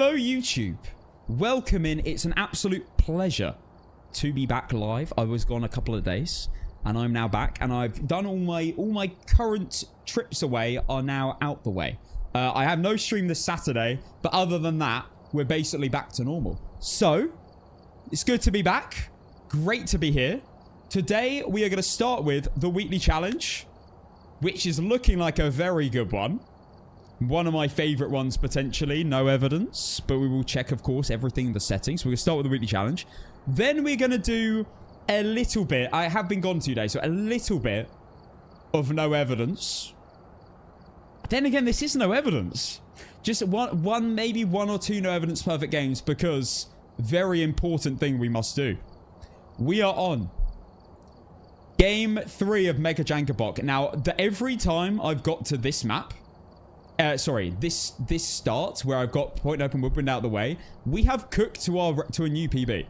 Hello, YouTube. Welcome in. It's an absolute pleasure to be back live. I was gone a couple of days, and I'm now back, and I've done all my current trips away are now out the way. I have no stream this Saturday, but other than that, we're basically back to normal. So, it's good to be back. Great to be here. Today, we are going to start with the weekly challenge, which is looking like a very good one. One of my favorite ones, potentially. No evidence, but we will check, of course, everything in the settings. We're going to start with the weekly challenge. Then we're going to do a little bit. I have been gone 2 days, so a little bit of no evidence. Then again, this is no evidence. Just maybe one or two no evidence perfect games, because very important thing we must do. We are on game 3 of Mega Jankabok. Now, every time I've got to this map, this start where I've got Point Open Woodwind out of the way, we have cooked to a new PB.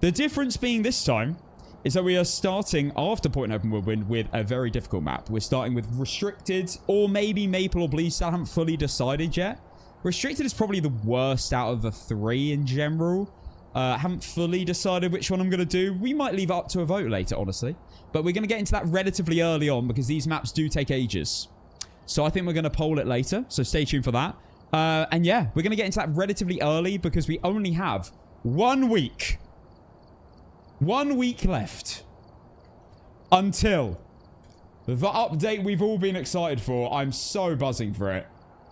The difference being this time is that we are starting after Point Open Woodwind with a very difficult map. We're starting with Restricted or maybe Maple or Bleastone. I haven't fully decided yet. Restricted is probably the worst out of the 3 in general. Haven't fully decided which one I'm going to do. We might leave it up to a vote later, honestly. But we're going to get into that relatively early on because these maps do take ages. So I think we're going to poll it later. So stay tuned for that. And yeah, we're going to get into that relatively early because we only have 1 week. 1 week left until the update we've all been excited for. I'm so buzzing for it.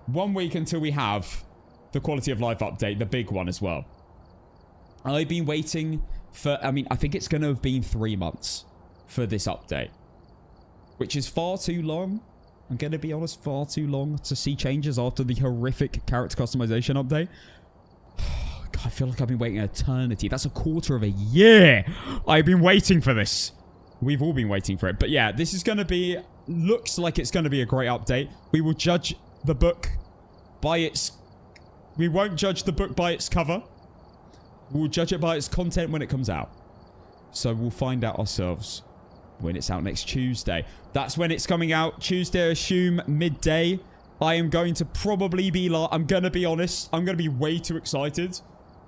1 week until we have the quality of life update, the big one as well. I've been waiting for, I think it's going to have been 3 months for this update, which is far too long. I'm going to be honest, far too long to see changes after the horrific character customization update. God, I feel like I've been waiting an eternity. That's a quarter of a year. I've been waiting for this. We've all been waiting for it. But yeah, this is going to be, looks like it's going to be a great update. We will judge the book by its, we won't judge the book by its cover. We'll judge it by its content when it comes out. So we'll find out ourselves when it's out next Tuesday. That's when it's coming out. Tuesday, assume midday. I am going to probably be I'm going to be honest. I'm going to be way too excited.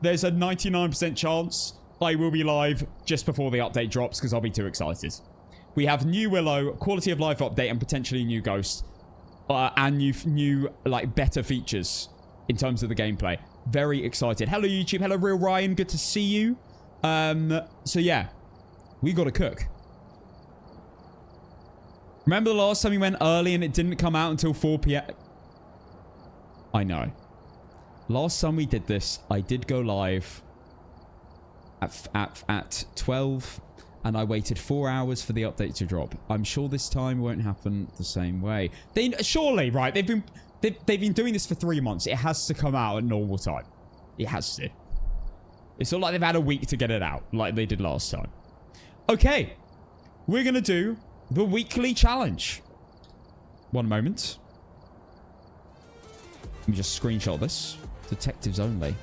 There's a 99% chance I will be live just before the update drops because I'll be too excited. We have new Willow, quality of life update, and potentially new Ghost. And new like better features in terms of the gameplay. Very excited. Hello, YouTube. Hello, Real Ryan. Good to see you. So yeah, we got to cook. Remember the last time we went early and it didn't come out until 4 p.m? I know. Last time we did this, I did go live at 12, and I waited 4 hours for the update to drop. I'm sure this time won't happen the same way. Surely, right? They've been doing this for 3 months. It has to come out at normal time. It has to. It's not like they've had a week to get it out like they did last time. Okay. We're going to do the weekly challenge. 1 moment. Let me just screenshot this. Detectives only.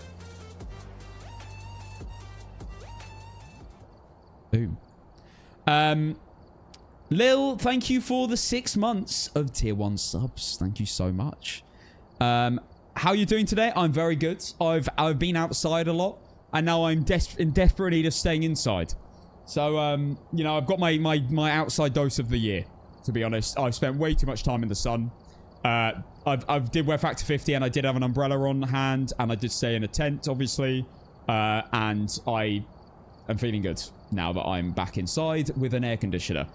Boom. Lil, thank you for the 6 months of tier 1 subs. Thank you so much. How are you doing today? I'm very good. I've been outside a lot, and now I'm in desperate need of staying inside. So, you know, I've got my outside dose of the year, to be honest. I've spent way too much time in the sun. I did wear factor 50, and I did have an umbrella on hand, and I did stay in a tent, obviously. And I am feeling good now that I'm back inside with an air conditioner.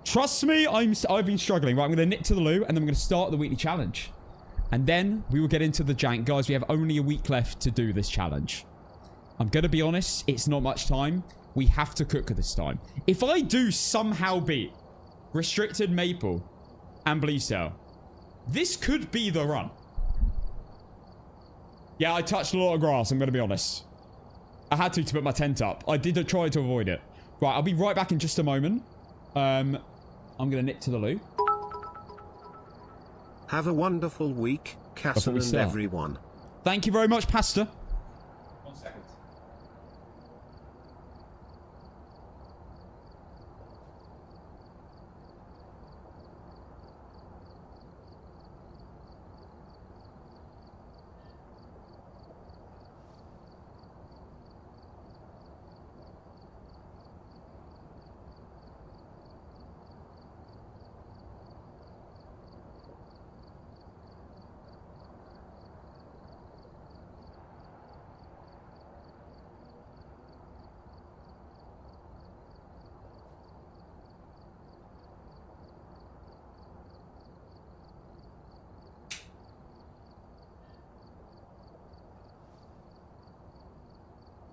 Trust me, I've been struggling. Right, I'm going to nip to the loo, and then I'm going to start the weekly challenge. And then we will get into the jank. Guys, we have only a week left to do this challenge. I'm going to be honest, it's not much time. We have to cook this time. If I do somehow beat Restricted, Maple, and Bleastone, this could be the run. Yeah, I touched a lot of grass, I'm going to be honest. I had to put my tent up. I did try to avoid it. Right, I'll be right back in just a moment. I'm going to nip to the loo. Have a wonderful week, Casson and everyone. Thank you very much, Pastor. 1 second.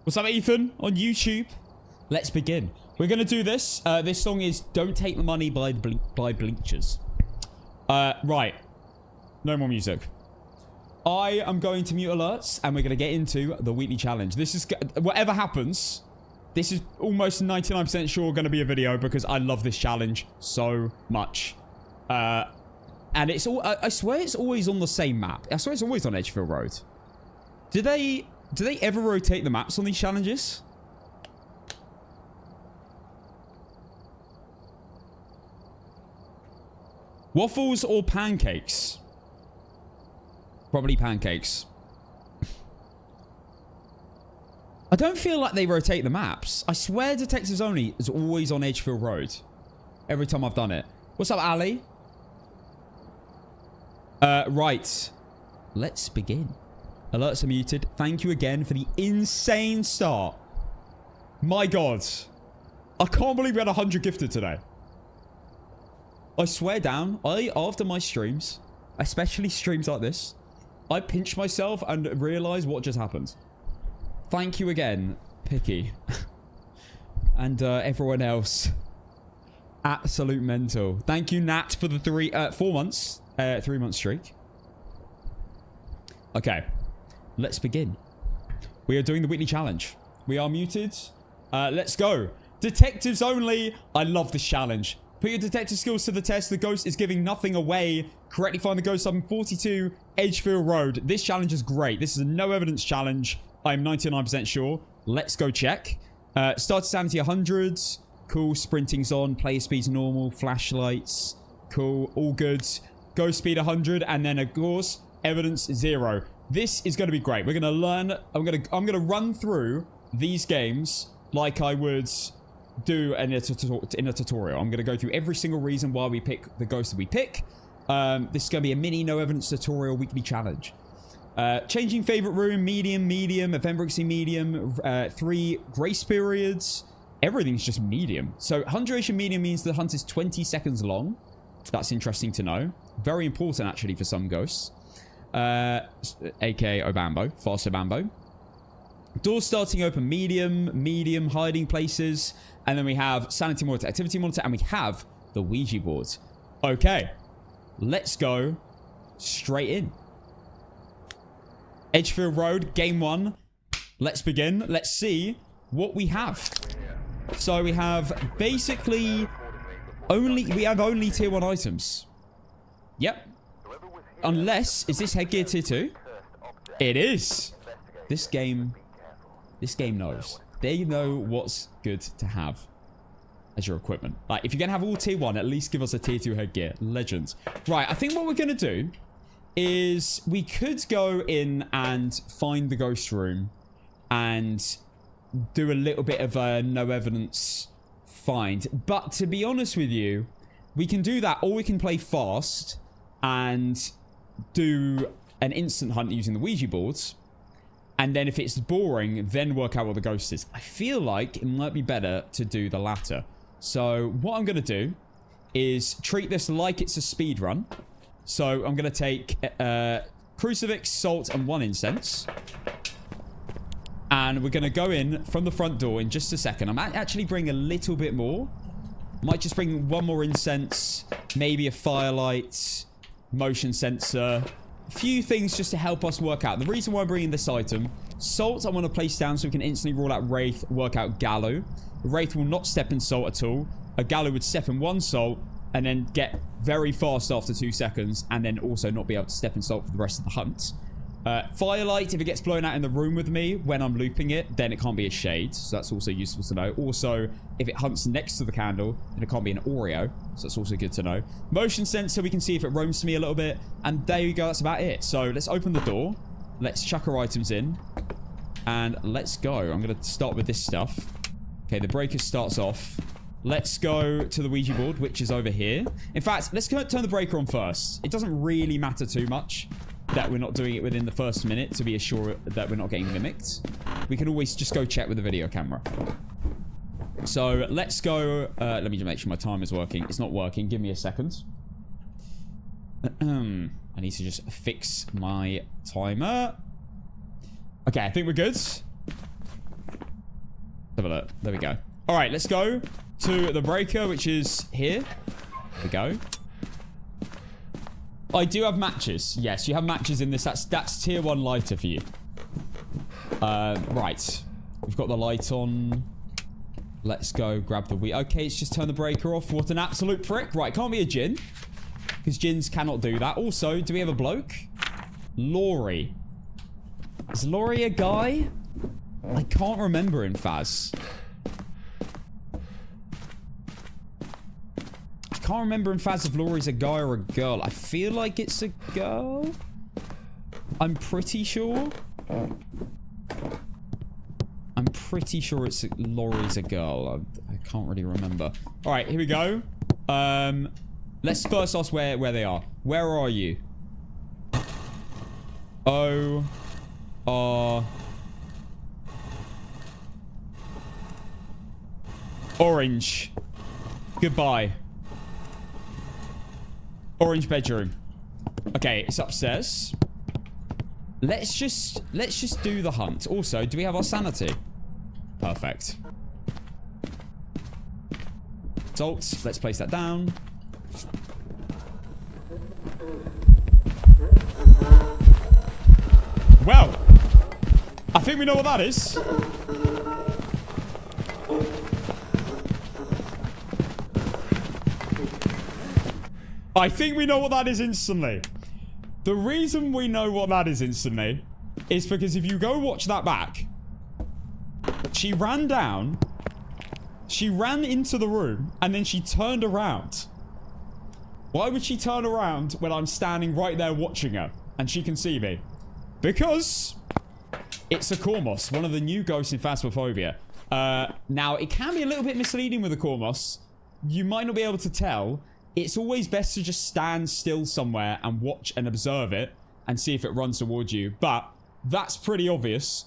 What's up, Ethan? On YouTube. Let's begin. We're going to do this. This song is Don't Take the Money by Bleachers. Right. No more music. I am going to mute alerts, and we're going to get into the weekly challenge. This is... Whatever happens, this is almost 99% sure going to be a video because I love this challenge so much. And it's all... I swear it's always on the same map. I swear it's always on Edgefield Road. Do they ever rotate the maps on these challenges? Waffles or pancakes? Probably pancakes. I don't feel like they rotate the maps. I swear Detectives Only is always on Edgefield Road. Every time I've done it. What's up, Ali? Right. Let's begin. Alerts are muted. Thank you again for the insane start. My God. I can't believe we had 100 gifted today. I swear down, after my streams, especially streams like this, I pinch myself and realize what just happened. Thank you again, Picky. And everyone else. Absolute mental. Thank you, Nat, for the 4 months. 3-month streak. Okay. Let's begin. We are doing the weekly challenge. We are muted. Let's go. Detectives Only. I love this challenge. Put your detective skills to the test. The ghost is giving nothing away. Correctly find the ghost up in 42 Edgefield Road. This challenge is great. This is a no evidence challenge. I'm 99% sure. Let's go check. Start sanity 100. Cool. Sprinting's on. Player speed's normal. Flashlights. Cool. All good. Ghost speed 100. And then, of course, evidence 0. This is going to be great. We're going to learn. I'm going to run through these games like I would do in a tutorial. I'm going to go through every single reason why we pick the ghost that we pick. This is going to be a mini no evidence tutorial weekly challenge. Changing favorite room, medium, event frequency, medium, 3 grace periods. Everything's just medium. So hunt duration medium means the hunt is 20 seconds long. That's interesting to know. Very important actually for some ghosts. aka Obambo, fast Obambo. Doors starting open medium, hiding places, and then we have sanity monitor, activity monitor, and we have the Ouija board. Okay, let's go straight in. Edgefield Road, game 1. Let's begin. Let's see what we have. So we have basically only tier 1 items. Yep. Unless, is this headgear tier 2? It is. This game knows. They know what's good to have as your equipment. Like, if you're going to have all tier 1, at least give us a tier 2 headgear. Legends. Right, I think what we're going to do is we could go in and find the ghost room and do a little bit of a no evidence find. But to be honest with you, we can do that, or we can play fast and do an instant hunt using the Ouija boards, and then if it's boring, then work out what the ghost is. I feel like it might be better to do the latter. So what I'm going to do is treat this like it's a speed run. So I'm going to take crucifix, salt, and 1 incense, and we're going to go in from the front door in just a second. I might actually bring a little bit more. Might just bring 1 more incense, maybe a firelight, motion sensor, a few things just to help us work out. The reason why I'm bringing this item, salt I want to place down so we can instantly rule out Wraith, work out Gallo. Wraith will not step in salt at all. A Gallo would step in 1 salt and then get very fast after 2 seconds, and then also not be able to step in salt for the rest of the hunt. Firelight, if it gets blown out in the room with me when I'm looping it, then it can't be a shade, so that's also useful to know. Also, if it hunts next to the candle, then it can't be an Oreo, so that's also good to know. Motion sensor, we can see if it roams to me a little bit, and there you go, that's about it. So let's open the door, let's chuck our items in, and let's go. I'm going to start with this stuff. Okay, the breaker starts off. Let's go to the Ouija board, which is over here. In fact, let's go turn the breaker on first. It doesn't really matter too much that we're not doing it within the first minute to be assured that we're not getting mimicked. We can always just go check with the video camera. So let's go. Let me just make sure my time is working. It's not working. Give me a second. I need to just fix my timer. Okay, I think we're good. have a look. There we go. All right, let's go to the breaker, which is here. There we go. I do have matches. Yes, you have matches in this. That's tier 1 lighter for you. Right. We've got the light on. Let's go grab the wheel. Okay, let's just turn the breaker off. What an absolute prick. Right, can't be a Jinn. Because Jinns cannot do that. Also, do we have a bloke? Laurie. Is Laurie a guy? I can't remember in Phas. I can't remember in Phas if Laurie's a guy or a girl. I feel like it's a girl. I'm pretty sure. I'm pretty sure it's Laurie's a girl. I can't really remember. All right, here we go. Let's first ask where they are. Where are you? Orange. Goodbye. Orange bedroom. Okay, it's upstairs. Let's just do the hunt. Also, do we have our sanity? Perfect. Salt. Let's place that down. Well, I think we know what that is. I think we know what that is instantly. The reason we know what that is instantly is because if you go watch that back, she ran down, she ran into the room, and then she turned around. Why would she turn around when I'm standing right there watching her and she can see me? Because it's a Cormos, one of the new ghosts in Phasmophobia. Now, it can be a little bit misleading with a Cormos. You might not be able to tell. It's always best to just stand still somewhere and watch and observe it and see if it runs towards you. But that's pretty obvious.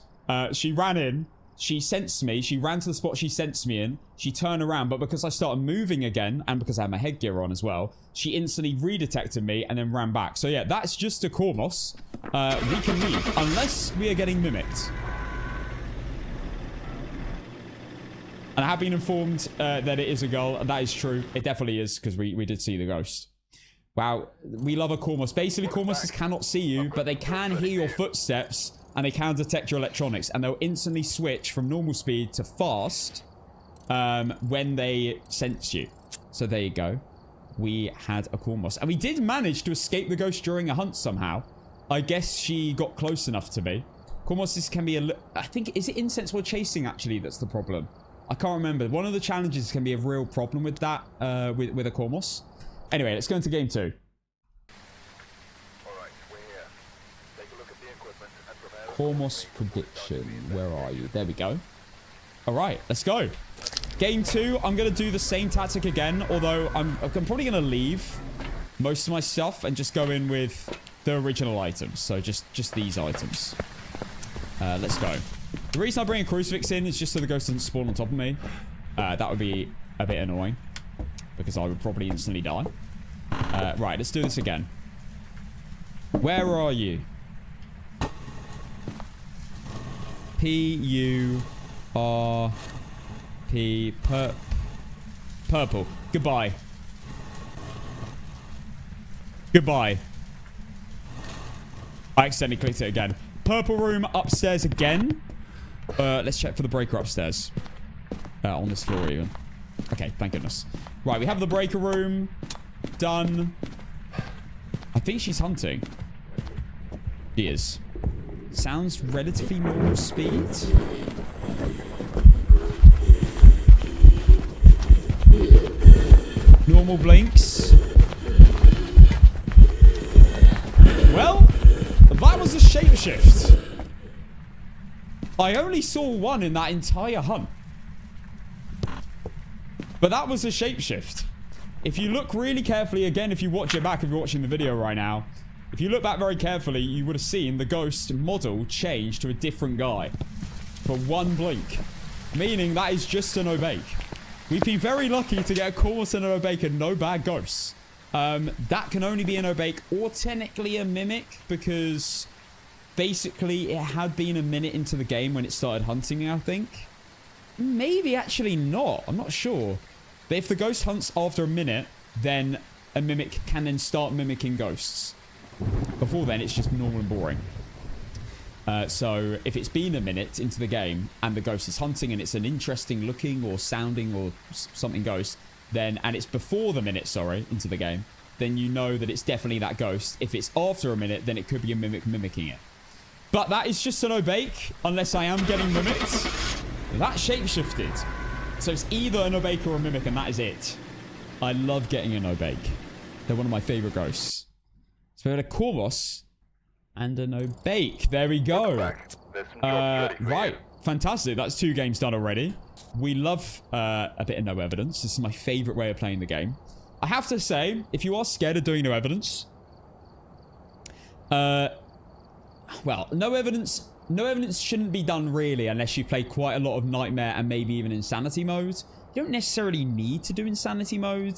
She ran in. She sensed me. She ran to the spot she sensed me in. She turned around. But because I started moving again, and because I had my headgear on as well, she instantly redetected me and then ran back. So yeah, that's just a Cormos. We can leave. Unless we are getting mimicked. And I have been informed that it is a girl. That is true. It definitely is, because we did see the ghost. Wow. We love a Cormos. Basically, Cormoses cannot see you, but they can hear your footsteps, and they can detect your electronics. And they'll instantly switch from normal speed to fast when they sense you. So there you go. We had a Cormos. And we did manage to escape the ghost during a hunt somehow. I guess she got close enough to me. Cormoses can be a... I think... Is it incense or chasing, actually, that's the problem? I can't remember. One of the challenges can be a real problem with that, with a Cormos. Anyway, let's go into game 2. Alright, we're here. Take a look at the equipment and prepare. Cormos prediction. Where are you? There we go. Alright, let's go. Game 2, I'm going to do the same tactic again, although I'm probably going to leave most of my stuff and just go in with the original items. So just these items. Let's go. The reason I bring a crucifix in is just so the ghost doesn't spawn on top of me. That would be a bit annoying, because I would probably instantly die. Right, let's do this again. Where are you? P-U-R-P... Purple. Goodbye. Goodbye. I accidentally clicked it again. Purple room upstairs again. Let's check for the breaker upstairs. On this floor even. Okay, thank goodness. Right, we have the breaker room. Done. I think she's hunting. She is. Sounds relatively normal speed. Normal blinks. Well, that was a shapeshift. I only saw one in that entire hunt. But that was a shapeshift. If you look really carefully, again, if you watch it back, if you're watching the video right now, if you look back very carefully, you would have seen the ghost model change to a different guy for one blink. Meaning that is just an Obake. We've been very lucky to get a Corvus and an Obake and no bad ghosts. That can only be an Obake or technically a Mimic, because basically it had been a minute into the game when it started hunting me, I think. maybe actually not. I'm not sure. But if the ghost hunts after a minute, then a mimic can then start mimicking ghosts. Before then, it's just normal and boring. So if it's been a minute into the game and the ghost is hunting and it's an interesting looking or sounding or something ghost, then, and it's before the minute, sorry, into the game, then you know that it's definitely that ghost. If it's after a minute, then it could be a mimic mimicking it. But that is just an obake, unless I am getting mimicked. That shape-shifted. So it's either an obake or a mimic, and that is it. I love getting an obake. They're one of my favorite ghosts. So we had a Corvus and an obake. There we go. Right. Fantastic. That's 2 games done already. We love a bit of no evidence. This is my favorite way of playing the game. I have to say, if you are scared of doing no evidence, well, no evidence shouldn't be done really unless you play quite a lot of Nightmare and maybe even Insanity mode. You don't necessarily need to do Insanity mode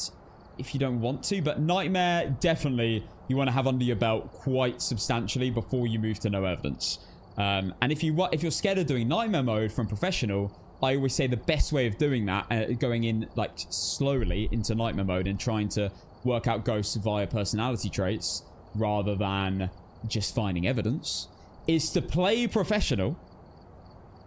if you don't want to, but Nightmare, definitely, you want to have under your belt quite substantially before you move to no evidence. And if you're scared of doing Nightmare mode from Professional, I always say the best way of doing that, going in like slowly into Nightmare mode and trying to work out ghosts via personality traits rather than just finding evidence, is to play Professional,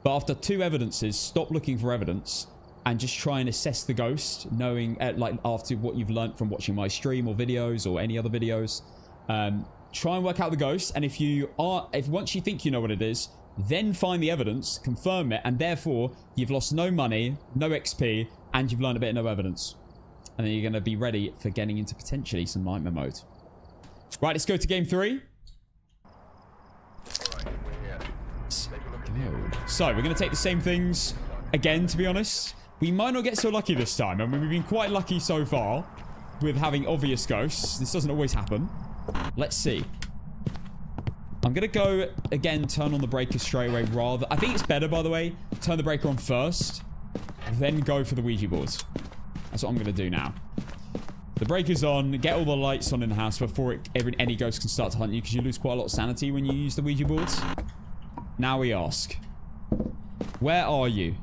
but after 2 evidences, stop looking for evidence and just try and assess the ghost, knowing, like, after what you've learned from watching my stream or videos or any other videos. Try and work out the ghost, and if once you think you know what it is, then find the evidence, confirm it, and therefore, you've lost no money, no XP, and you've learned a bit of no evidence. And then you're going to be ready for getting into potentially some Nightmare mode. Right, let's go to game 3. So, we're going to take the same things again, to be honest. We might not get so lucky this time. I mean, we've been quite lucky so far with having obvious ghosts. This doesn't always happen. Let's see. I'm going to go, again, turn on the breaker straight away rather... I think it's better, by the way, turn the breaker on first, then go for the Ouija boards. That's what I'm going to do now. The breaker's on, get all the lights on in the house before any ghost can start to hunt you, because you lose quite a lot of sanity when you use the Ouija boards. Now we ask, where are you?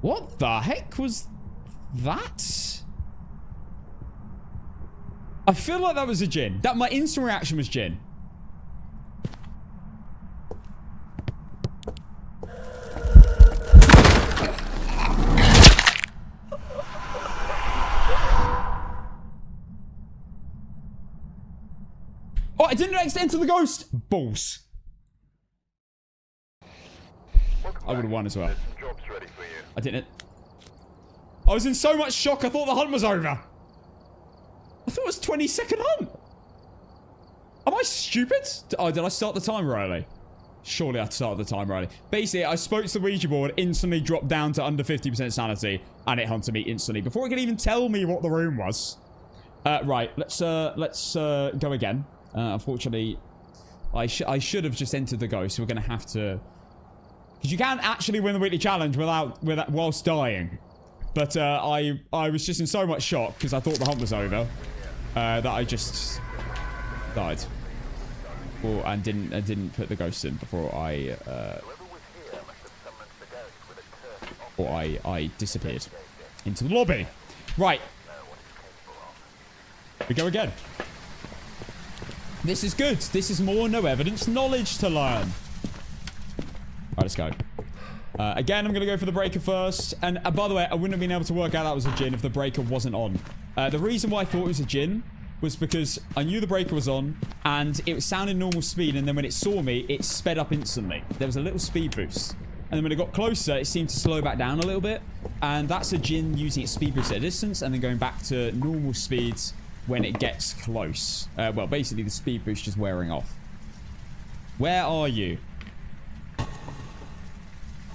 What the heck was that? I feel like that was a djinn. My instant reaction was djinn. Oh, I didn't enter the ghost. Balls. I would have won as well. I didn't. I was in so much shock, I thought the hunt was over. I thought it was 20-second hunt. Am I stupid? Oh, did I start the timer early? Surely I started the timer early. Basically, I spoke to the Ouija board, instantly dropped down to under 50% sanity, and it hunted me instantly before it could even tell me what the room was. Right, let's go again. Unfortunately, I should have just entered the ghost. We're gonna have to, because you can't actually win the weekly challenge whilst dying. But I was just in so much shock because I thought the hunt was over that I just died. And didn't put the ghost in before I disappeared into the lobby. Right. We go again. This is good. This is more no evidence knowledge to learn. Right, let's go. Again, I'm going to go for the breaker first. And by the way, I wouldn't have been able to work out that was a djinn if the breaker wasn't on. The reason why I thought it was a djinn was because I knew the breaker was on and it sounded normal speed, and then when it saw me, it sped up instantly. There was a little speed boost. And then when it got closer, it seemed to slow back down a little bit. And that's a djinn using its speed boost at a distance and then going back to normal speeds when it gets close. Well, basically the speed boost just wearing off. Where are you?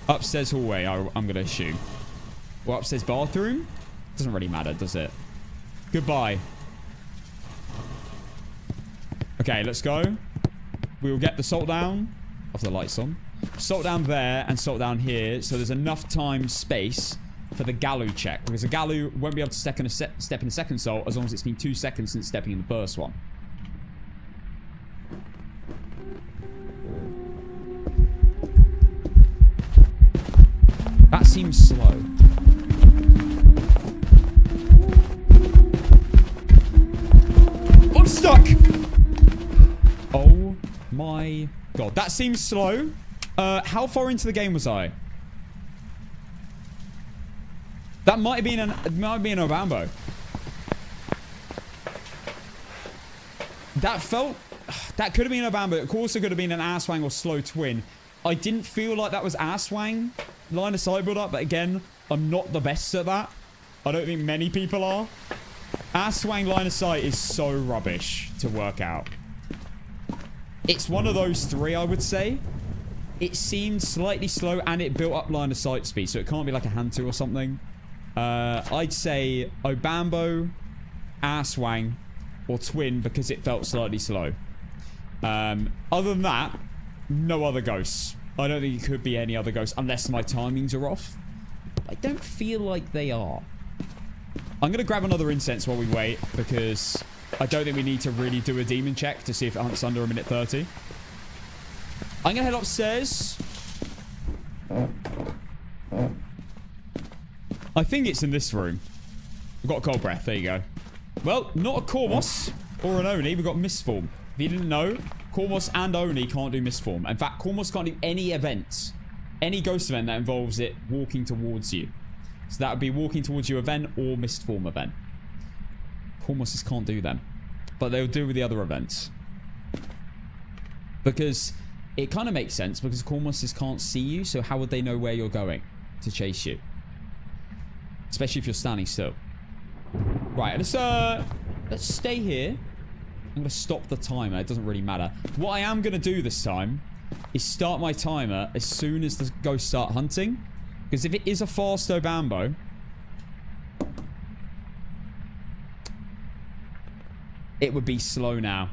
Upstairs hallway, I'm going to assume. Or upstairs bathroom? Doesn't really matter, does it? Goodbye. Okay, let's go. We will get the salt down. Off the lights on. Salt down there and salt down here. So there's enough time, space for the Galoo check. Because the Galoo won't be able to step in a second salt as long as it's been 2 seconds since stepping in the first one. That seems slow. I'm stuck! Oh my god. That seems slow. How far into the game was I? That might have been an Obambo. That felt... That could have been a Obambo. Of course, it could have been an Asswang or slow twin. I didn't feel like that was Asswang line of sight build up, but again, I'm not the best at that. I don't think many people are. Asswang line of sight is so rubbish to work out. It's one of those 3, I would say. It seemed slightly slow and it built up line of sight speed, so it can't be like a hand 2 or something. I'd say Obambo, Asswang, or twin because it felt slightly slow. Other than that, no other ghosts. I don't think it could be any other ghosts unless my timings are off. I don't feel like they are. I'm going to grab another incense while we wait because I don't think we need to really do a demon check to see if it hunts under a minute 30. I'm going to head upstairs. I think it's in this room. We've got a cold breath. There you go. Well, not a Kormos or an Oni. We've got Mistform. If you didn't know, Kormos and Oni can't do Mistform. In fact, Kormos can't do any events. Any ghost event that involves it walking towards you. So that would be walking towards you event or Mistform event. Kormoses can't do them. But they'll do with the other events. Because it kind of makes sense because Kormoses can't see you. So how would they know where you're going to chase you? Especially if you're standing still. Right, let's stay here. I'm going to stop the timer. It doesn't really matter. What I am going to do this time is start my timer as soon as the ghosts start hunting. Because if it is a fast Obambo, it would be slow now.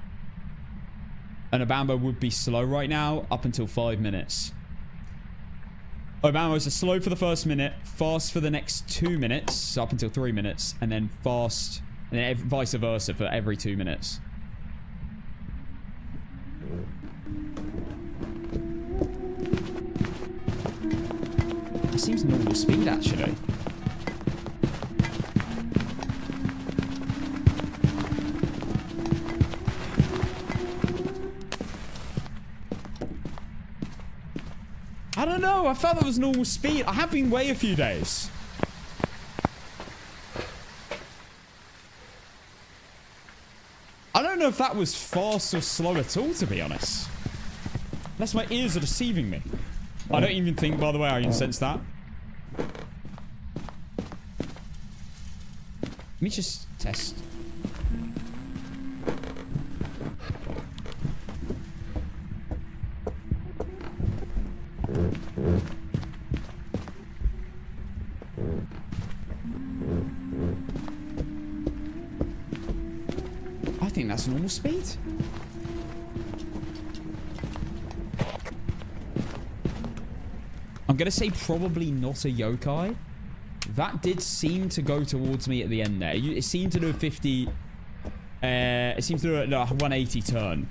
An Obambo would be slow right now up until 5 minutes. Obambos are slow for the first minute, fast for the next 2 minutes, so up until 3 minutes, and then fast, and then vice versa for every 2 minutes. That seems normal speed, actually. I don't know. I felt that was normal speed. I have been away a few days. I don't know if that was fast or slow at all, to be honest. Unless my ears are deceiving me. I don't even think, by the way, I can sense that. Let me just test. I think that's normal speed. I'm going to say probably not a yokai. That did seem to go towards me at the end there. It seemed to do a 50... it seemed to do a 180 turn.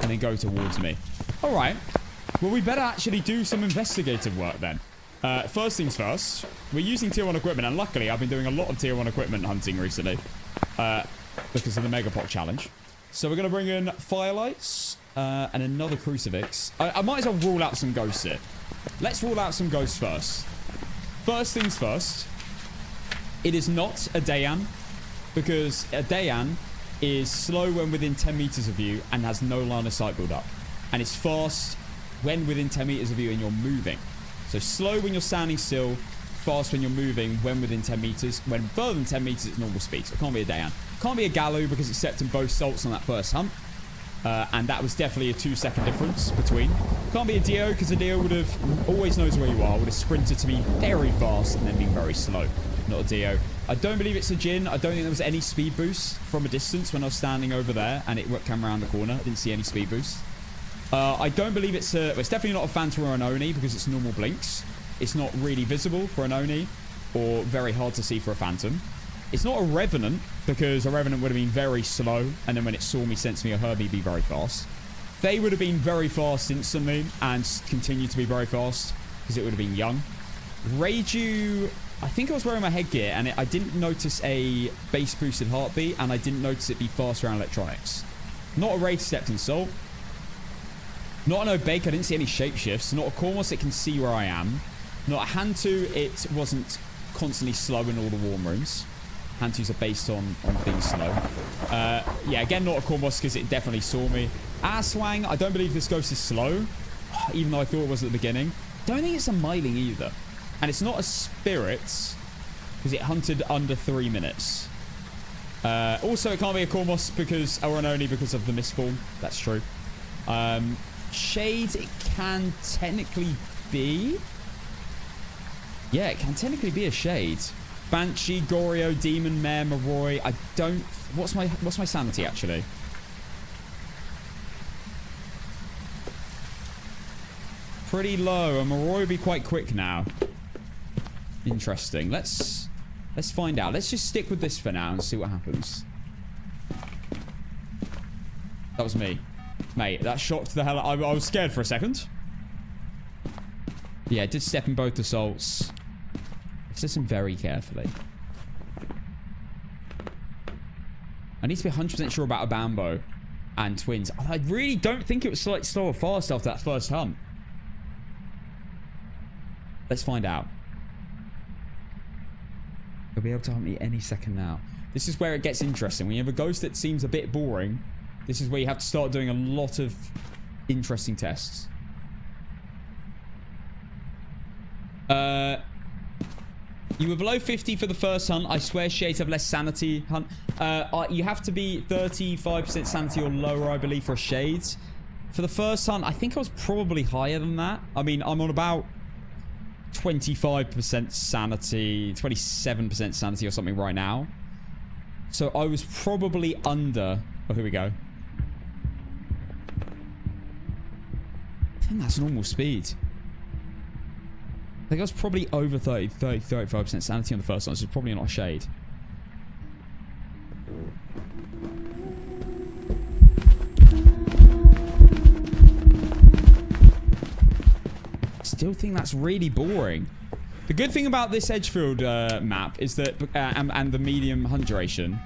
And then go towards me. Alright. Well, we better actually do some investigative work then. First things first. We're using tier 1 equipment. And luckily, I've been doing a lot of tier 1 equipment hunting recently. Because of the Megapop challenge. So we're going to bring in firelights. And another crucifix. I might as well rule out some ghosts here. Let's rule out some ghosts first. First things first. It is not a Dayan. Because a Dayan is slow when within 10 meters of you and has no line of sight build up. And it's fast when within 10 meters of you and you're moving. So slow when you're standing still. Fast when you're moving when within 10 meters. When further than 10 meters, it's normal speed. So it can't be a Dayan. Can't be a Galoo because it stepped in both salts on that first hunt. And that was definitely a 2-second difference between. Can't be a Dio because a Dio would have always knows where you are. Would have sprinted to me very fast and then been very slow. Not a Dio. I don't believe it's a Jinn. I don't think there was any speed boost from a distance when I was standing over there and it came around the corner. I didn't see any speed boost. I don't believe it's a... It's definitely not a Phantom or an Oni because it's normal blinks. It's not really visible for an Oni or very hard to see for a Phantom. It's not a Revenant because a Revenant would have been very slow and then when it saw me, sensed me or heard me, be very fast. They would have been very fast instantly and continued to be very fast because it would have been young. Reiju... I think I was wearing my headgear and I didn't notice a base boosted heartbeat and I didn't notice it be fast around electronics. Not a Rage Stepped in Salt. Not an Obake, I didn't see any shapeshifts. Not a Cormos, it can see where I am. Not a Hantu, it wasn't constantly slow in all the warm rooms. Hantus are based on being slow. Yeah, again, not a Cormos because it definitely saw me. Aswang, I don't believe this ghost is slow, even though I thought it was at the beginning. Don't think it's a Myling either. And it's not a Spirit because it hunted under 3 minutes. Also, it can't be a Cormos because, or an Oni because of the misform. That's true. Shade, it can technically be. Yeah, it can technically be a Shade. Banshee, Goryo, Demon, Mare, Maroi. I don't... What's my sanity, actually? Pretty low. And Maroi will be quite quick now. Interesting. Let's find out. Let's just stick with this for now and see what happens. That was me. Mate, that shocked the hell out. I was scared for a second. Yeah, it did step in both assaults. Let's listen very carefully. I need to be 100% sure about a Bambo and Twins. I really don't think it was like slow or fast after that first hunt. Let's find out. He'll be able to hunt me any second now. This is where it gets interesting. When you have a ghost that seems a bit boring, this is where you have to start doing a lot of interesting tests. You were below 50 for the first hunt. I swear Shades have less sanity hunt. You have to be 35% sanity or lower, I believe, for a Shades. For the first hunt, I think I was probably higher than that. I mean, I'm on about 25% sanity, 27% sanity or something right now. So I was probably under... Oh, here we go. I think that's normal speed. I think I was probably over 35% sanity on the first one, so it's probably not a Shade. Still think that's really boring. The good thing about this Edgefield map is that, and the medium hunt duration,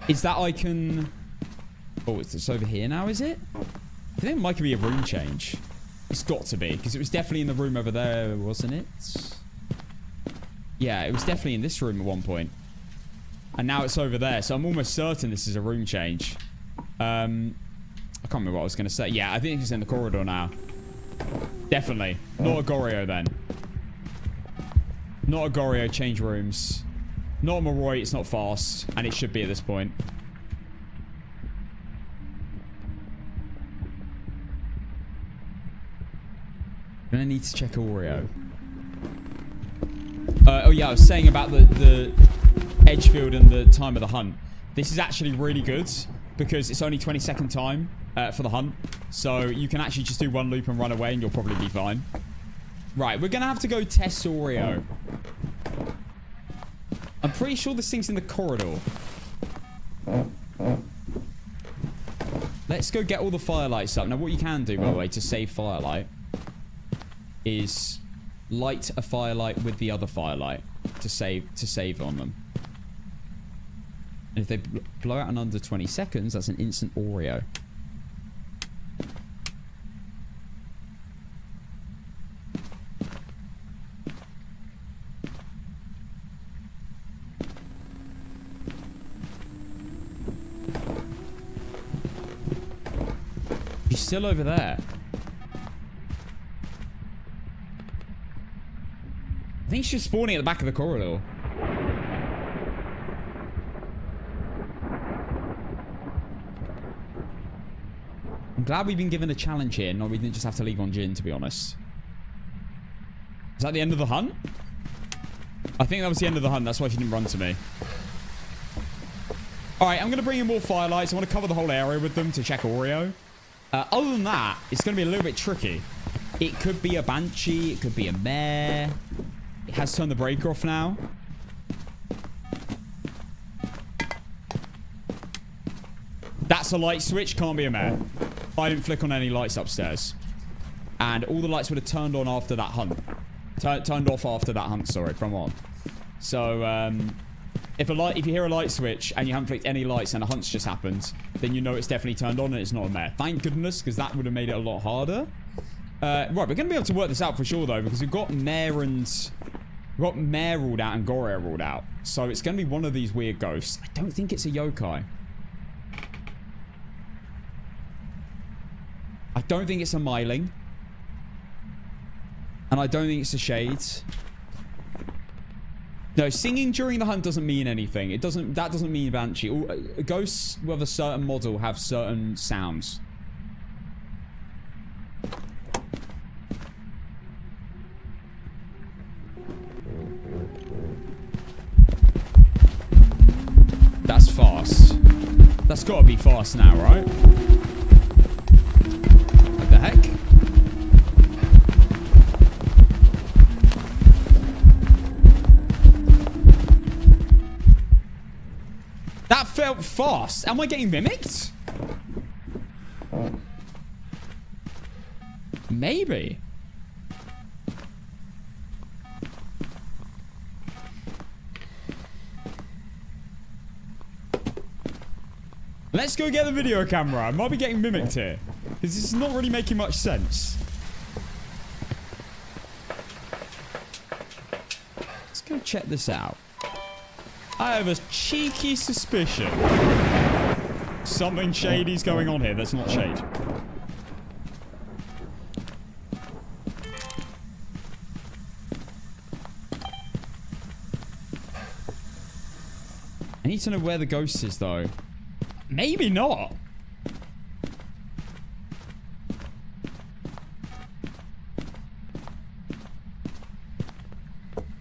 is that I can... Oh, it's over here now, is it? I think it might be a room change. It's got to be, because it was definitely in the room over there, wasn't it? Yeah, it was definitely in this room at one point. And now it's over there, so I'm almost certain this is a room change. I can't remember what I was going to say. Yeah, I think it's in the corridor now. Definitely. Not a Goryo, then. Not a Goryo, change rooms. Not a Maroi, it's not fast. And it should be at this point. I'm gonna need to check Oreo. Oh yeah, I was saying about the Edgefield and the time of the hunt. This is actually really good because it's only 20-second time for the hunt. So you can actually just do one loop and run away and you'll probably be fine. Right, we're gonna have to go test Oreo. I'm pretty sure this thing's in the corridor. Let's go get all the firelights up. Now what you can do, by the way, to save firelight is light a firelight with the other firelight to save on them. And if they blow out in under 20 seconds, that's an instant Oreo. He's still over there. I think she's spawning at the back of the corridor. I'm glad we've been given a challenge here. No, we didn't just have to leave on Jin, to be honest. Is that the end of the hunt? I think that was the end of the hunt. That's why she didn't run to me. All right, I'm going to bring in more firelights. I want to cover the whole area with them to check Oreo. Other than that, it's going to be a little bit tricky. It could be a Banshee. It could be a Mare. It has turned the breaker off now. That's a light switch. Can't be a Mare. I didn't flick on any lights upstairs. And all the lights would have turned on after that hunt. Turned off after that hunt, sorry, from on. So, if you hear a light switch and you haven't flicked any lights and a hunt's just happened, then you know it's definitely turned on and it's not a Mare. Thank goodness, because that would have made it a lot harder. Right, we're going to be able to work this out for sure, though, because we've got Mare ruled out and Gorilla ruled out. So it's going to be one of these weird ghosts. I don't think it's a yokai. I don't think it's a Myling. And I don't think it's a Shade. No, singing during the hunt doesn't mean anything. That doesn't mean Banshee. Ghosts with a certain model have certain sounds. That's fast. That's got to be fast now, right? What the heck? That felt fast. Am I getting mimicked? Maybe. Let's go get the video camera. I might be getting mimicked here. Because this is not really making much sense. Let's go check this out. I have a cheeky suspicion something shady's going on here that's not shade. I need to know where the ghost is, though. Maybe not.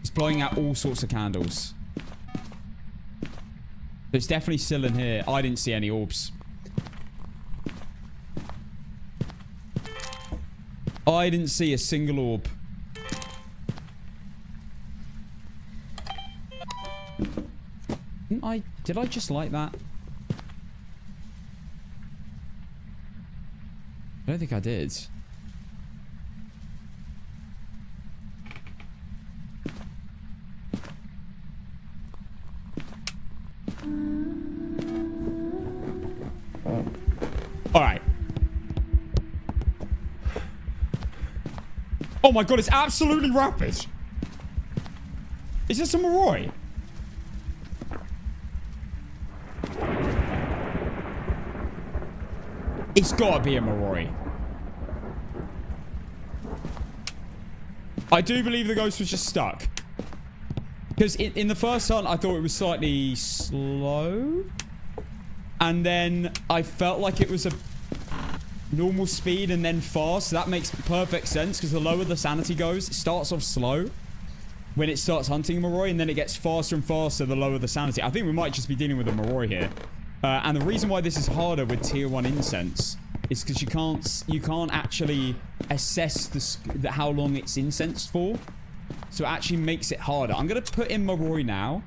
It's blowing out all sorts of candles. It's definitely still in here. I didn't see any orbs. I didn't see a single orb. Did I just like that? I don't think I did. Alright. Oh my god, it's absolutely rapid. Is this a Moroi? It's gotta be a Moroi. I do believe the ghost was just stuck. Because in the first hunt, I thought it was slightly slow. And then I felt like it was a normal speed and then fast. So that makes perfect sense because the lower the sanity goes, it starts off slow when it starts hunting Moroi, and then it gets faster and faster the lower the sanity. I think we might just be dealing with a Moroi here. And the reason why this is harder with tier 1 incense is because you can't actually assess how long it's incensed for. So it actually makes it harder. I'm going to put in Moroi now.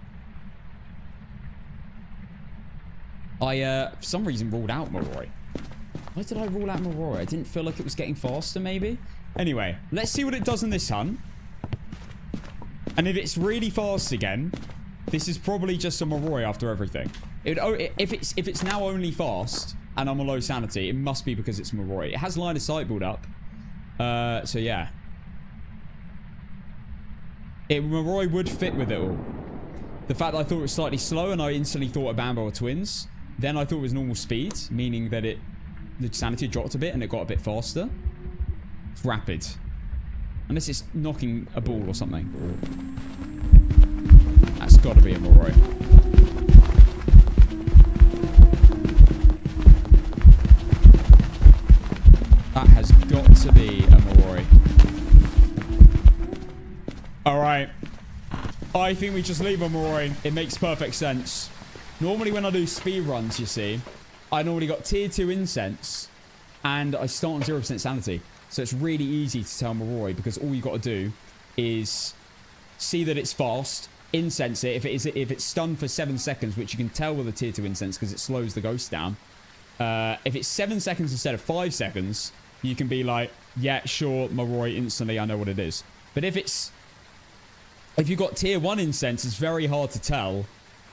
I, for some reason, ruled out Moroi. Why did I rule out Moroi? I didn't feel like it was getting faster, maybe? Anyway, let's see what it does in this hunt. And if it's really fast again, this is probably just a Moroi after everything. If it's now only fast and I'm a low sanity, it must be because it's Moroi. It has line of sight build up. So yeah. Moroi would fit with it all. The fact that I thought it was slightly slow and I instantly thought of Bambo or Twins. Then I thought it was normal speed, meaning that the sanity dropped a bit and it got a bit faster. It's rapid. Unless it's knocking a ball or something. That's got to be a Moroi. That has got to be a Moroi. Alright. I think we just leave a Moroi. It makes perfect sense. Normally when I do speed runs, you see, I normally got tier 2 incense and I start on 0% sanity. So it's really easy to tell Moroi because all you got to do is see that it's fast, incense it. If it's stunned for 7 seconds, which you can tell with a tier 2 incense because it slows the ghost down. If it's 7 seconds instead of 5 seconds, you can be like, yeah, sure, Moroi, instantly, I know what it is. But if you've got tier 1 incense, it's very hard to tell,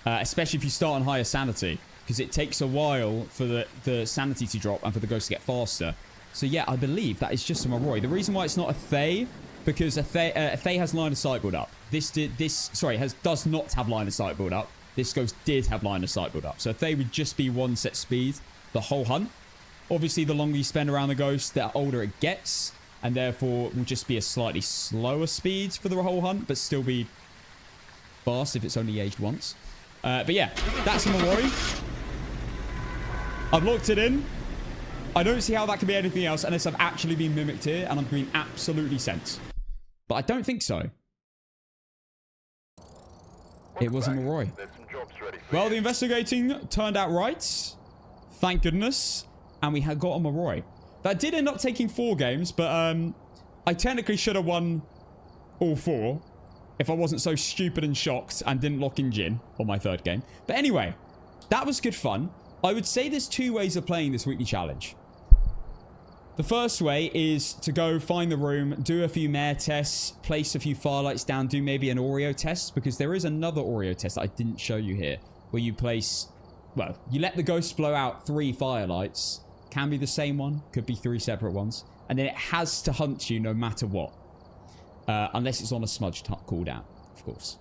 especially if you start on higher sanity, because it takes a while for the sanity to drop and for the ghost to get faster. So yeah, I believe that is just a Moroi. The reason why it's not a Thay, because a Thay has line of sight build up. Does not have line of sight build up. This ghost did have line of sight build up. So a Thay would just be 1 set speed the whole hunt. Obviously, the longer you spend around the ghost, the older it gets, and therefore will just be a slightly slower speed for the whole hunt, but still be fast if it's only aged once. But yeah, that's a Moroi. I've locked it in. I don't see how that could be anything else unless I've actually been mimicked here and I'm being absolutely sent. But I don't think so. It was a Moroi. Well, the investigating turned out right. Thank goodness. And we had got a Moroi. That did end up taking 4 games, but I technically should have won all 4 if I wasn't so stupid and shocked and didn't lock in Jin on my 3rd game. But anyway, that was good fun. I would say there's 2 ways of playing this weekly challenge. The first way is to go find the room, do a few mare tests, place a few firelights down, do maybe an Oreo test, because there is another Oreo test that I didn't show you here, where you place, well, you let the ghost blow out 3 firelights. Can be the same one, could be 3 separate ones, and then it has to hunt you no matter what. Unless it's on a smudge cooldown, of course.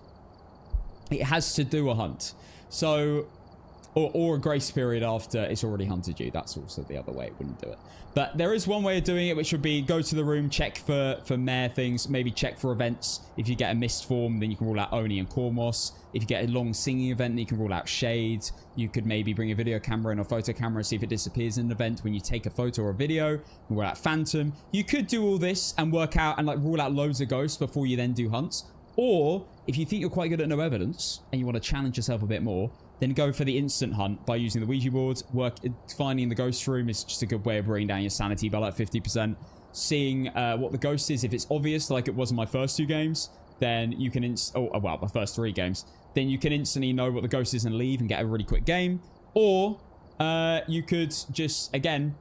It has to do a hunt. So, or a grace period after it's already hunted you. That's also the other way it wouldn't do it. But there is one way of doing it, which would be go to the room, check for mare things, maybe check for events. If you get a mist form, then you can rule out Oni and Kormos. If you get a long singing event, then you can rule out Shades. You could maybe bring a video camera and a photo camera and see if it disappears in an event when you take a photo or a video. You can rule out Phantom. You could do all this and work out and like rule out loads of ghosts before you then do hunts. Or if you think you're quite good at no evidence and you want to challenge yourself a bit more, then go for the instant hunt by using the Ouija board. Finding the ghost room is just a good way of bringing down your sanity by like 50%. Seeing what the ghost is, if it's obvious, like it was in my first 2 games, then you can my first 3 games. Then you can instantly know what the ghost is and leave and get a really quick game. Or you could just, again,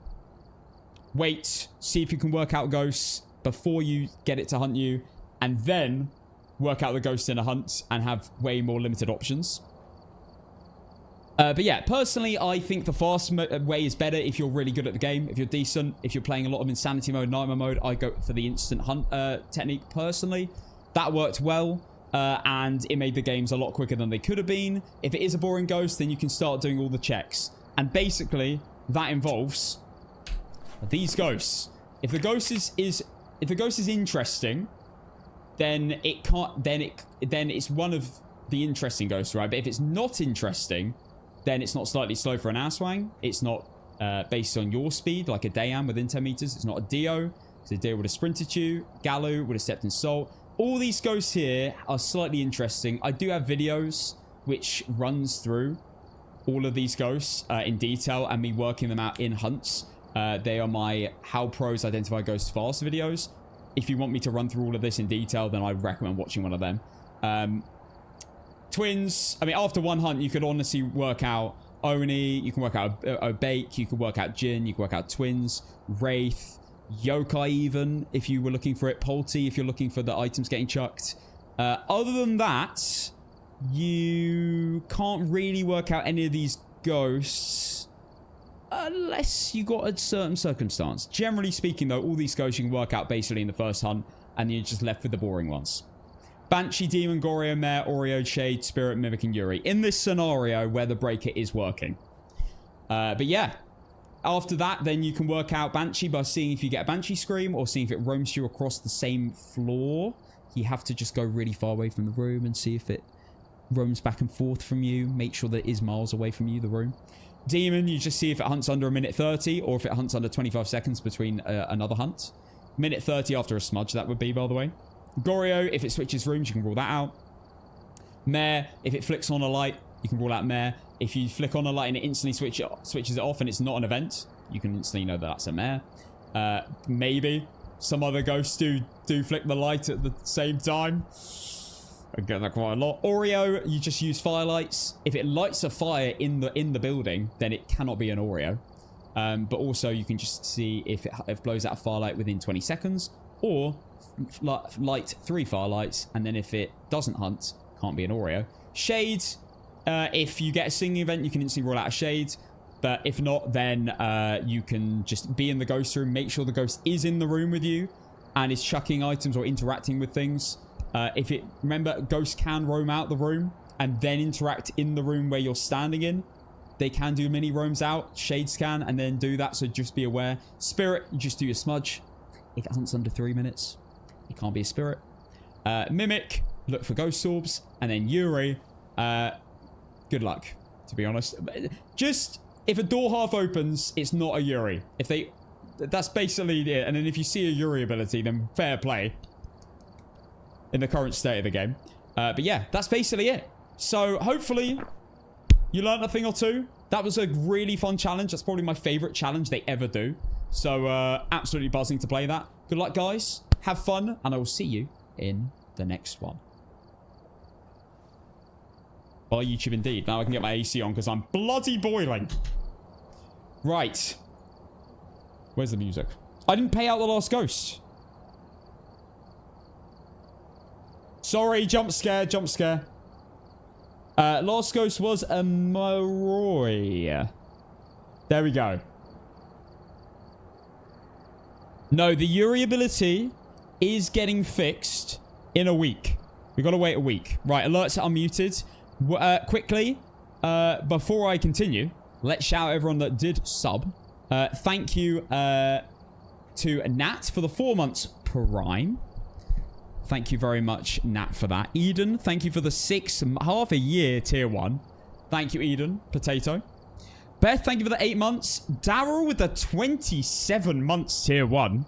wait, see if you can work out ghosts before you get it to hunt you, and then work out the ghost in a hunt and have way more limited options. But yeah, personally, I think the fast way is better if you're really good at the game. If you're decent, if you're playing a lot of Insanity mode, Nightmare mode, I go for the instant hunt technique personally. That worked well, and it made the games a lot quicker than they could have been. If it is a boring ghost, then you can start doing all the checks. And basically, that involves these ghosts. If the ghost is interesting, then it can't. Then it's one of the interesting ghosts, right? But if it's not interesting, then it's not slightly slow for an Aswang. It's not based on your speed, like a Dayan within 10 meters. It's not a Dio. So a Dio would have sprinted you. Gallo would have stepped in Salt. All these ghosts here are slightly interesting. I do have videos which runs through all of these ghosts in detail and me working them out in hunts. They are my How Pros Identify Ghosts Fast videos. If you want me to run through all of this in detail, then I recommend watching one of them. Twins, I mean, after 1 hunt, you could honestly work out Oni, you can work out Obake, you can work out Jin, you can work out Twins, Wraith, Yokai even, if you were looking for it, Polty, if you're looking for the items getting chucked. Other than that, you can't really work out any of these ghosts unless you got a certain circumstance. Generally speaking, though, all these ghosts you can work out basically in the first hunt, and you're just left with the boring ones. Banshee, Demon, Goryo, Mare, Oreo, Shade, Spirit, Mimic, and Yuri. In this scenario where the breaker is working. But yeah. After that, then you can work out Banshee by seeing if you get a Banshee Scream or seeing if it roams you across the same floor. You have to just go really far away from the room and see if it roams back and forth from you. Make sure that it is miles away from you, the room. Demon, you just see if it hunts under 1:30 or if it hunts under 25 seconds between another hunt. 1:30 after a smudge, that would be, by the way. Goryo, if it switches rooms, you can rule that out. Mare, if it flicks on a light, you can rule out Mare. If you flick on a light and it instantly switches it off and it's not an event, you can instantly know that that's a mare. Maybe some other ghosts do flick the light at the same time. I get that quite a lot. Oreo, you just use firelights. If it lights a fire in the building, then it cannot be an Oreo. But also you can just see if it blows out a firelight within 20 seconds, or light 3 firelights, and then if it doesn't hunt, can't be an Oreo. Shades, if you get a singing event, you can instantly roll out a shade. But if not, then you can just be in the ghost room, make sure the ghost is in the room with you and is chucking items or interacting with things. Remember, ghosts can roam out the room and then interact in the room where you're standing in. They can do mini roams out. Shades can, and then do that, so just be aware. Spirit, you just do your smudge. If it hunts under 3 minutes, it can't be a spirit. Mimic, look for ghost orbs. And then Yuri, good luck, to be honest. Just, if a door half opens, it's not a Yuri. That's basically it. And then if you see a Yuri ability, then fair play. In the current state of the game. But yeah, that's basically it. So hopefully you learned a thing or two. That was a really fun challenge. That's probably my favorite challenge they ever do. So absolutely buzzing to play that. Good luck, guys. Have fun, and I will see you in the next one. Bye, YouTube, indeed. Now I can get my AC on because I'm bloody boiling. Right. Where's the music? I didn't pay out the last ghost. Sorry, jump scare, jump scare. Last ghost was a Moroi. There we go. No, the Yuri ability is getting fixed in a week. We gotta wait a week. Right, alerts are unmuted. Quickly, before I continue, let's shout out everyone that did sub. Thank you to Nat for the 4 months Prime. Thank you very much, Nat, for that. Eden, thank you for the half a year tier 1. Thank you, Eden. Potato. Beth, thank you for the 8 months. Daryl with the 27 months tier 1.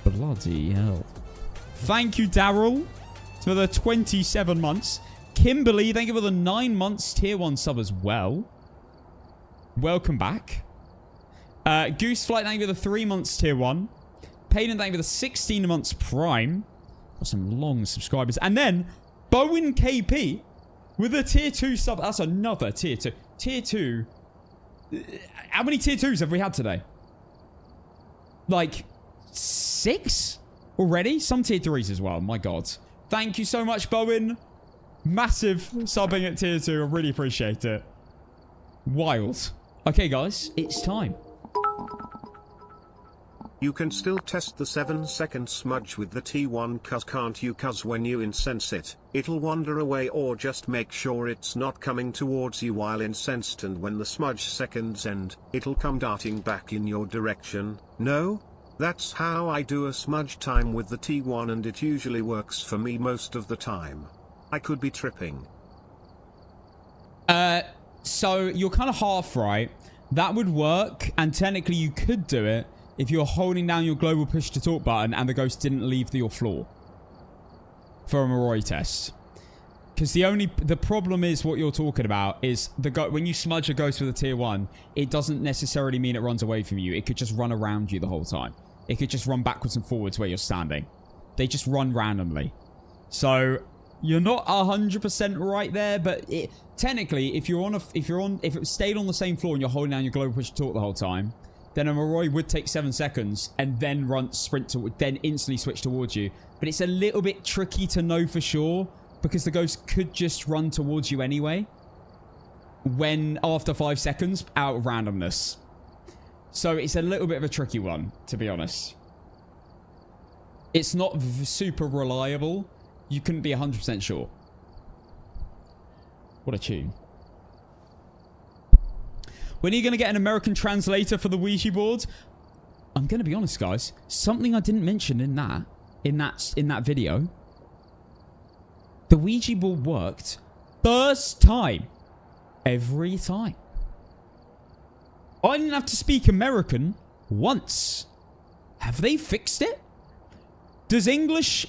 Bloody hell. Thank you, Daryl, for the 27 months. Kimberly, thank you for the 9 months tier 1 sub as well. Welcome back. Gooseflight, thank you for the 3 months tier 1. Payton, thank you for the 16 months Prime. Got some long subscribers. And then, Bowen KP with a tier 2 sub. That's another tier 2. Tier 2. How many tier 2s have we had today? Like, 6 already? Some tier 3s as well. My God. Thank you so much, Bowen. Massive subbing at tier 2. I really appreciate it. Wild. Okay, guys. It's time. You can still test the 7-second smudge with the T1 can't you? Cause when you incense it, it'll wander away, or just make sure it's not coming towards you while incensed, and when the smudge seconds end, it'll come darting back in your direction. No? That's how I do a smudge time with the T1, and it usually works for me most of the time. I could be tripping. So you're kind of half right. That would work, and technically you could do it if you're holding down your global push to talk button and the ghost didn't leave your floor for a Moroi test. Because the problem is what you're talking about is when you smudge a ghost with a tier 1, it doesn't necessarily mean it runs away from you. It could just run around you the whole time. It could just run backwards and forwards where you're standing. They just run randomly. So you're not 100% right there, but technically, if it stayed on the same floor and you're holding down your global push to talk the whole time, then a Moroi would take 7 seconds and then then instantly switch towards you. But it's a little bit tricky to know for sure because the ghost could just run towards you anyway after 5 seconds out of randomness. So it's a little bit of a tricky one, to be honest. It's not super reliable. You couldn't be 100% sure. What a tune. When are you going to get an American translator for the Ouija board? I'm going to be honest, guys. Something I didn't mention in that video. The Ouija board worked first time. Every time. I didn't have to speak American once. Have they fixed it? Does British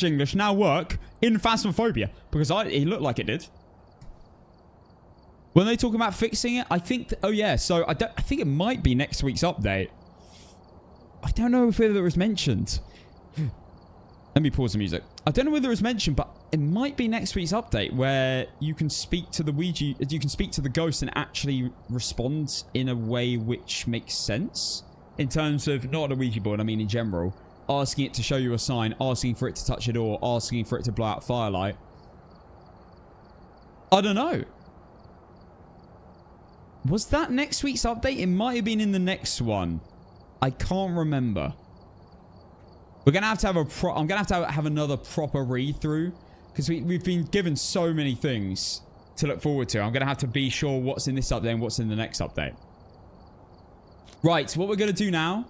English now work in Phasmophobia? Because it looked like it did. When they talk about fixing it, I think... oh, yeah. So, I think it might be next week's update. I don't know whether it was mentioned. Let me pause the music. I don't know whether it was mentioned, but it might be next week's update where you can speak to the Ouija... you can speak to the ghost and actually respond in a way which makes sense. In terms of, not on a Ouija board, I mean in general. Asking it to show you a sign, asking for it to touch a door, asking for it to blow out firelight. I don't know. Was that next week's update? It might have been in the next one. I can't remember. We're going to have a I'm going to have another proper read through. Because we've been given so many things to look forward to. I'm going to have to be sure what's in this update and what's in the next update. Right, so what we're going to do now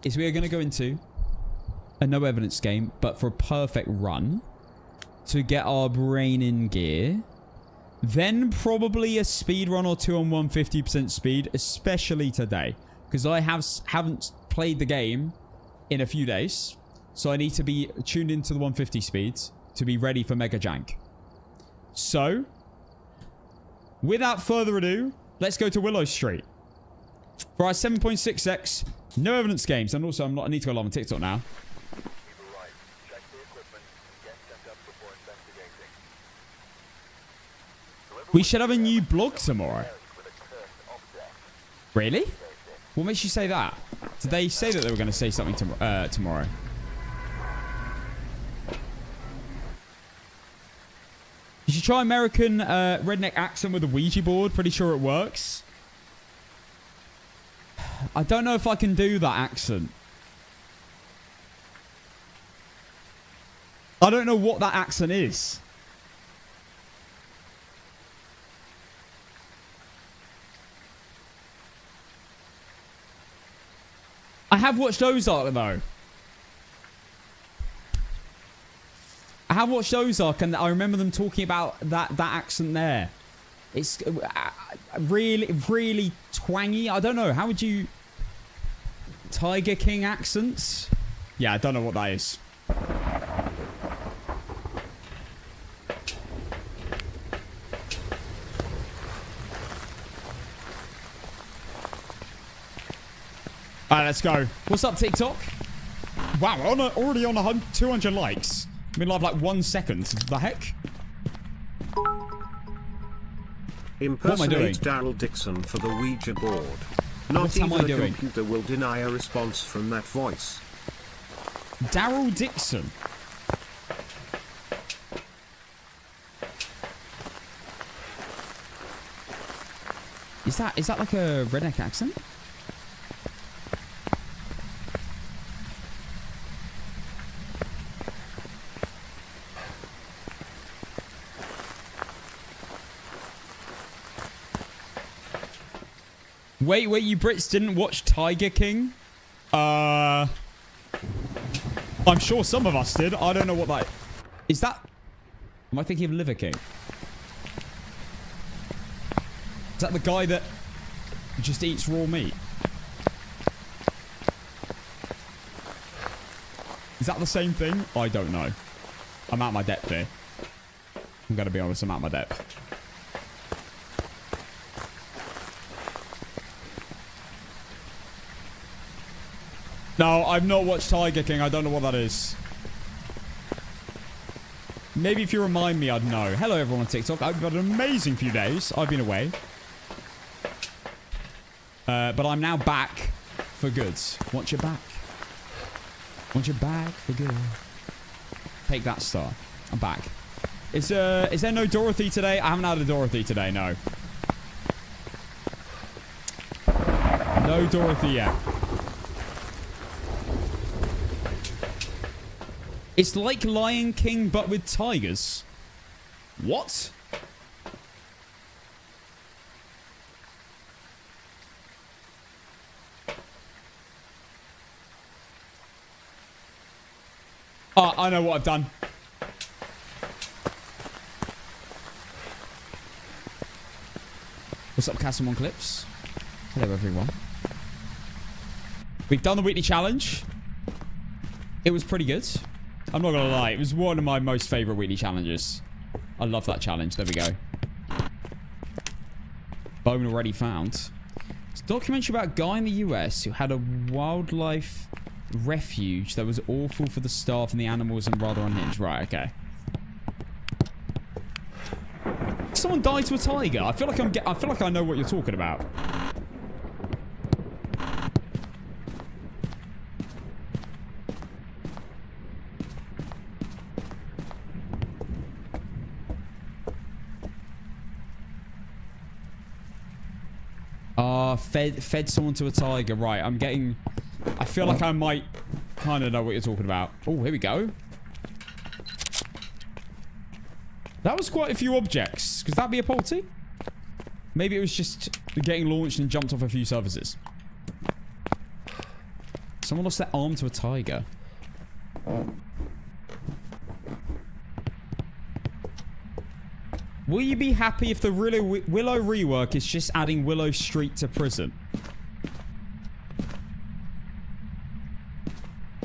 is we are going to go into a no evidence game, but for a perfect run to get our brain in gear. Then probably a speed run or two on 150% speed, especially today. Because I haven't played the game in a few days. So I need to be tuned into the 150 speeds to be ready for Mega Jank. So, without further ado, let's go to Willow Street. For our 7.6x no evidence games. And also, I need to go live on TikTok now. We should have a new blog tomorrow. Really? What makes you say that? Did they say that they were going to say something tomorrow? You should try American redneck accent with a Ouija board. Pretty sure it works. I don't know if I can do that accent. I don't know what that accent is. I have watched Ozark, though. I have watched Ozark, and I remember them talking about that accent there. It's really, really twangy. I don't know. How would you... Tiger King accents? Yeah, I don't know what that is. Alright, let's go. What's up, TikTok? Wow, already on 200 likes. I'm in live like 1 second. The heck? Impersonate Daryl Dixon for the Ouija board. Not even a computer will deny a response from that voice. Daryl Dixon. Is that like a redneck accent? Wait, you Brits didn't watch Tiger King? I'm sure some of us did. I don't know what that... Is that... Am I thinking of Liver King? Is that the guy that just eats raw meat? Is that the same thing? I don't know. I'm out of my depth here. I'm going to be honest, I'm out of my depth. No, I've not watched Tiger King. I don't know what that is. Maybe if you remind me, I'd know. Hello, everyone on TikTok. I've had an amazing few days. I've been away. But I'm now back for good. Want your back. Want your back for good. Take that, star. I'm back. Is there no Dorothy today? I haven't had a Dorothy today, no. No Dorothy yet. It's like Lion King, but with tigers. What? Oh, I know what I've done. What's up, Casamon Clips? Hello, everyone. We've done the weekly challenge. It was pretty good. I'm not gonna lie, it was one of my most favorite weekly challenges. I love that challenge. There we go. Bone already found. It's a documentary about a guy in the US who had a wildlife refuge that was awful for the staff and the animals and rather unhinged. Right, okay. Someone died to a tiger. I feel like I know what you're talking about. Fed someone to a tiger. Right, I feel like I might kind of know what you're talking about. Oh, here we go. That was quite a few objects. Could that be a polity? Maybe it was just getting launched and jumped off a few surfaces. Someone lost their arm to a tiger. Will you be happy if the Willow rework is just adding Willow Street to prison?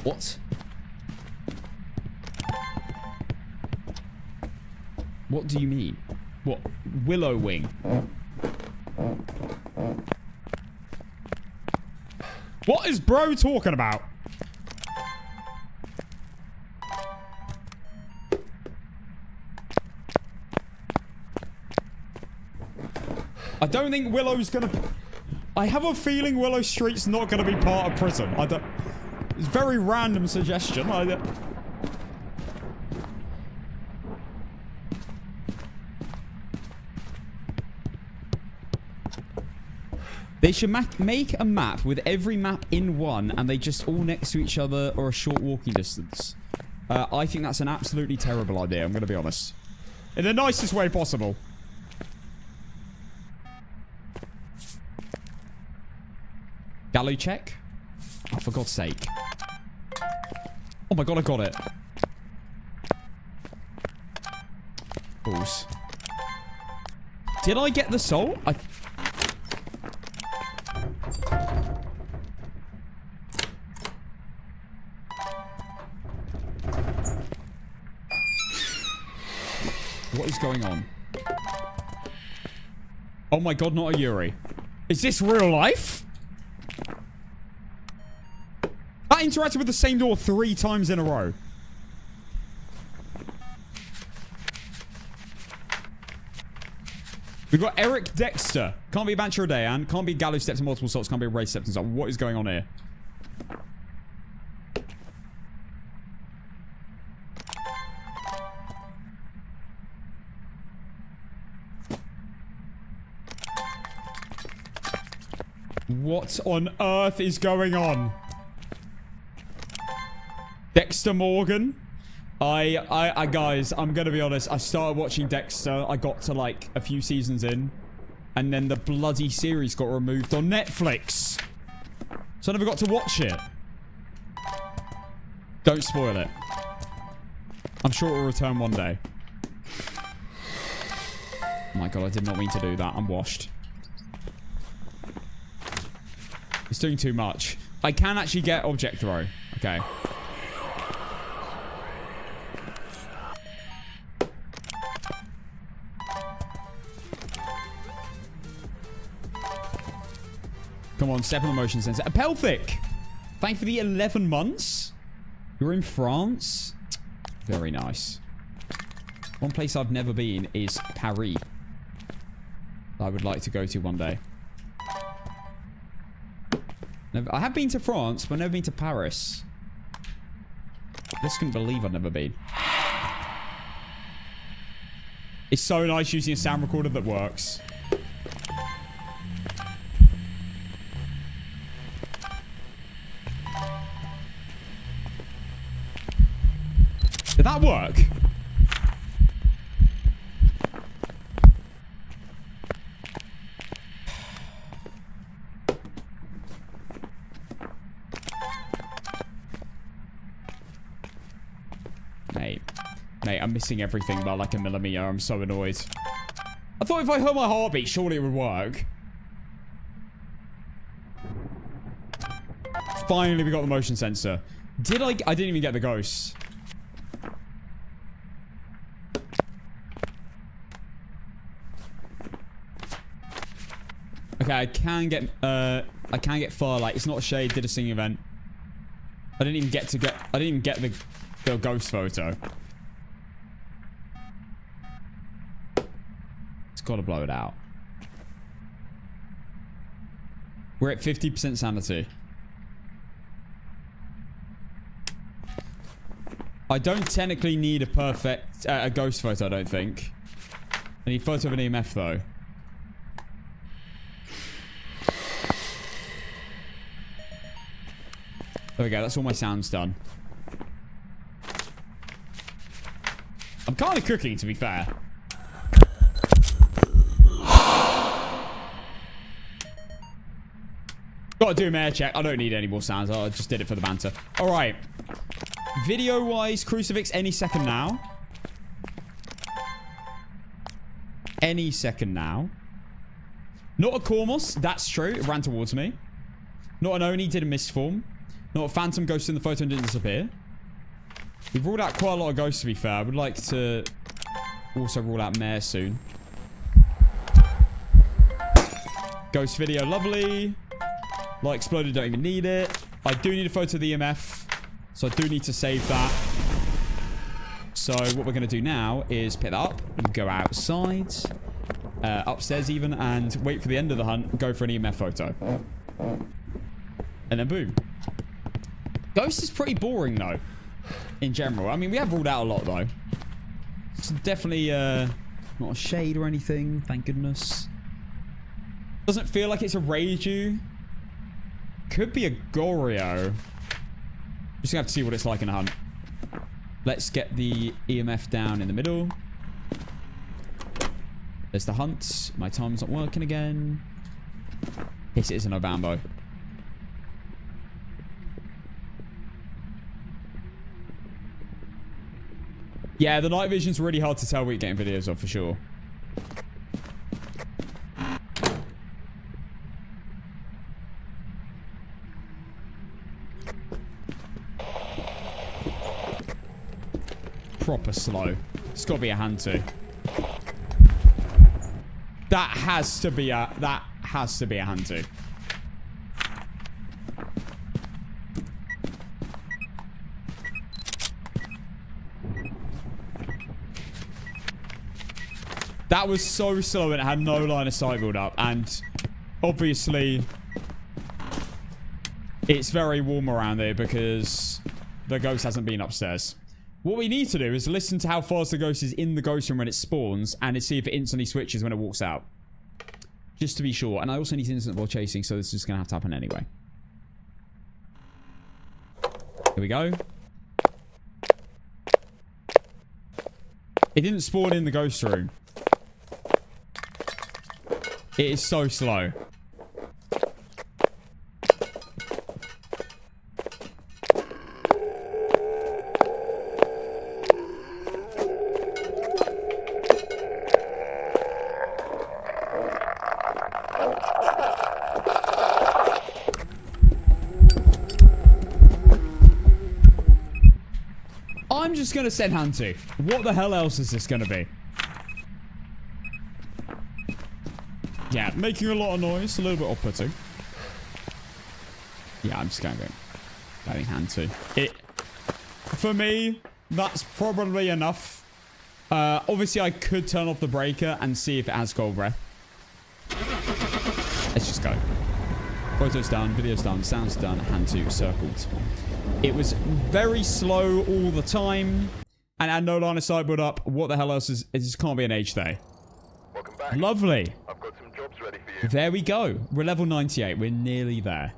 What? What do you mean? What? Willow Wing? What is bro talking about? I don't think Willow's gonna... I have a feeling Willow Street's not gonna be part of prison. I don't... It's a very random suggestion. They should make a map with every map in one and they just all next to each other or a short walking distance. I think that's an absolutely terrible idea, I'm going to be honest. In the nicest way possible. Gallo check? Oh, for God's sake. Oh my God, I got it. Balls. Did I get the soul? What is going on? Oh my God, not a Yuri. Is this real life? I interacted with the same door 3 times in a row. We've got Eric Dexter. Can't be Bancho Dayan. Can't be Gallo steps and multiple salts. Can't be Ray steps and salts. What is going on here? What on earth is going on? Dexter Morgan. Guys, I'm gonna be honest. I started watching Dexter. I got to like a few seasons in, and then the bloody series got removed on Netflix. So I never got to watch it. Don't spoil it. I'm sure it will return one day. Oh my God, I did not mean to do that. I'm washed. It's doing too much. I can actually get object throw. Okay. Come on, step on the motion sensor. A Pelthic! Thank you for the 11 months. You're in France? Very nice. One place I've never been is Paris. I would like to go to one day. I have been to France, but never been to Paris. I just couldn't believe I've never been. It's so nice using a sound recorder that works. Did that work? Mate, I'm missing everything by like a millimeter. I'm so annoyed. I thought if I heard my heartbeat, surely it would work. Finally, we got the motion sensor. I didn't even get the ghosts. Okay, I can get Firelight. It's not a shade, did a singing event. I didn't even get the ghost photo. It's gotta blow it out. We're at 50% sanity. I don't technically need a perfect a ghost photo, I don't think. I need photo of an EMF though. There we go, that's all my sounds done. I'm kind of cooking, to be fair. Gotta do a air check. I don't need any more sounds. I just did it for the banter. Alright. Video-wise, Crucifix any second now. Any second now. Not a Cormos. That's true. It ran towards me. Not an Oni. Did a misform. Not a Phantom Ghost in the photo and didn't disappear. We've ruled out quite a lot of ghosts, to be fair. I would like to also rule out Mare soon. Ghost video. Lovely. Light exploded. Don't even need it. I do need a photo of the EMF. So I do need to save that. So what we're going to do now is pick that up and go outside. Upstairs even. And wait for the end of the hunt. Go for an EMF photo. And then boom. Ghost is pretty boring though. In general. I mean, we have ruled out a lot though. It's definitely not a shade or anything. Thank goodness. Doesn't feel like it's a Reiju. Could be a Goryo. Just gonna have to see what it's like in a hunt. Let's get the EMF down in the middle. There's the hunt. My time's not working again. Yes, it is an Obambo. Yeah, the night vision's really hard to tell what you're getting videos of for sure. Proper slow. It's got to be a hand too. That has to be a hand too. That was so slow and it had no line of sight build up. And obviously, it's very warm around there because the ghost hasn't been upstairs. What we need to do is listen to how fast the ghost is in the ghost room when it spawns and see if it instantly switches when it walks out. Just to be sure. And I also need to instant while chasing, so this is going to have to happen anyway. Here we go. It didn't spawn in the ghost room. It is so slow. I'm just going to send Hantu. What the hell else is this going to be? Yeah, making a lot of noise. A little bit off-putting. Yeah, I'm just going Hantu. For me, that's probably enough. Obviously, I could turn off the breaker and see if it has cold breath. Let's just go. Photos done, videos done, sounds done, Hantu circled. It was very slow all the time. And had no line of sight build up. What the hell else is... It just can't be an H day. Welcome back. Lovely. I've got some jobs ready for you. There we go. We're level 98. We're nearly there.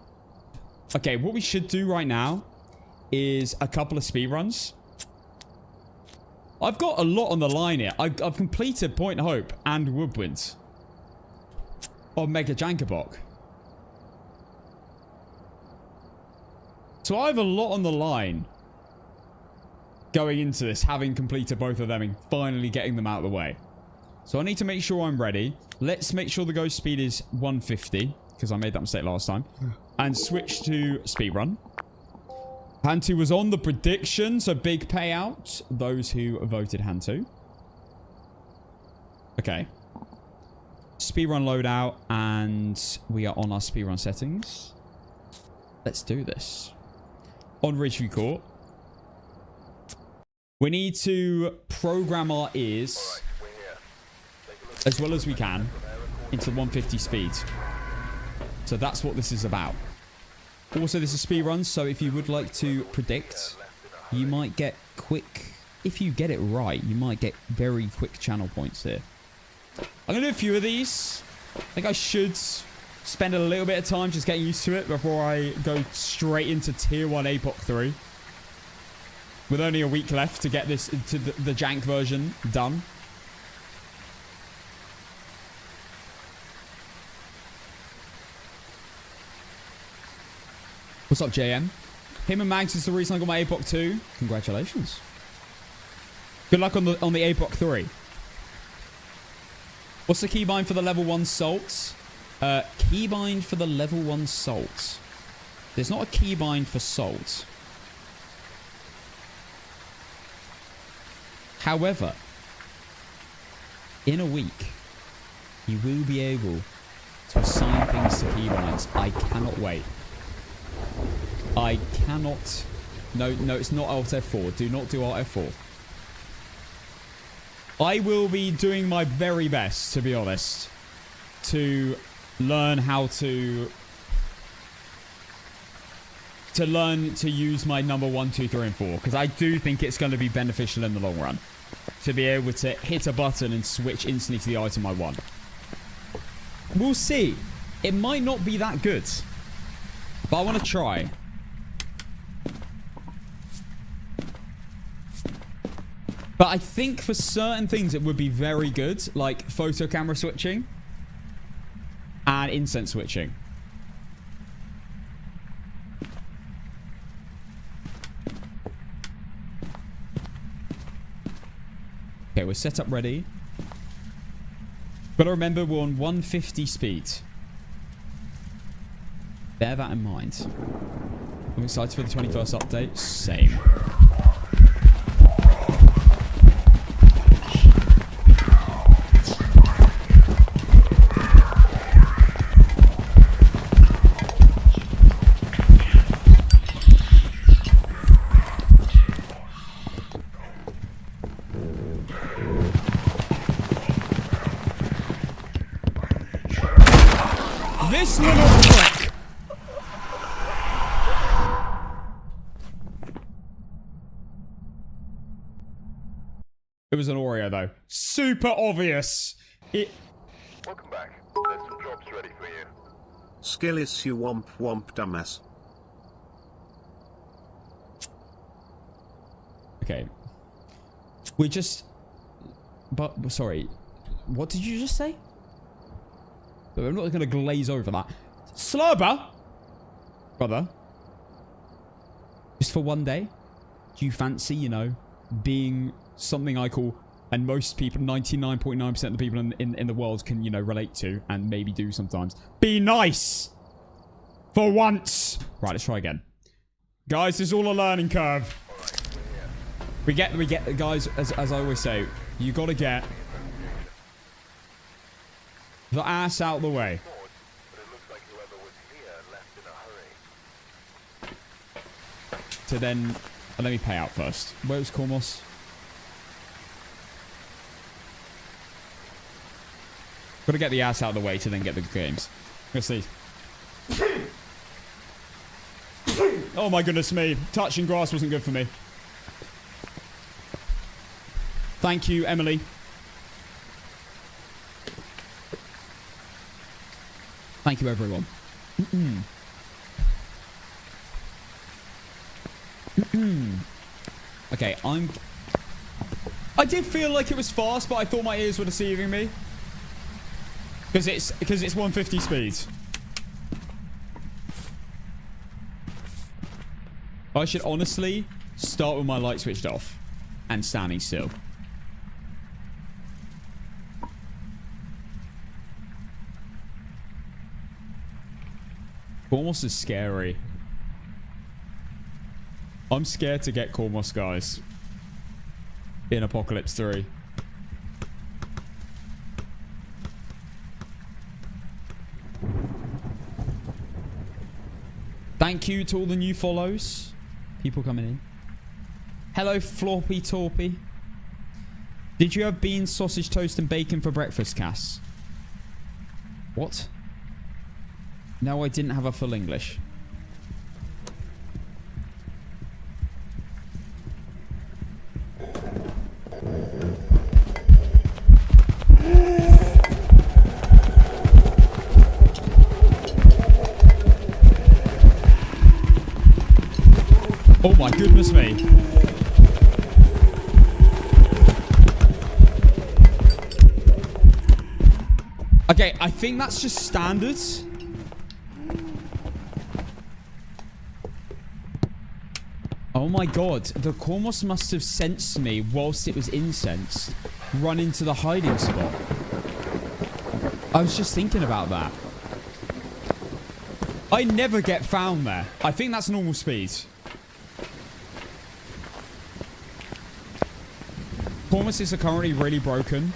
Okay, what we should do right now is a couple of speed runs. I've got a lot on the line here. I've completed Point Hope and Woodwind. Or Mega Jankabok. So I have a lot on the line going into this, having completed both of them and finally getting them out of the way. So I need to make sure I'm ready. Let's make sure the ghost speed is 150, because I made that mistake last time. And switch to speedrun. Hantu was on the prediction, so big payout. Those who voted Hantu. Okay. speedrun loadout, and we are on our speedrun settings. Let's do this. On Ridgeview Court. We need to program our ears as well as we can into 150 speed. So that's what this is about. Also, this is speedruns, so if you would like to predict, you might get quick... If you get it right, you might get very quick channel points here. I'm going to do a few of these. I think I should spend a little bit of time just getting used to it before I go straight into Tier 1 APOC 3. With only a week left to get this to the jank version done. What's up, JM? Him and Mags is the reason I got my APOC 2. Congratulations. Good luck on the APOC 3. What's the keybind for the level 1 salt? Keybind for the level 1 salt. There's not a keybind for salt. However, in a week, you will be able to assign things to keybinds. I cannot wait. I cannot... No, it's not Alt F4. Do not do Alt F4. I will be doing my very best, to be honest, to learn how to learn to use my number 1, 2, 3, and 4. Because I do think it's going to be beneficial in the long run. To be able to hit a button and switch instantly to the item I want. We'll see. It might not be that good. But I want to try. But I think for certain things it would be very good. Like photo camera switching. And incense switching. Okay, we're set up ready. Gotta remember we're on 150 speed. Bear that in mind. I'm excited for the 21st update. Same. This little prick. It was an Oreo though. Super obvious. Welcome back. There's some jobs ready for you. Skill issue womp womp dumbass. Okay. We just... But, sorry. What did you just say? But I'm not going to glaze over that. Slurber! Brother. Just for one day? Do you fancy, you know, being something I call, and most people, 99.9% of the people in the world can, you know, relate to, and maybe do sometimes. Be nice! For once! Right, let's try again. Guys, this is all a learning curve. We get, guys, as I always say, you gotta get the ass out of the way. To then, let me pay out first. Where's Kormos? Gotta get the ass out of the way to then get the games. Let's see. Oh my goodness me. Touching grass wasn't good for me. Thank you, Emily. Thank you, everyone. Okay, I did feel like it was fast, but I thought my ears were deceiving me. Because it's 150 speed. I should honestly start with my light switched off and standing still. Kormos is scary. I'm scared to get Kormos, guys. In Apocalypse 3. Thank you to all the new follows. People coming in. Hello, Floppy Torpy. Did you have beans, sausage, toast, and bacon for breakfast, Cass? What? No, I didn't have a full English. Oh my goodness me. Okay, I think that's just standard. Oh my god, the Cormos must have sensed me whilst it was incensed. Run into the hiding spot. I was just thinking about that. I never get found there. I think that's normal speed. Cormoses are currently really broken,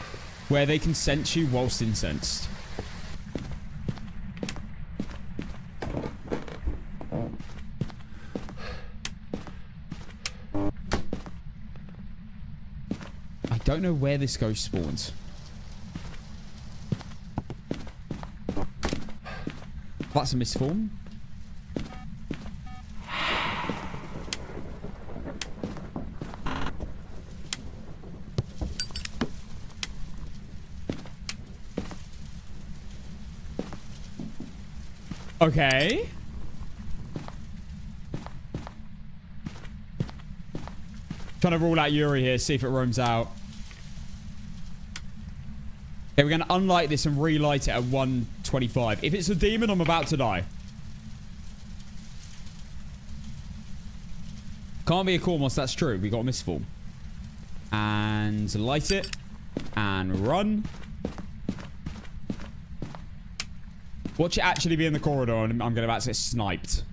where they can sense you whilst incensed. I don't know where this ghost spawns. That's a misform. Okay. Trying to rule out Yuri here, see if it roams out. Okay, we're going to unlight this and relight it at 125. If it's a demon, I'm about to die. Can't be a Cormos, that's true. We got a misform. And light it. And run. Watch it actually be in the corridor and I'm about to get sniped.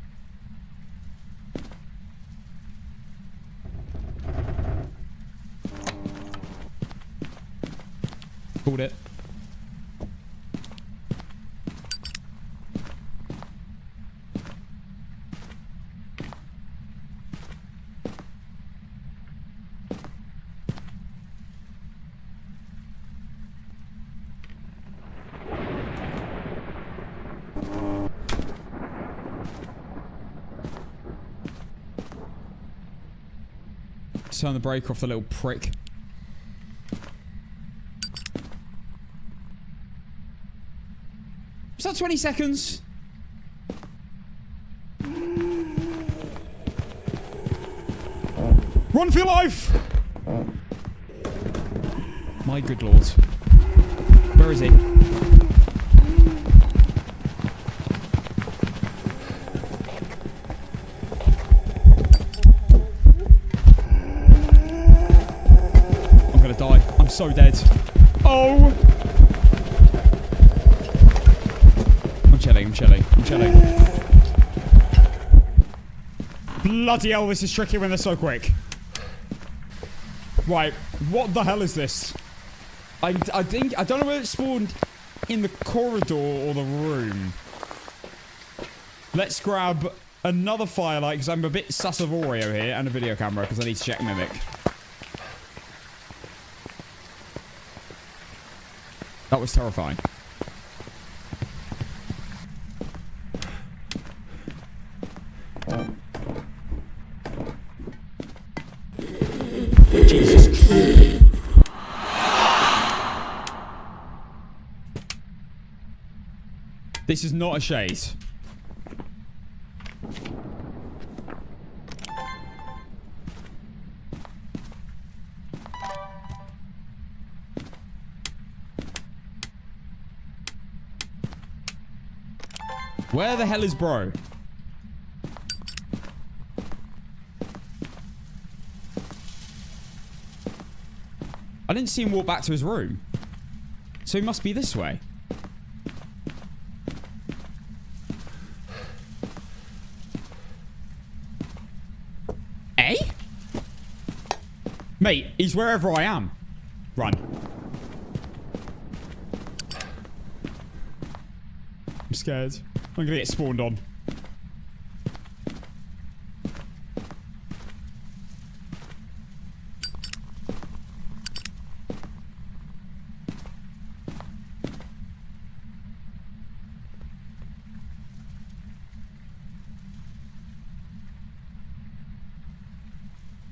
Called it. Turn the brake off, the little prick. Was that 20 seconds? Run for your life! My good lord. Where is he? So dead. Oh! I'm chilling. Bloody hell, this is tricky when they're so quick. Right, what the hell is this? I don't know whether it spawned in the corridor or the room. Let's grab another firelight because I'm a bit sus of Oreo here and a video camera because I need to check Mimic. That was terrifying. Jesus Christ. This is not a shade. Where the hell is bro? I didn't see him walk back to his room. So he must be this way. Eh? Mate, he's wherever I am. Run. I'm scared. I'm gonna get spawned on.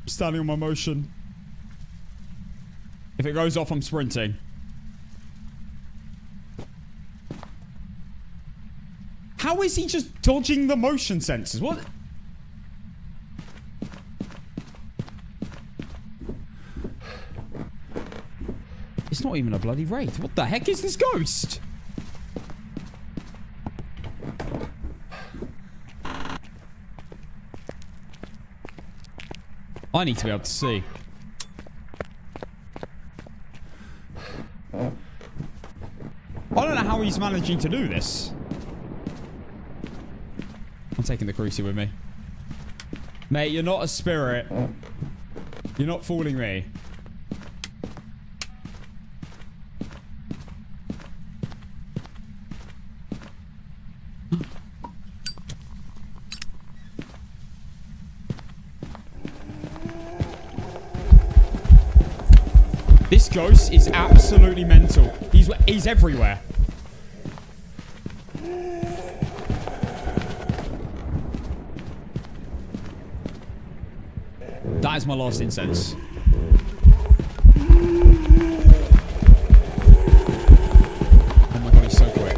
Standing on my motion. If it goes off, I'm sprinting. How is he just dodging the motion sensors? What? It's not even a bloody wraith. What the heck is this ghost? I need to be able to see. I don't know how he's managing to do this. I'm taking the crucie with me. Mate, you're not a spirit. You're not fooling me. This ghost is absolutely mental. He's everywhere. That is my last incense. Oh my god, he's so quick.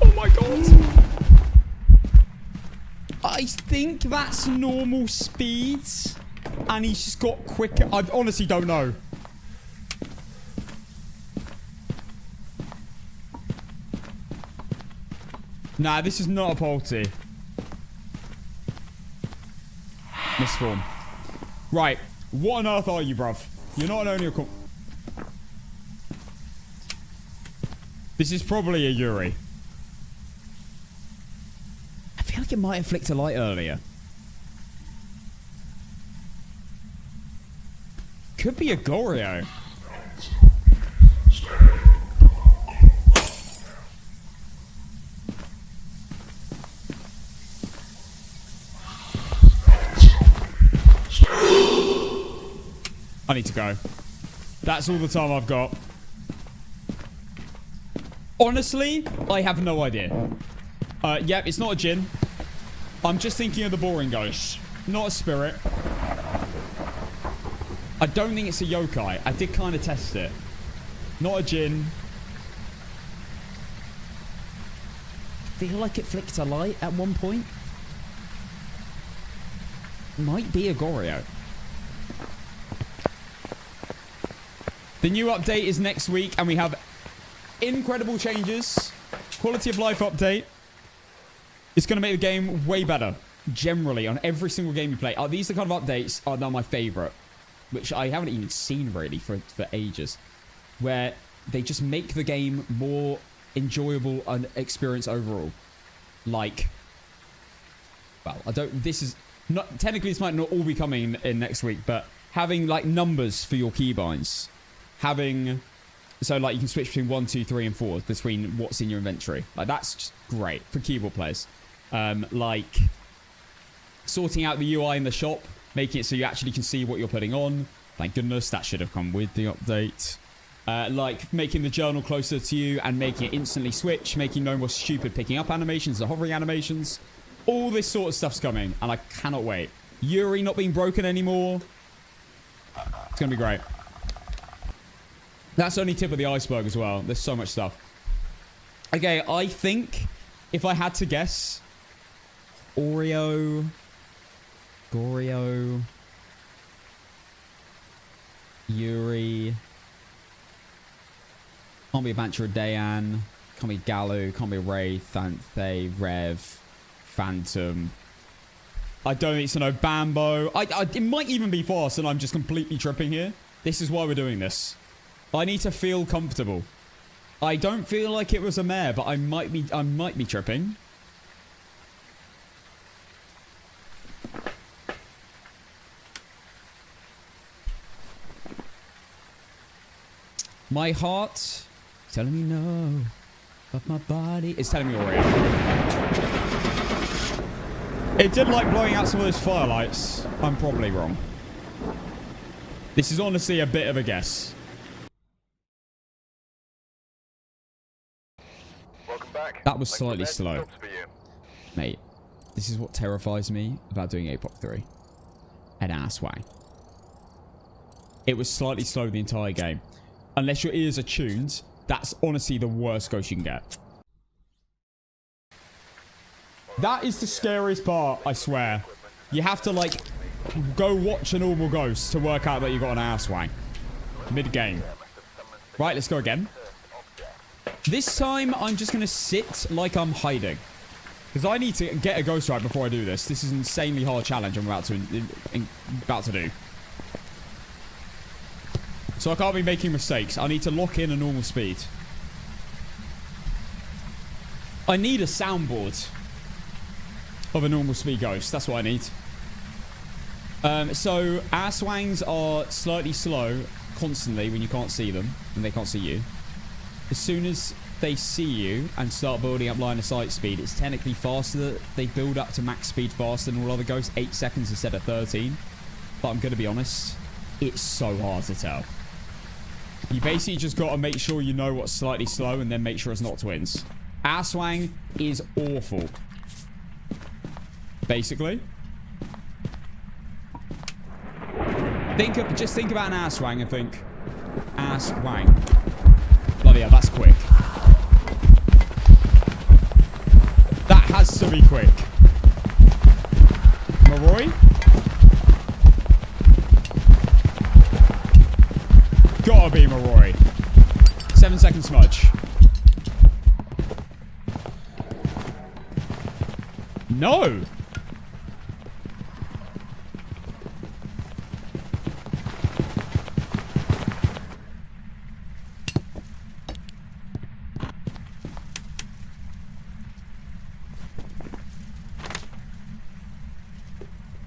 Oh my god. I think that's normal speeds. And he's just got quicker. I honestly don't know. Nah, this is not a polty. Misform. Right. What on earth are you, bruv? You're not an only This is probably a Yuri. I feel like it might have flicked a light earlier. Could be a Goryo. I need to go. That's all the time I've got. Honestly, I have no idea. Yep, it's not a djinn. I'm just thinking of the boring ghost. Not a spirit. I don't think it's a yokai. I did kind of test it. Not a djinn. I feel like it flicked a light at one point. Might be a Goryo. The new update is next week, and we have incredible changes. Quality of life update. It's going to make the game way better. Generally, on every single game you play. These are the kind of updates are now my favourite. Which I haven't even seen, really, for ages. Where they just make the game more enjoyable and experience overall. Like... Well, I don't... This is... not technically, this might not all be coming in next week, but having, like, numbers for your keybinds. Having... So, like, you can switch between 1, 2, 3, and 4 between what's in your inventory. Like, that's just great for keyboard players. Like, sorting out the UI in the shop, making it so you actually can see what you're putting on. Thank goodness, that should have come with the update. Like, making the journal closer to you and making it instantly switch, making no more stupid picking up animations, the hovering animations. All this sort of stuff's coming, and I cannot wait. Yuri not being broken anymore. It's going to be great. That's only tip of the iceberg as well. There's so much stuff. Okay, I think if I had to guess, Oreo, Goryo, Yuri, can't be a Bancher of Dayan, can't be Galu, can't be Wraith, Thanthe, Rev, Phantom. I don't think so. No, Bambo. It might even be Fast, and I'm just completely tripping here. This is why we're doing this. I need to feel comfortable. I don't feel like it was a mare, but I might be tripping. My heart is telling me no, but my body is telling me already. It did like blowing out some of those firelights. I'm probably wrong. This is honestly a bit of a guess. Welcome back. That was slightly slow. Mate, This is what terrifies me about doing APOC 3. An ass wang. It was slightly slow the entire game. Unless your ears are tuned, that's honestly the worst ghost you can get. That is the scariest part, I swear. You have to, like, go watch a normal ghost to work out that you got an ass wang. Mid-game. Right, let's go again. This time, I'm just going to sit like I'm hiding. Because I need to get a ghost right before I do this. This is an insanely hard challenge I'm about to do. So I can't be making mistakes. I need to lock in a normal speed. I need a soundboard of a normal speed ghost. That's what I need. So ass wangs are slightly slow constantly when you can't see them and they can't see you. As soon as they see you and start building up line of sight speed, it's technically faster. They build up to max speed faster than all other ghosts, 8 seconds instead of 13. But I'm going to be honest, it's so hard to tell. You basically just got to make sure you know what's slightly slow and then make sure it's not twins. Ass wang is awful. Basically. Just think about an ass wang and think, ass wang. Bloody hell, that's quick. That has to be quick. Maroy? Gotta be Maroy. 7-second smudge. No!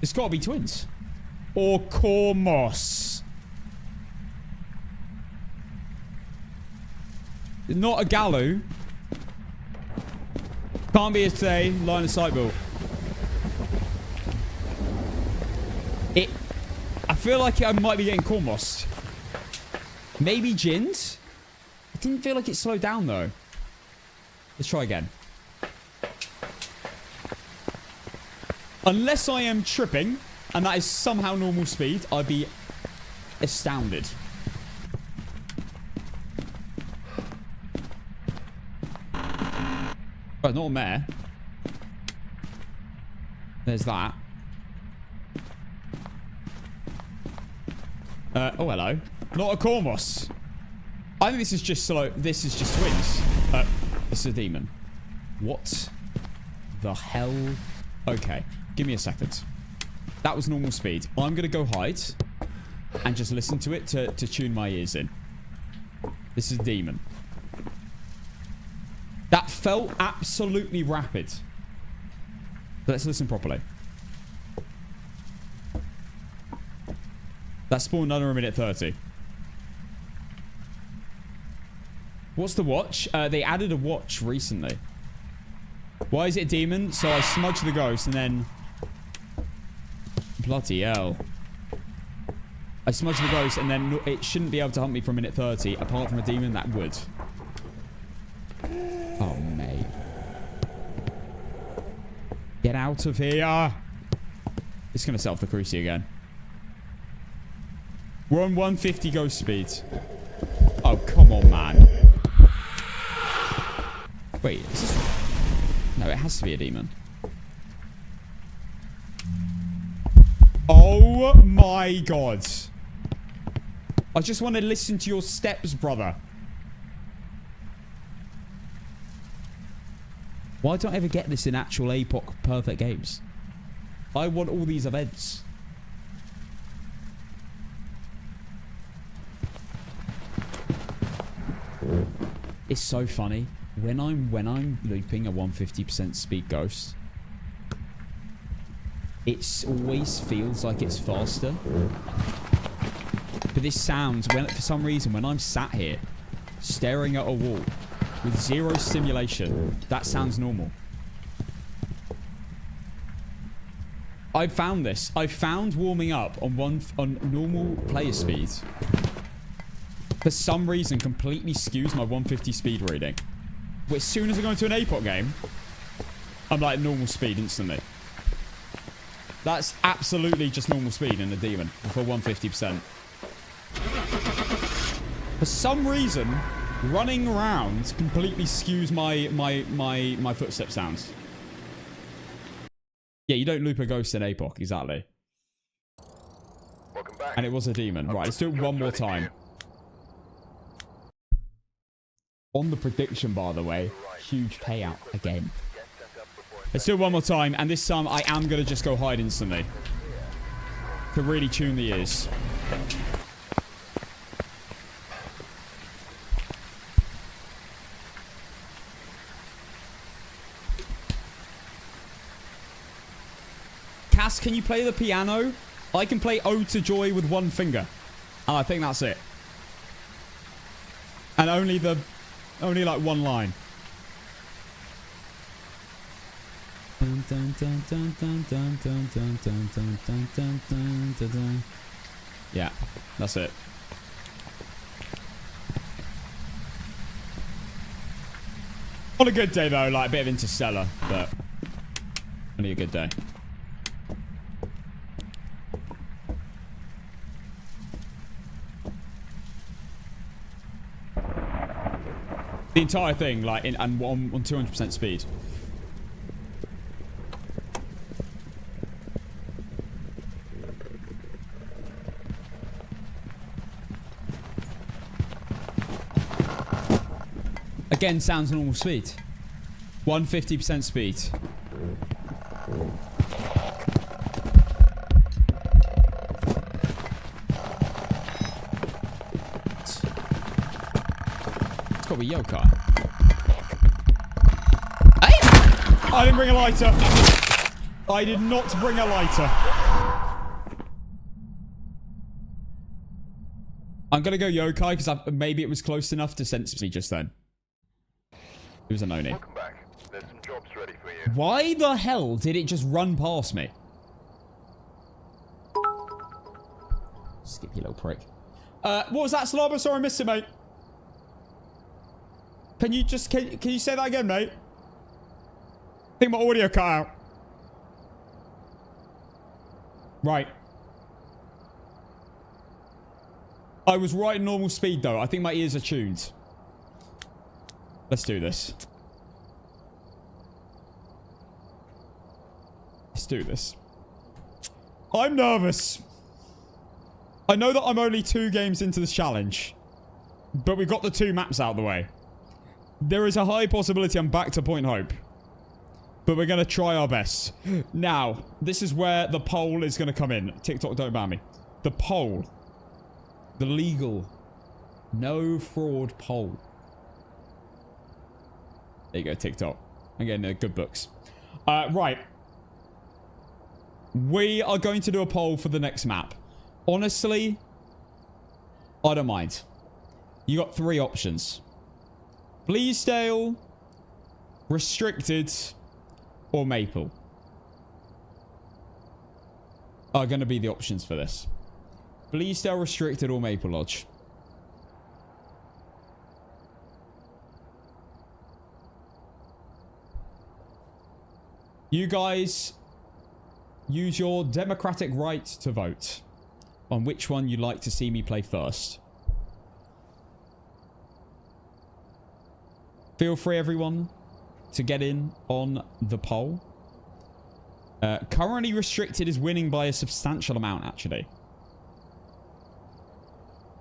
It's got to be twins. Or Cormos. Not a Gallo. Can't be a today. Line of sight build. I feel like I might be getting Cormos. Maybe Jins? I didn't feel like it slowed down though. Let's try again. Unless I am tripping, and that is somehow normal speed, I'd be astounded. But not a mare. There's that. Oh, hello. Not a Cormos. I think this is just slow. This is just twins. This is a demon. What the hell? Okay. Give me a second. That was normal speed. I'm going to go hide and just listen to it to tune my ears in. This is a demon. That felt absolutely rapid. But let's listen properly. That spawned under a minute 30. What's the watch? They added a watch recently. Why is it a demon? So I smudge the ghost and then... Bloody hell. I smudge the ghost and then it shouldn't be able to hunt me for a minute 30. Apart from a demon, that would. Oh, mate. Get out of here. It's going to set off the cruci again. We're on 150 ghost speed. Oh, come on, man. Wait, is this... No, it has to be a demon. Oh my god. I just want to listen to your steps, brother. Why don't I ever get this in actual APOC perfect games? I want all these events. It's so funny. When I'm looping a 150% speed ghost, it always feels like it's faster. But this sounds, for some reason, when I'm sat here, staring at a wall, with zero stimulation, that sounds normal. I found this. I found warming up on normal player speed. For some reason, completely skews my 150 speed reading. But as soon as I go into an APOC game, I'm like normal speed instantly. That's absolutely just normal speed in a demon for 150%. For some reason, running around completely skews my footstep sounds. Yeah, you don't loop a ghost in APOC, exactly. Welcome back. And it was a demon. Right, let's do it one more time. On the prediction, by the way, huge payout again. Let's do it one more time, and this time I am going to just go hide instantly. To really tune the ears. Cass, can you play the piano? I can play Ode to Joy with one finger. Oh, I think that's it. And only like one line. Yeah, that's it. On a good day though, like a bit of Interstellar, but only a good day. The entire thing, like, on 200% speed. Again, sounds normal speed. 150% speed. It's got to be yokai. Hey! I didn't bring a lighter. I did not bring a lighter. I'm going to go yokai because maybe it was close enough to sense me just then. It was a no-name. Welcome back. There's some jobs ready for you. Why the hell did it just run past me? Skip, you little prick. What was that, Slobber? Sorry, I missed it, mate. Can you just... Can you say that again, mate? I think my audio cut out. Right. I was right at normal speed, though. I think my ears are tuned. Let's do this. Let's do this. I'm nervous. I know that I'm only 2 games into this challenge. But we've got the 2 maps out of the way. There is a high possibility I'm back to Point Hope. But we're going to try our best. Now, this is where the poll is going to come in. TikTok, don't ban me. The poll. The legal. No fraud poll. There you go, TikTok. Again, they're good books. Right. We are going to do a poll for the next map. Honestly, I don't mind. You got 3 options. Bleasdale, Restricted, or Maple are going to be the options for this. Bleasdale, Restricted, or Maple Lodge. You guys use your democratic right to vote on which one you'd like to see me play first. Feel free, everyone, to get in on the poll. Currently, Restricted is winning by a substantial amount, actually.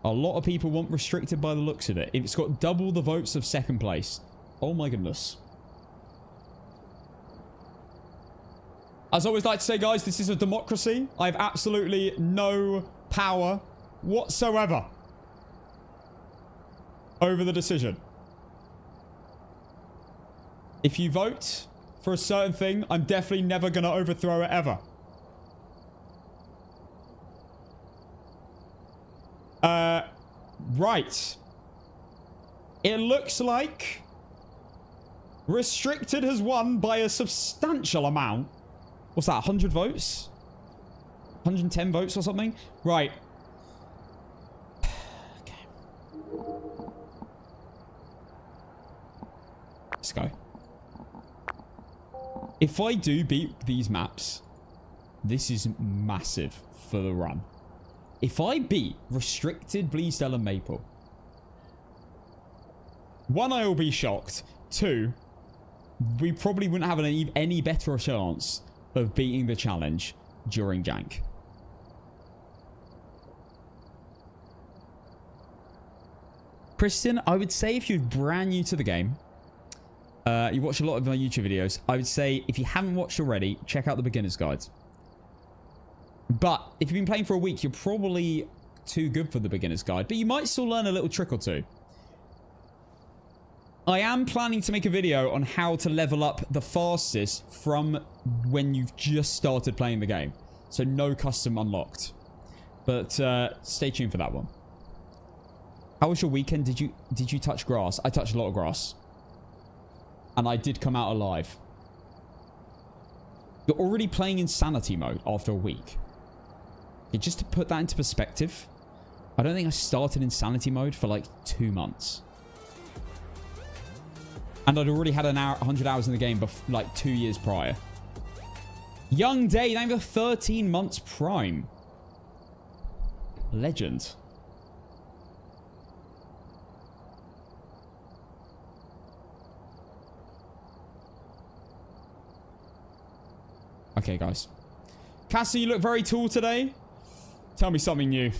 A lot of people want Restricted by the looks of it. It's got double the votes of second place. Oh my goodness. As I always like to say, guys, this is a democracy. I have absolutely no power whatsoever over the decision. If you vote for a certain thing, I'm definitely never going to overthrow it ever. Right. It looks like Restricted has won by a substantial amount. What's that, 100 votes? 110 votes or something? Right. Okay. Let's go. If I do beat these maps, This is massive for the run. If I beat Restricted, Bleasdale, and Maple, 1, I will be shocked. 2, we probably wouldn't have any better chance of beating the challenge during Jank. Kristen, I would say if you're brand new to the game, you watch a lot of my YouTube videos, I would say if you haven't watched already, check out the beginner's guide. But if you've been playing for a week, you're probably too good for the beginner's guide, but you might still learn a little trick or two. I am planning to make a video on how to level up the fastest from when you've just started playing the game. So no custom unlocked. But stay tuned for that one. How was your weekend? Did you touch grass? I touched a lot of grass. And I did come out alive. You're already playing Insanity mode after a week. Just to put that into perspective, I don't think I started Insanity mode for like 2 months. And I'd already had 100 hours in the game like 2 years prior. Young Day, thank you for 13 months Prime. Legend. Okay, guys. Cassie, you look very tall today. Tell me something new.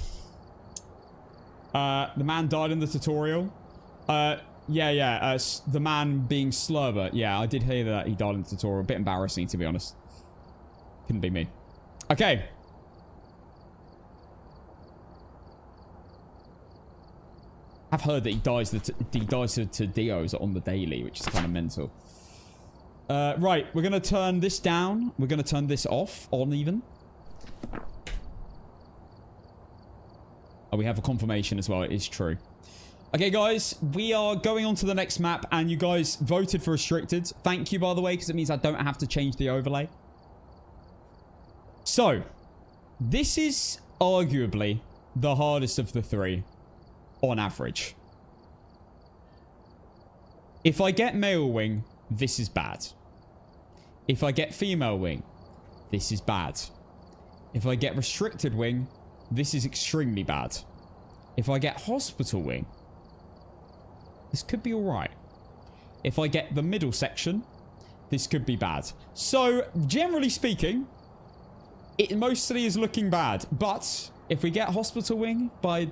The man died in the tutorial. Yeah. The man being Slurber. Yeah, I did hear that he died in the tutorial. A bit embarrassing, to be honest. Couldn't be me. Okay. I've heard that he dies to Dios on the daily, which is kind of mental. Right, we're going to turn this down. We're going to turn this off, on even. Oh, we have a confirmation as well. It is true. Okay, guys, we are going on to the next map, and you guys voted for Restricted. Thank you, by the way, because it means I don't have to change the overlay. So, this is arguably the hardest of the 3, on average. If I get male wing, this is bad. If I get female wing, this is bad. If I get restricted wing, this is extremely bad. If I get hospital wing, this could be alright. If I get the middle section, this could be bad. So, generally speaking, it mostly is looking bad. But, if we get hospital wing by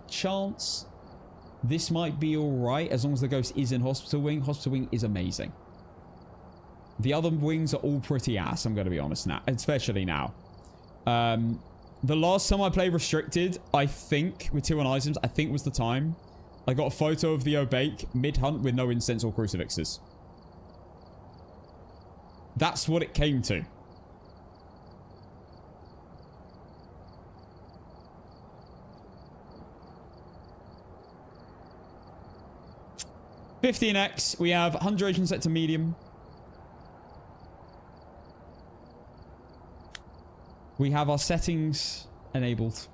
chance, this might be alright as long as the ghost is in hospital wing. Hospital wing is amazing. The other wings are all pretty ass, I'm going to be honest now. Especially now. The last time I played Restricted, I think, with 2 on items, I think was the time I got a photo of the Obake mid-hunt with no incense or crucifixes. That's what it came to. $15x. We have 100 set to medium. We have our settings enabled.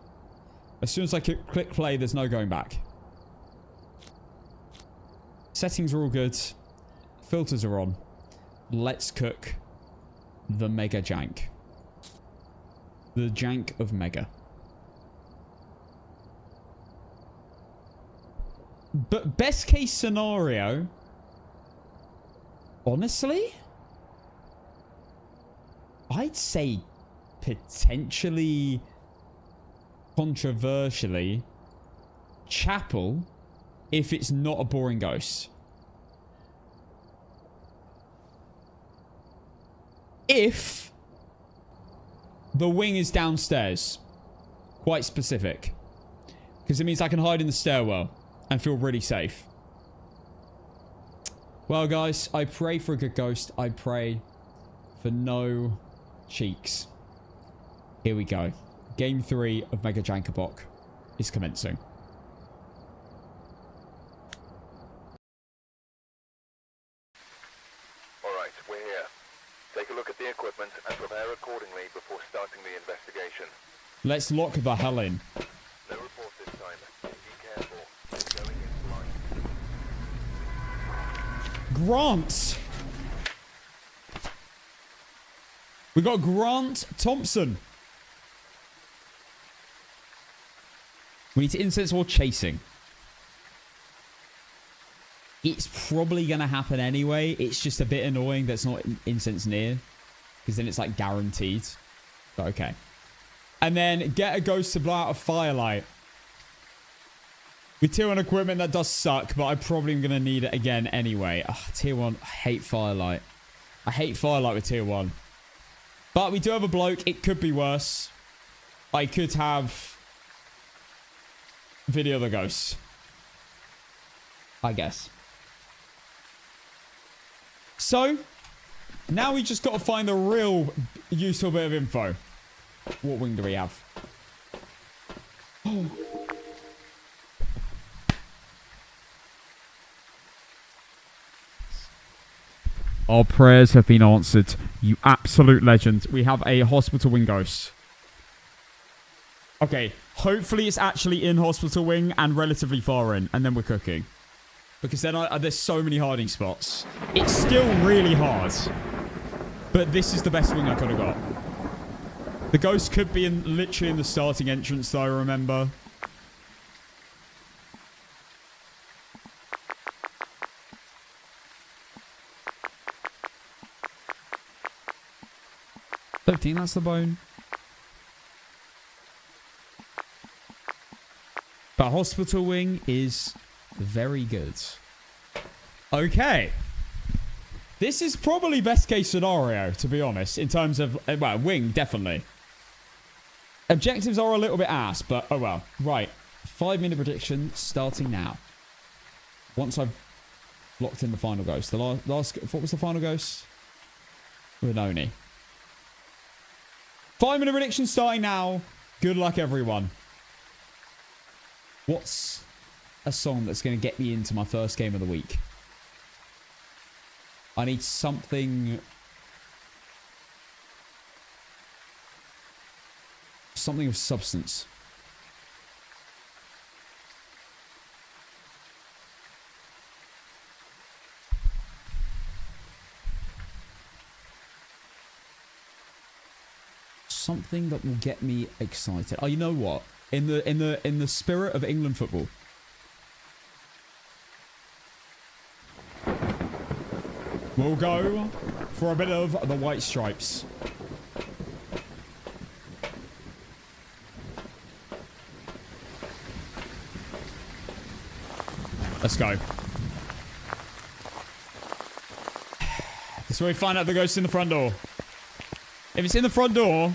As soon as I click play, there's no going back. Settings are all good. Filters are on. Let's cook the Mega Jank. The Jank of Mega. But best case scenario, honestly, I'd say potentially, controversially, Chapel, if it's not a boring ghost. If the wing is downstairs. Quite specific. Because it means I can hide in the stairwell and feel really safe. Well, guys, I pray for a good ghost. I pray for no cheeks. Here we go. Game 3 of Mega Jank APOC is commencing. Alright, we're here. Take a look at the equipment and prepare accordingly before starting the investigation. Let's lock the hell in. No report this time. Be careful. We're going in blind. Grant! We got Grant Thompson. We need to incense or chasing. It's probably going to happen anyway. It's just a bit annoying that's not incense near. Because then it's like guaranteed. But okay. And then get a ghost to blow out a firelight. With tier 1 equipment, that does suck. But I probably am going to need it again anyway. Ugh, tier 1, I hate firelight. I hate firelight with tier 1. But we do have a bloke. It could be worse. I could have video the ghosts. I guess. So, now we just got to find the real useful bit of info. What wing do we have? Oh. Our prayers have been answered. You absolute legend. We have a hospital wing ghost. Okay, hopefully it's actually in hospital wing and relatively far in. And then we're cooking. Because then there's so many hiding spots. It's still really hard. But this is the best wing I could have got. The ghost could be literally in the starting entrance though, remember. I don't think that's the bone. But hospital wing is very good. Okay. This is probably best case scenario, to be honest, in terms of, well, wing, definitely. Objectives are a little bit ass, but oh well. Right. 5-minute prediction starting now. Once I've locked in the final ghost. The last what was the final ghost? Renoni. 5-minute prediction starting now. Good luck, everyone. What's a song that's going to get me into my first game of the week? I need something... something of substance. Something that will get me excited. Oh, you know what? In the spirit of England football. We'll go for a bit of the White Stripes. Let's go. This is where we find out the ghost in the front door. If it's in the front door,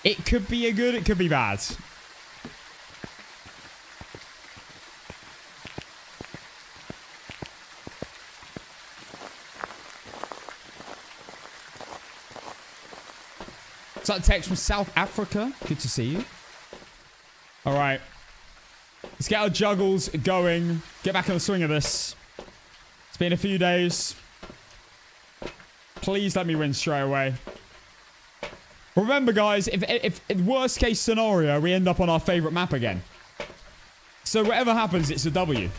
it could be a good, it could be bad. Is that a text from South Africa? Good to see you. All right. Let's get our juggles going. Get back in the swing of this. It's been a few days. Please let me win straight away. Remember, guys, if worst case scenario, we end up on our favorite map again. So whatever happens, it's a W.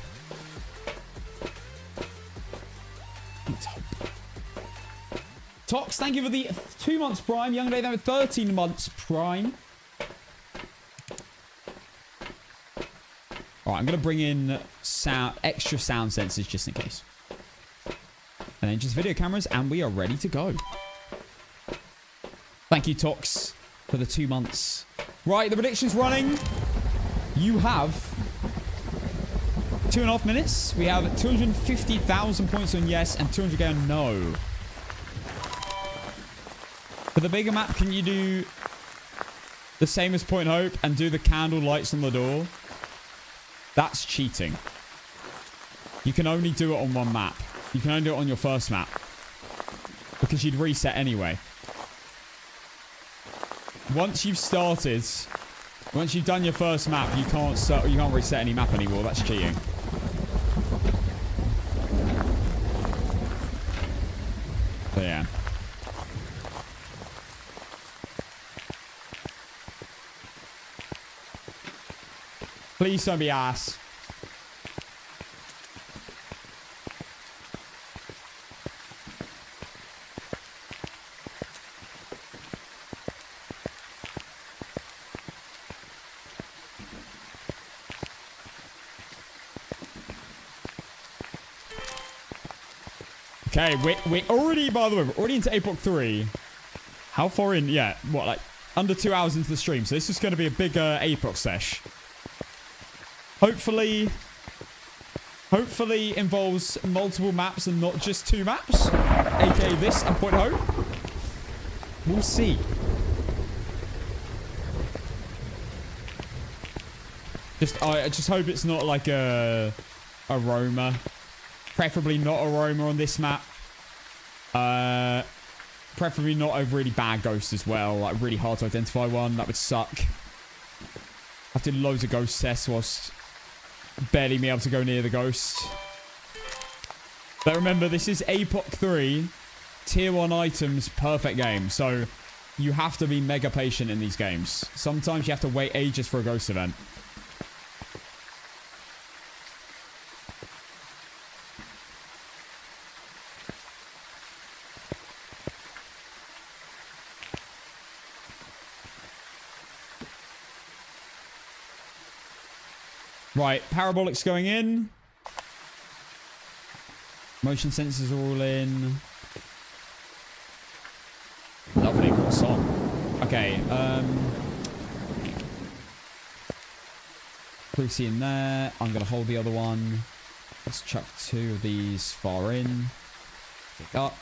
Tox, thank you for the 2 months prime. Young Day, 13 months prime. All right, I'm going to bring in extra sound sensors just in case. And then just video cameras, and we are ready to go. Thank you, Tox, for the 2 months. Right, the prediction's running. You have 2.5 minutes. We have 250,000 points on yes and 200k on no. For the bigger map, can you do the same as Point Hope and do the candle lights on the door? That's cheating. You can only do it on one map. You can only do it on your first map. Because you'd reset anyway. Once you've started, once you've done your first map, you can't reset any map anymore. That's cheating. So yeah. Please don't be ass. Okay, we're already, by the way, we're already into APOC 3. How far in? Yeah, what, like under 2 hours into the stream. So this is going to be a big APOC sesh. Hopefully involves multiple maps and not just 2 maps. AKA this and Point Hope. We'll see. I just hope it's not like a Roma. Preferably not a Roma on this map. Preferably not a really bad ghost as well. Like really hard to identify one. That would suck. I've done loads of ghost tests whilst barely being able to go near the ghost. But remember, this is APOC 3. Tier 1 items, perfect game. So you have to be mega patient in these games. Sometimes you have to wait ages for a ghost event. Right, parabolics going in. Motion sensors are all in. Lovely, what a song. Okay, Pretty in there. I'm going to hold the other one. Let's chuck 2 of these far in. Pick up.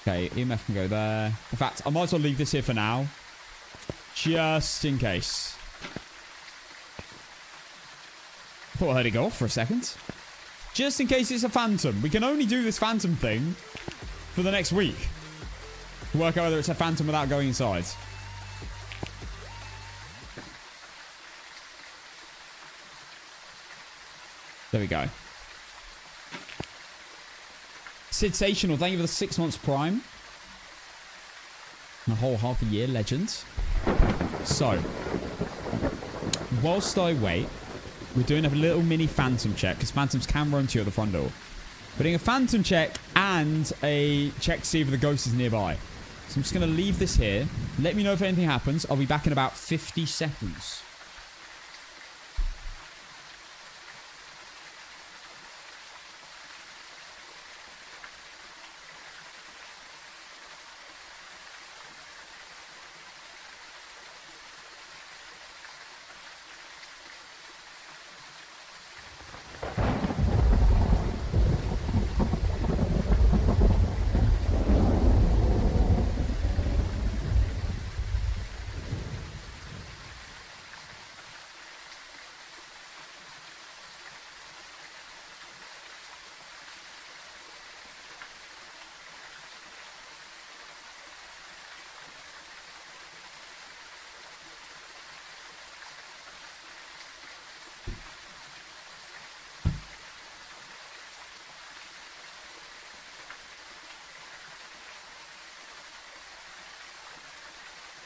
Okay, EMF can go there. In fact, I might as well leave this here for now. Just in case. Thought I heard it go off for a second. Just in case it's a phantom. We can only do this phantom thing for the next week. Work out whether it's a phantom without going inside. There we go. Sensational. Thank you for the 6 months prime. A whole half a year, legend. So, whilst I wait, we're doing a little mini phantom check, because phantoms can run to you at the front door. We're doing a phantom check and a check to see if the ghost is nearby. So I'm just going to leave this here. Let me know if anything happens. I'll be back in about 50 seconds.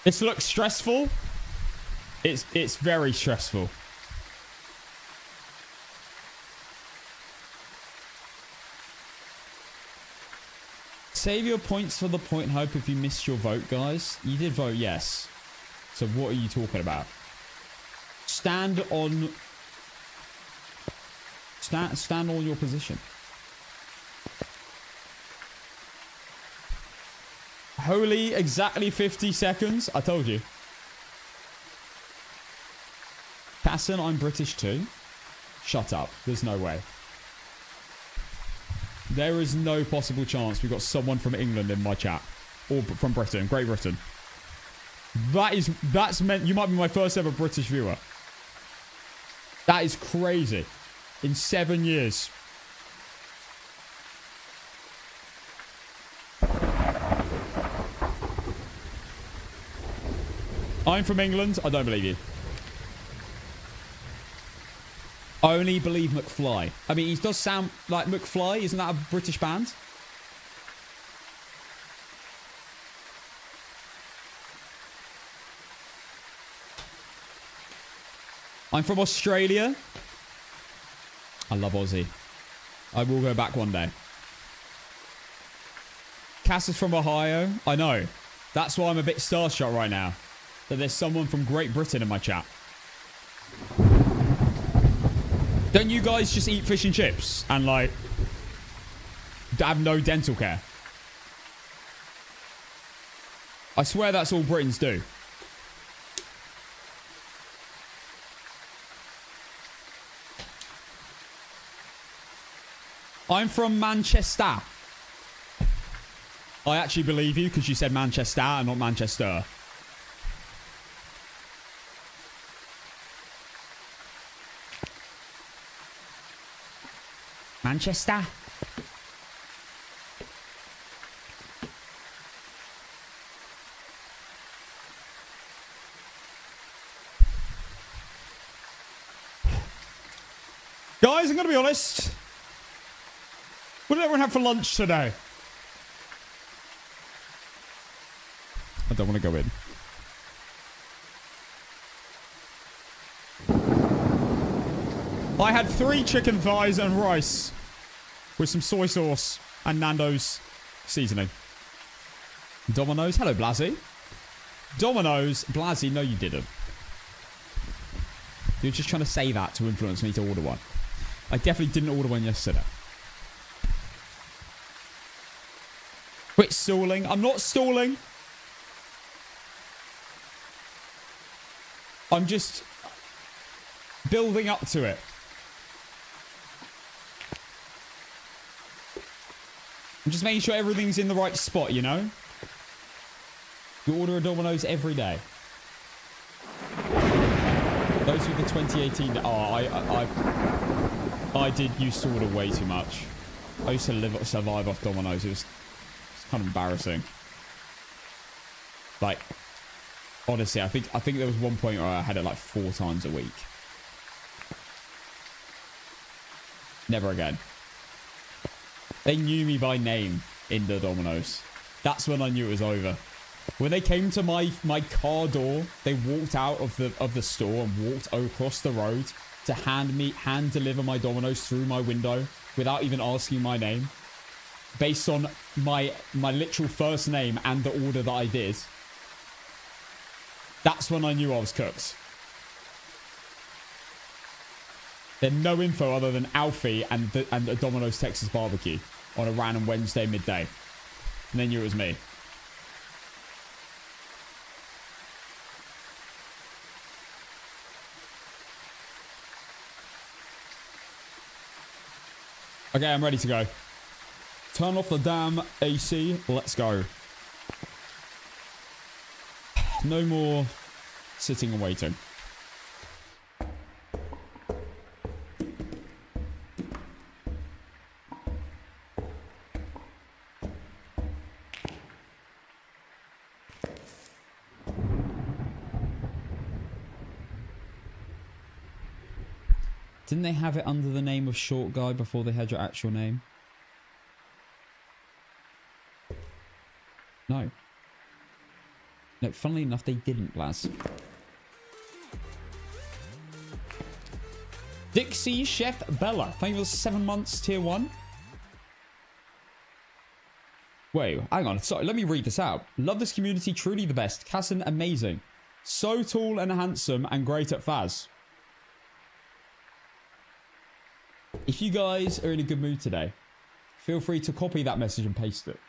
This looks stressful. It's very stressful. Save your points for the Point Hope if you missed your vote, guys. You did vote yes. So what are you talking about? Stand on your position. Holy, exactly 50 seconds. I told you. Casson, I'm British too. Shut up. There's no way. There is no possible chance we've got someone from England in my chat. Or from Britain. Great Britain. That's meant you might be my first ever British viewer. That is crazy. In 7 years. I'm from England. I don't believe you. I only believe McFly. I mean, he does sound like McFly. Isn't that a British band? I'm from Australia. I love Aussie. I will go back one day. Cass is from Ohio. I know. That's why I'm a bit starstruck right now. That there's someone from Great Britain in my chat. Don't you guys just eat fish and chips and, like, have no dental care? I swear that's all Britons do. I'm from Manchester. I actually believe you because you said Manchester and not Manchester. Manchester. Guys, I'm going to be honest. What did everyone have for lunch today? I don't want to go in. I had 3 chicken thighs and rice with some soy sauce and Nando's seasoning. Domino's. Hello, Blazzy. Domino's. Blazzy, no you didn't. You're just trying to say that to influence me to order one. I definitely didn't order one yesterday. Quit stalling. I'm not stalling. I'm just building up to it. I'm just making sure everything's in the right spot, you know? You order a Domino's every day. Those were the 2018... Oh, I did used to order way too much. I used to survive off Domino's. It was kind of embarrassing. Like, honestly, I think there was one point where I had it like 4 times a week. Never again. They knew me by name in the Domino's. That's when I knew it was over. When they came to my car door, they walked out of the store and walked across the road to hand deliver my Domino's through my window without even asking my name, based on my literal first name and the order that I did. That's when I knew I was cooked. There's no info other than Alfie and a Domino's Texas barbecue on a random Wednesday midday. And they knew it was me. Okay, I'm ready to go. Turn off the damn AC. Let's go. No more sitting and waiting. Didn't they have it under the name of Short Guy before they had your actual name? No. No, funnily enough, they didn't, Blaz. Dixie Chef Bella. Thank you for 7 months, tier 1. Wait, hang on. Sorry, let me read this out. Love this community, truly the best. Casson, amazing. So tall and handsome and great at Phas. If you guys are in a good mood today, feel free to copy that message and paste it.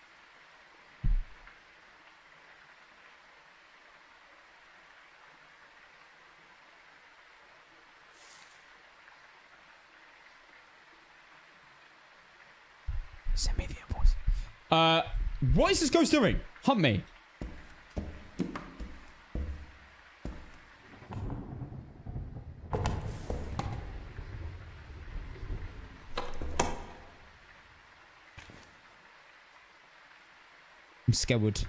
Send me the invoice. What is this ghost doing? Hunt me. I'm scared.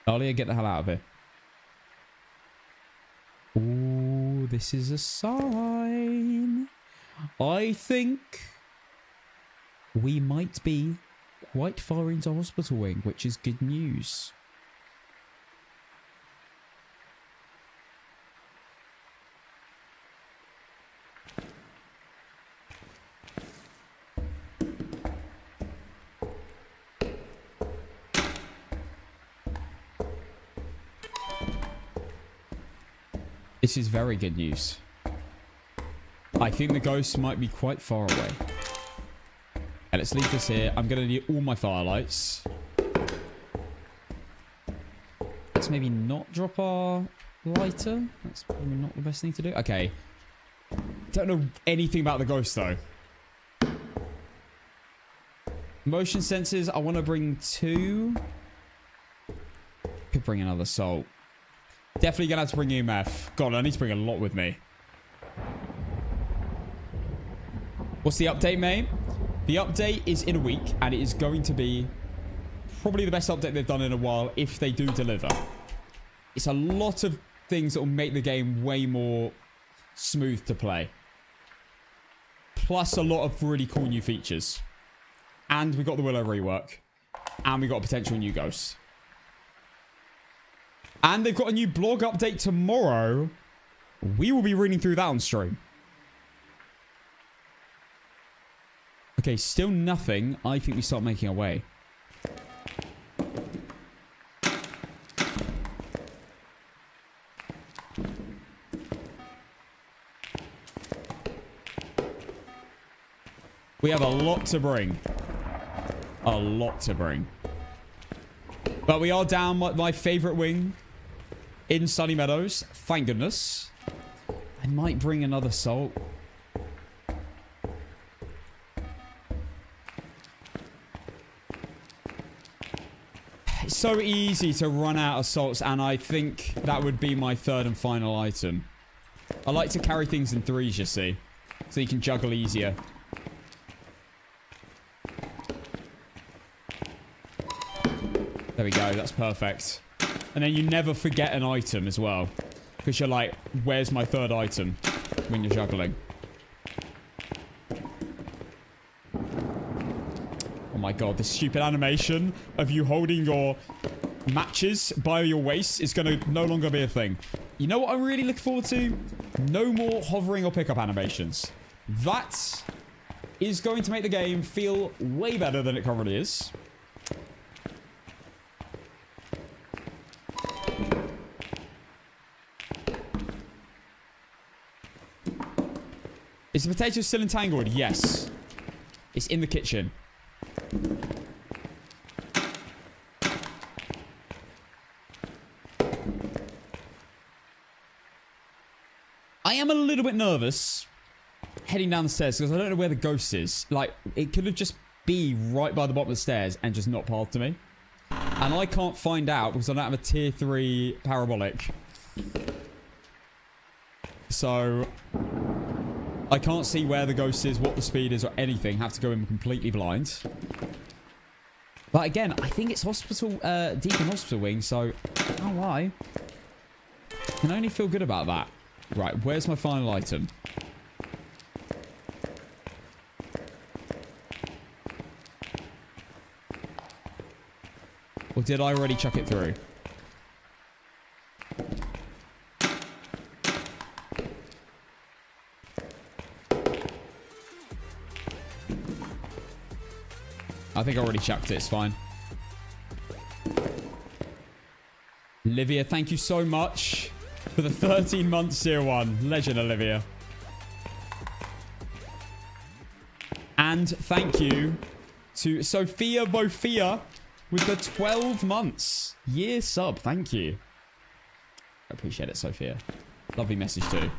Dahlia, get the hell out of here. Ooh, this is a sign. I think we might be quite far into hospital wing, which is good news. This is very good news. I think the ghost might be quite far away. Okay, let's leave this here. I'm going to need all my firelights. Let's maybe not drop our lighter. That's probably not the best thing to do. Okay. Don't know anything about the ghost, though. Motion sensors. I want to bring 2. Could bring another salt. Definitely going to have to bring EMF. God, I need to bring a lot with me. What's the update, mate? The update is in a week, and it is going to be probably the best update they've done in a while if they do deliver. It's a lot of things that will make the game way more smooth to play. Plus a lot of really cool new features. And we got the Willow rework. And we got a potential new ghost. And they've got a new blog update tomorrow. We will be reading through that on stream. Okay, still nothing. I think we start making our way. We have a lot to bring. A lot to bring. But we are down my favorite wing in Sunny Meadows. Thank goodness. I might bring another salt. It's so easy to run out of salts, and I think that would be my third and final item. I like to carry things in 3s, you see. So you can juggle easier. There we go. That's perfect. And then you never forget an item as well. Because you're like, where's my third item when you're juggling? Oh my god, this stupid animation of you holding your matches by your waist is going to no longer be a thing. You know what I'm really looking forward to? No more hovering or pickup animations. That is going to make the game feel way better than it currently is. Is the potato still entangled? Yes. It's in the kitchen. I am a little bit nervous heading down the stairs because I don't know where the ghost is. Like, it could have just be right by the bottom of the stairs and just not path to me. And I can't find out because I don't have a tier 3 parabolic. So I can't see where the ghost is, what the speed is, or anything. Have to go in completely blind. But again, I think it's hospital, Deacon Hospital Wing, so oh why? Can only feel good about that. Right, where's my final item? Or did I already chuck it through? I think I already chucked it. It's fine. Olivia, thank you so much for the 13 months tier 1. Legend, Olivia. And thank you to Sophia Bofia with the 12 months year sub. Thank you. I appreciate it, Sophia. Lovely message too.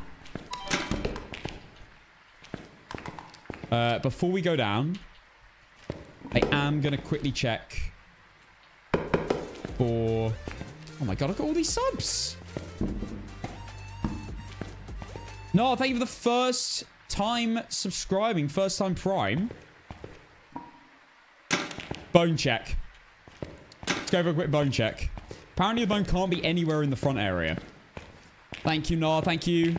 Before we go down, I am going to quickly check for... Oh my god, look at all these subs. No, thank you for the first time subscribing. First time Prime. Bone check. Let's go for a quick bone check. Apparently the bone can't be anywhere in the front area. Thank you, Nar. Thank you.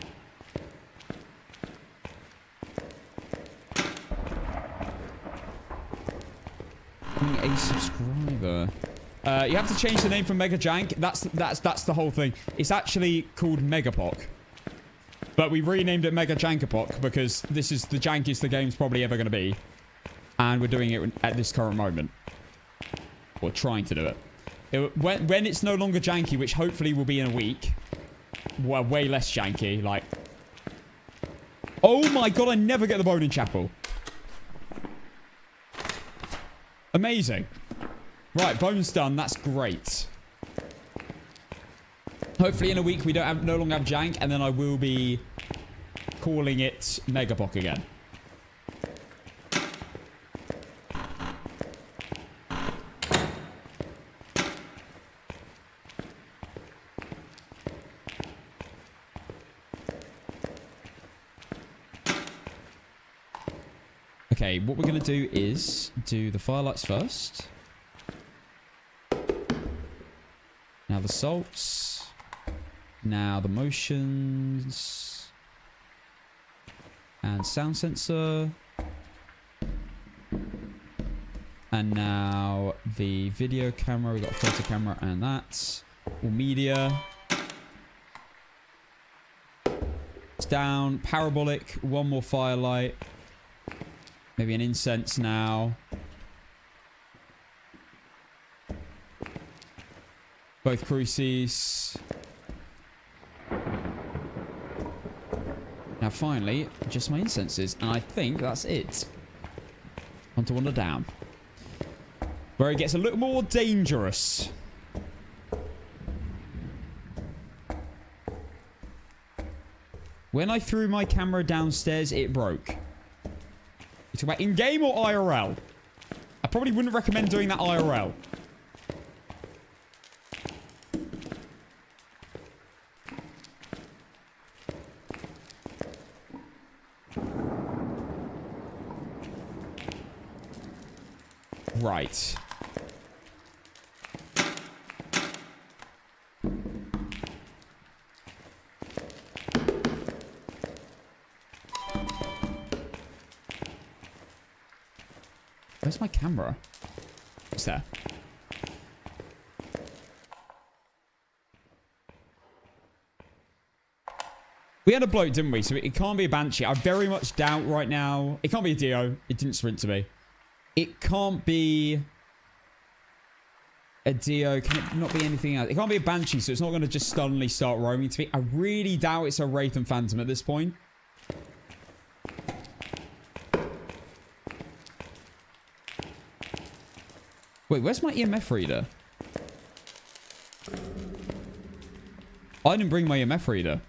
A subscriber. You have to change the name from Mega Jank. That's the whole thing. It's actually called Megapoc. But we renamed it Mega Jankapoc because this is the jankiest the game's probably ever going to be. And we're doing it at this current moment. Or trying to do it. When it's no longer janky, which hopefully will be in a week, well, way less janky. Like, oh my god, I never get the bone in chapel. Amazing. Right, bone's done. That's great. Hopefully in a week we no longer have jank, and then I will be calling it Megapoc again. Okay, what we're going to do is do the firelights first. Now the salts. Now the motions. And sound sensor. And now the video camera. We've got a photo camera and that. All media. It's down. Parabolic. One more firelight. Maybe an incense now. Both cruces. Now finally, just my incenses. And I think that's it. On to wander down. Where it gets a little more dangerous. When I threw my camera downstairs, it broke. You talk about in-game or IRL? I probably wouldn't recommend doing that IRL. Right. Where's my camera? It's there. We had a bloke, didn't we? So it can't be a Banshee. I very much doubt right now. It can't be a Dio. It didn't sprint to me. It can't be a Dio. Can it not be anything else? It can't be a Banshee, so it's not going to just suddenly start roaming to me. I really doubt it's a Wraith and Phantom at this point. Wait, where's my EMF reader? I didn't bring my EMF reader.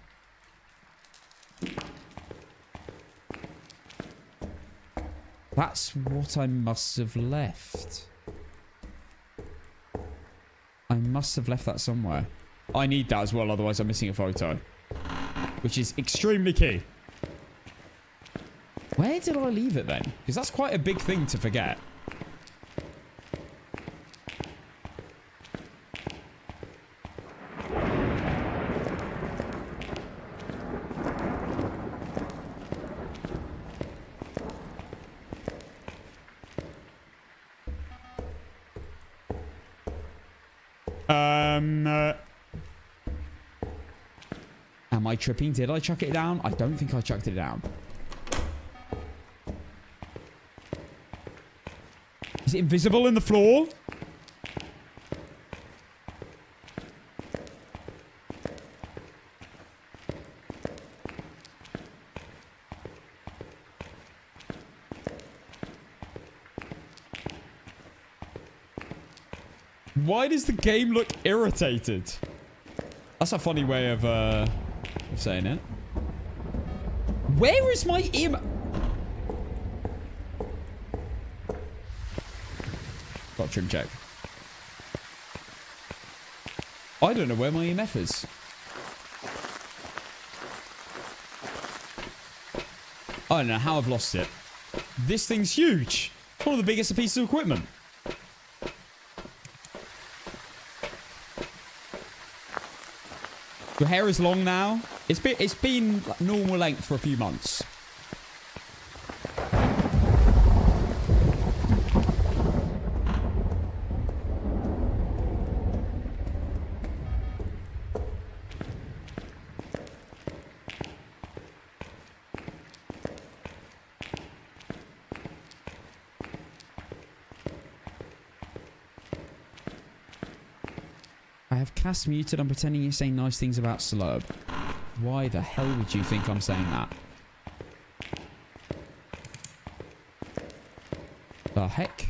That's what I must have left. I must have left that somewhere. I need that as well, otherwise I'm missing a photo. Which is extremely key. Where did I leave it then? Because that's quite a big thing to forget. Am I tripping? Did I chuck it down? I don't think I chucked it down. Is it invisible in the floor? Why does the game look irritated? That's a funny way of saying it. Where is my ear? Got trim check. I don't know where my EMF is. I don't know how I've lost it. This thing's huge. It's one of the biggest pieces of equipment. Your hair is long now. It's been like normal length for a few months. I have cast muted. I'm pretending you're saying nice things about Slurb. Why the hell would you think I'm saying that? The heck?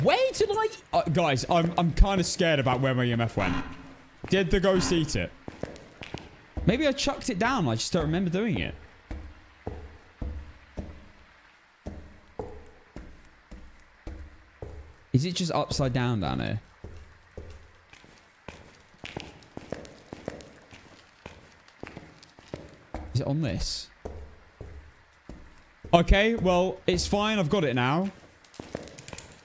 Where did I... guys, I'm kind of scared about where my EMF went. Did the ghost eat it? Maybe I chucked it down. I just don't remember doing it. Is it just upside down here? Is it on this? Okay, well, it's fine. I've got it now.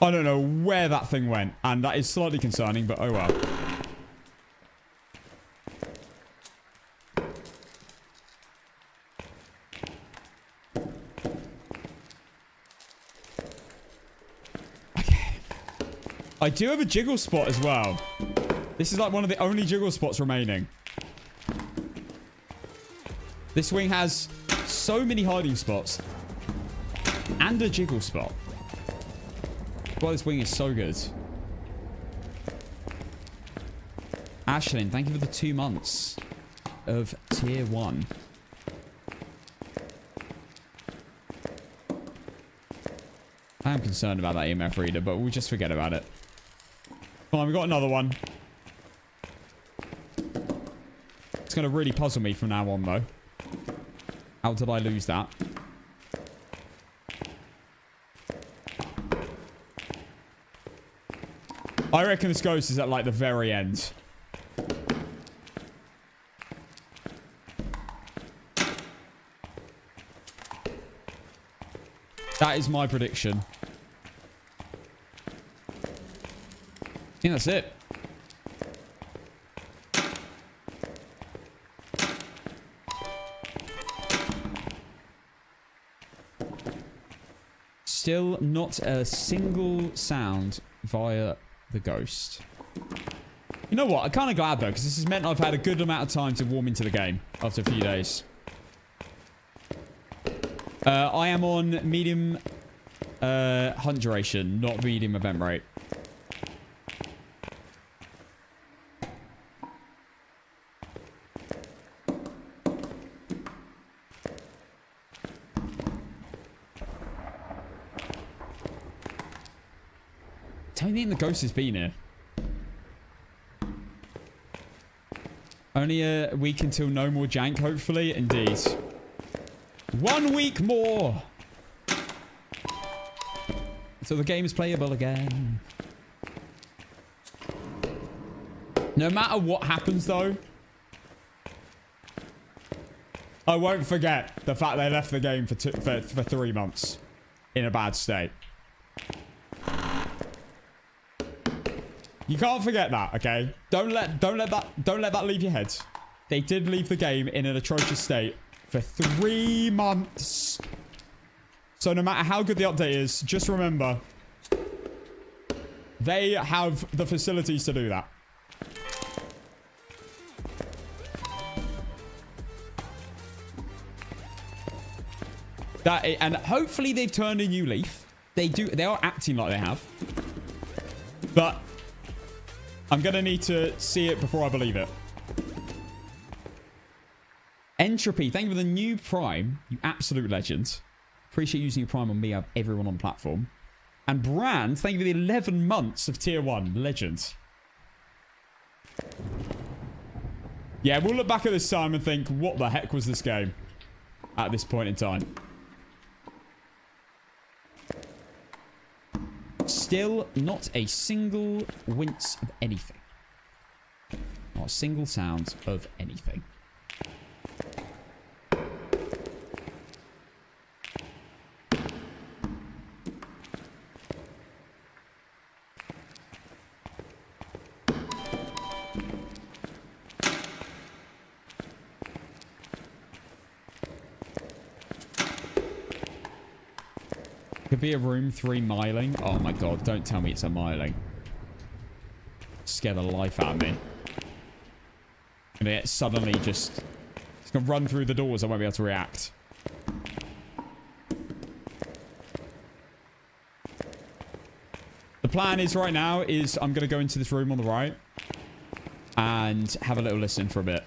I don't know where that thing went. And that is slightly concerning, but oh well. I do have a jiggle spot as well. This is like one of the only jiggle spots remaining. This wing has so many hiding spots. And a jiggle spot. Well, this wing is so good. Ashlyn, thank you for the 2 months of tier 1. I am concerned about that EMF reader, but we'll just forget about it. Fine, we got another one. It's going to really puzzle me from now on, though. How did I lose that? I reckon this ghost is at, like, the very end. That is my prediction. I think that's it. Still not a single sound via the ghost. You know what? I'm kind of glad though, because this has meant I've had a good amount of time to warm into the game after a few days. I am on medium hunt duration, not medium event rate. Don't think the ghost has been here. Only a week until no more jank, hopefully. Indeed. 1 week more. So the game is playable again. No matter what happens, though, I won't forget the fact they left the game for 3 months in a bad state. You can't forget that, okay? Don't let that leave your head. They did leave the game in an atrocious state for 3 months. So no matter how good the update is, just remember, they have the facilities to do that. And hopefully they've turned a new leaf. They are acting like they have. But I'm going to need to see it before I believe it. Entropy, thank you for the new Prime. You absolute legend. Appreciate using your Prime on me. I have everyone on the platform. And Brand, thank you for the 11 months of tier 1. Legend. Yeah, we'll look back at this time and think, what the heck was this game at this point in time? Still not a single wince of anything. Not a single sound of anything. Could be a room 3 miling. Oh my god, don't tell me it's a miling. Scare the life out of me. And it suddenly just... It's gonna run through the doors. I won't be able to react. The plan is right now is I'm going to go into this room on the right and have a little listen for a bit.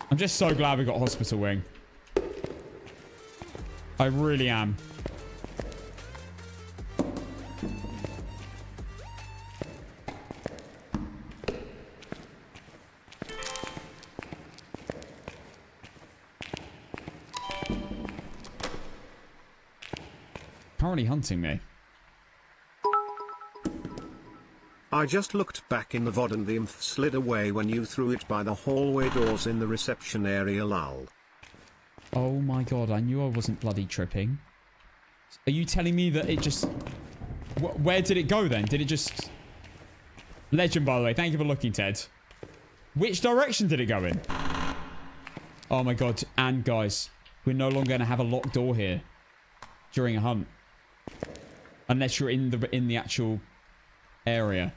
I'm just so glad we got hospital wing. I really am. Currently hunting me. I just looked back in the VOD and the imp slid away when you threw it by the hallway doors in the reception area, lol. Oh my god, I knew I wasn't bloody tripping. Are you telling me that it just... Where did it go then? Did it just... Legend, by the way. Thank you for looking, Ted. Which direction did it go in? Oh my god. And guys, we're no longer going to have a locked door here during a hunt. Unless you're in the actual area.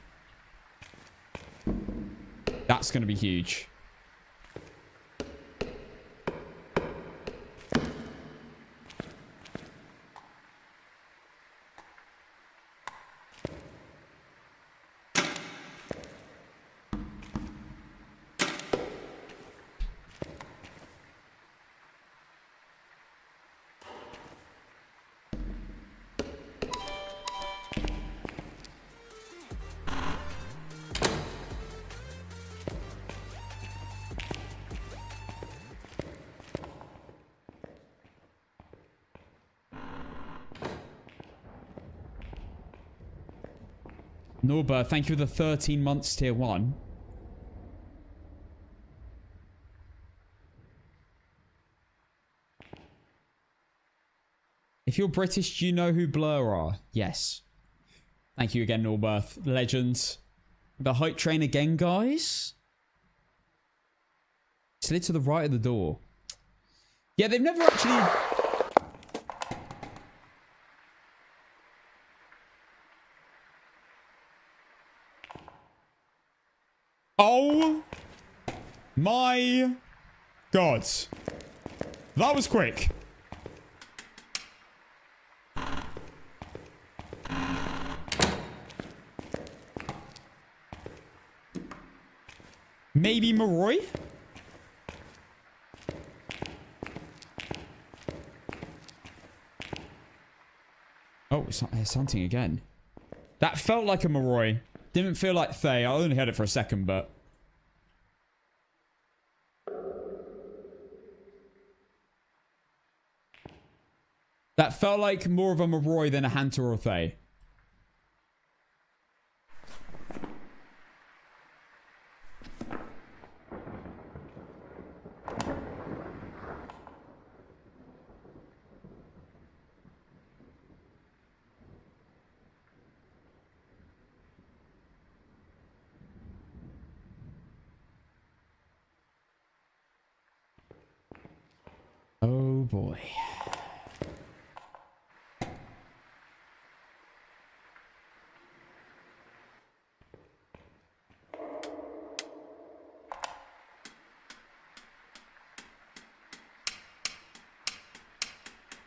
That's going to be huge. Norba, thank you for the 13 months tier 1. If you're British, do you know who Blur are? Yes. Thank you again, Norberth. Legends. The hype train again, guys. Slid to the right of the door. Yeah, they've never actually... Oh my god. That was quick. Maybe Maroy? Oh, it's hunting again. That felt like a Maroy. Didn't feel like Thay. I only had it for a second, but... That felt like more of a Maroy than a Hunter or Thay. Oh boy.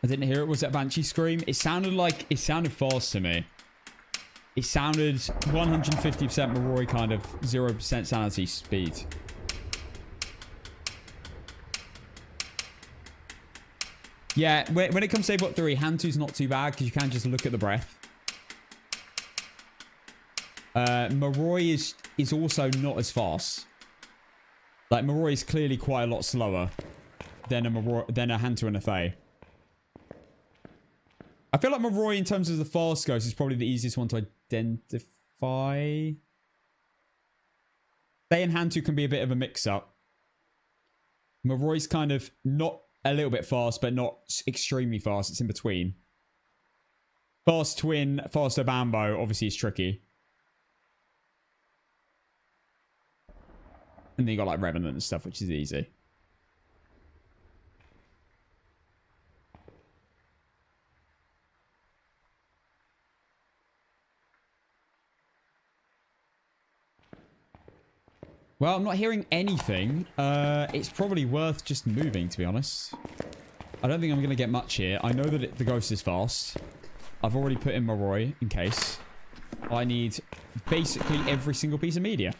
I didn't hear it. Was that Banshee scream? It sounded fast to me. It sounded 150% Maroy kind of 0% sanity speed. Yeah, when it comes to APOC 3, hand 2's not too bad because you can just look at the breath. Maroy is also not as fast. Like, Maroy is clearly quite a lot slower than a Hunter and a Thay. I feel like Maroy, in terms of the fast goes, is probably the easiest one to identify. Thay and Hantu can be a bit of a mix-up. Maroy's kind of not a little bit fast, but not extremely fast. It's in between. Fast Twin, faster Bambo, obviously is tricky. And then you got like Revenant and stuff, which is easy. Well, I'm not hearing anything. It's probably worth just moving, to be honest. I don't think I'm going to get much here. I know that the ghost is fast. I've already put in my Roy in case. I need basically every single piece of media.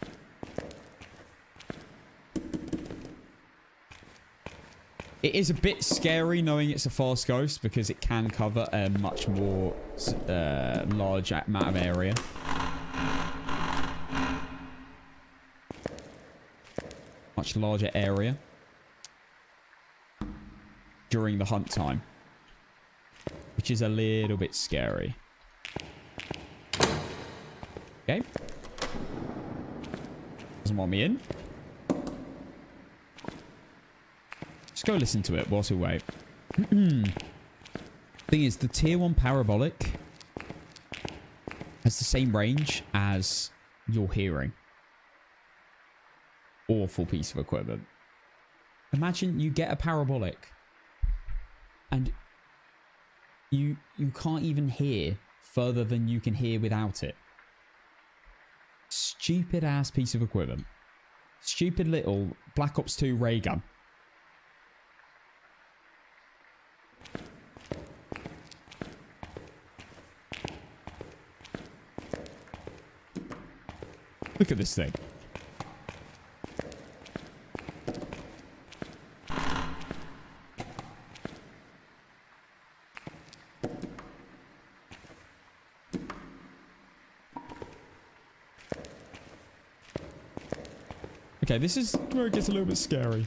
It is a bit scary knowing it's a fast ghost because it can cover a much more large amount of area. Much larger area during the hunt time, which is a little bit scary. Okay. Doesn't want me in. Just go listen to it whilst we wait. Thing is, the tier 1 parabolic has the same range as your hearing. Awful piece of equipment. Imagine you get a parabolic and you can't even hear further than you can hear without it. Stupid ass piece of equipment. Stupid little Black Ops 2 ray gun. Look at this thing. Okay, this is where it gets a little bit scary.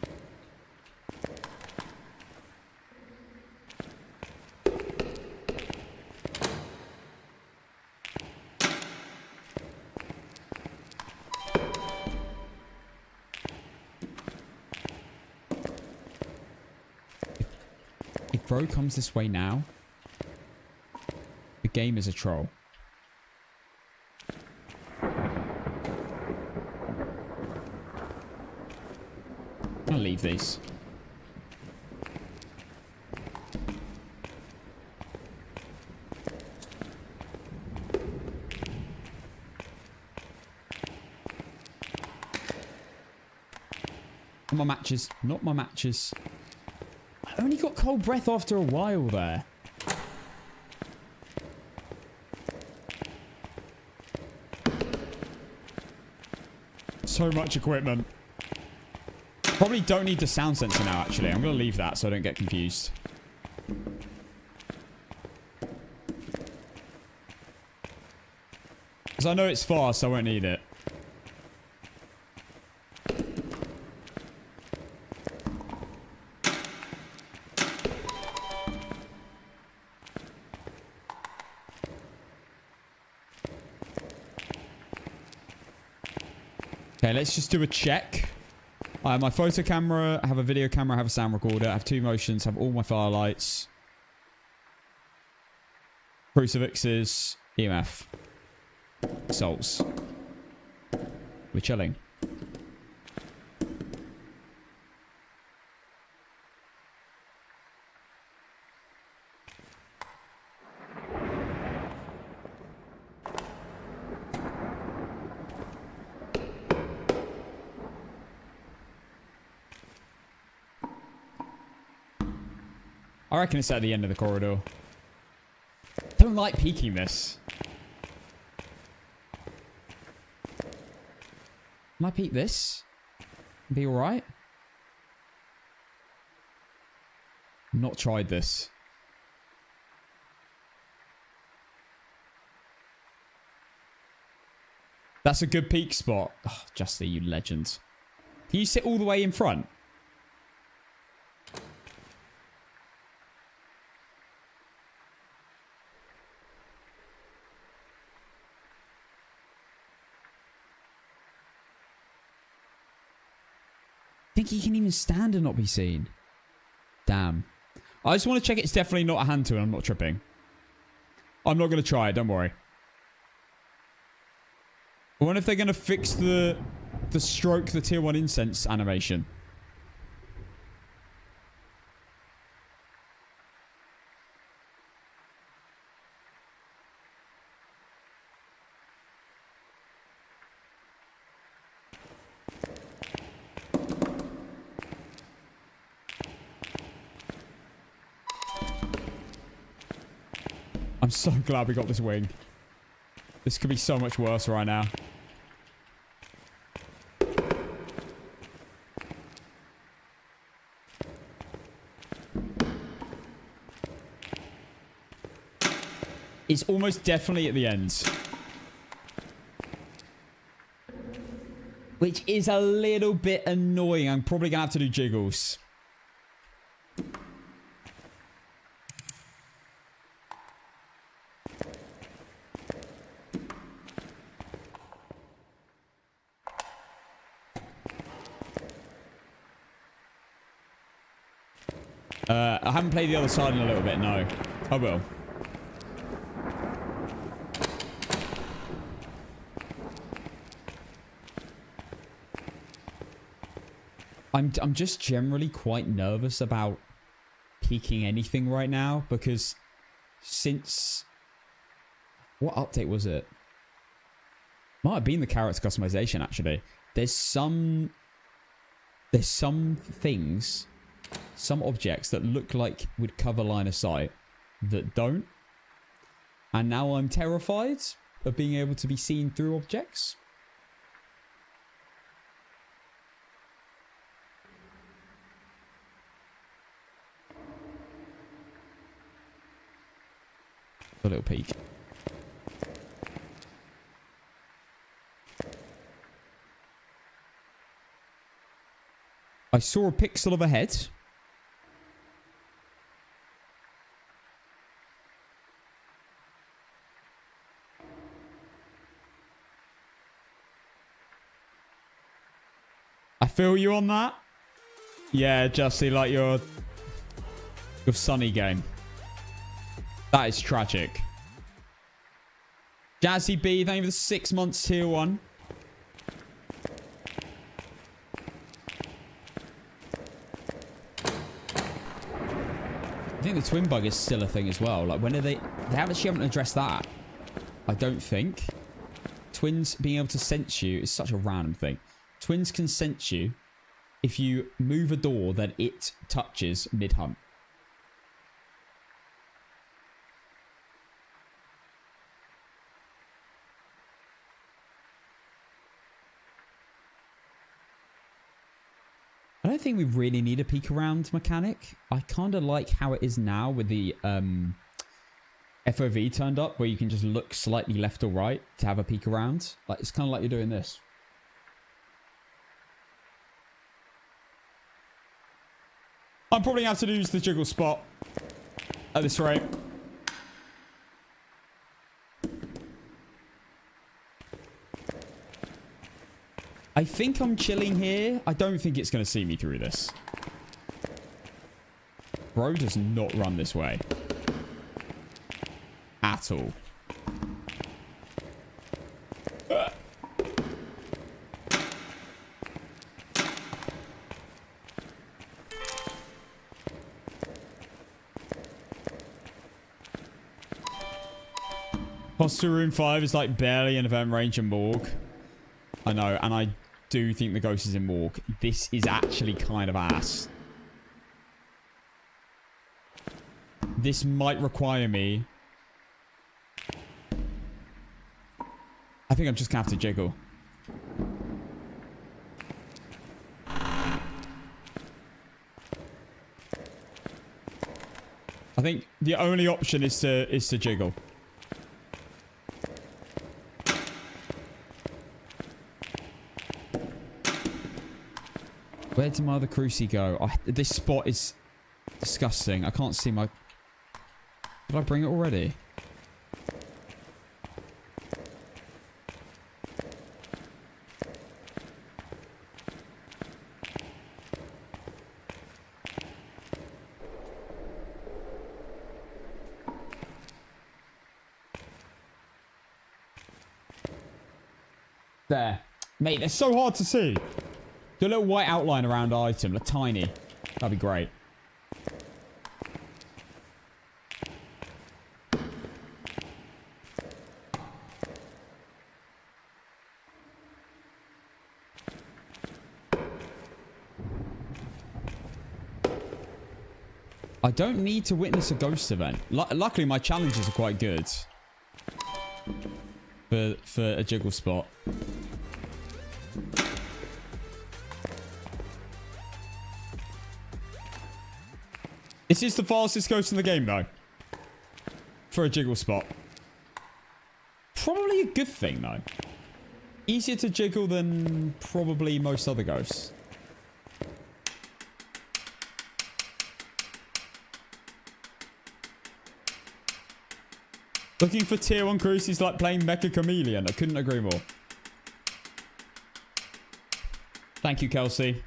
If Bro comes this way now, the game is a troll. I'll leave these. Not my matches. Not my matches. I only got cold breath after a while there. So much equipment. Probably don't need the sound sensor now, actually. I'm going to leave that so I don't get confused. Because I know it's fast, so I won't need it. Okay, let's just do a check. I have my photo camera, I have a video camera, I have a sound recorder, I have 2 motions, I have all my firelights. Crucifixes, EMF. Salts. We're chilling. I reckon it's at the end of the corridor. Don't like peeking this. Can I peek this? Be alright? Not tried this. That's a good peek spot. Oh, Justy, you legend. Can you sit all the way in front? Think he can even stand and not be seen? Damn. I just want to check it's definitely not a hand tool. I'm not tripping. I'm not going to try it. Don't worry. I wonder if they're going to fix the stroke, the tier 1 incense animation. I'm so glad we got this wing. This could be so much worse right now. It's almost definitely at the end. Which is a little bit annoying. I'm probably going to have to do jiggles. I haven't played the other side in a little bit, no. I will. I'm just generally quite nervous about peeking anything right now because since... What update was it? Might have been the carrots customization, actually. There's some things, some objects that look like would cover line of sight that don't. And now I'm terrified of being able to be seen through objects. A little peek. I saw a pixel of a head. I feel you on that. Yeah, Justy, like your Sunny game. That is tragic. Jazzy B, thank you for the 6 months tier 1. I think the twin bug is still a thing as well. Like, when are they actually haven't addressed that. I don't think. Twins being able to sense you is such a random thing. Twins can sense you if you move a door that it touches mid-hunt. I don't think we really need a peek around mechanic. I kind of like how it is now with the FOV turned up, where you can just look slightly left or right to have a peek around. Like, it's kind of like you're doing this. I'm probably going to have to use the jiggle spot at this rate. I think I'm chilling here. I don't think it's going to see me through this. Bro does not run this way. At all. Hostel Room 5 is like barely in event range and morgue. I know, and I do think the ghost is in morgue. This is actually kind of ass. This might require me... I think I'm just going to have to jiggle. I think the only option is to jiggle. Where did my other crucie go? This spot is disgusting. I can't see my... Did I bring it already? There. Mate, they're so hard to see. Do a little white outline around the item. They're tiny. That'd be great. I don't need to witness a ghost event. Luckily, my challenges are quite good. For a jiggle spot. This is the fastest ghost in the game, though. For a jiggle spot. Probably a good thing, though. Easier to jiggle than probably most other ghosts. Looking for tier 1 crews is like playing Mecha Chameleon. I couldn't agree more. Thank you, Kelsey.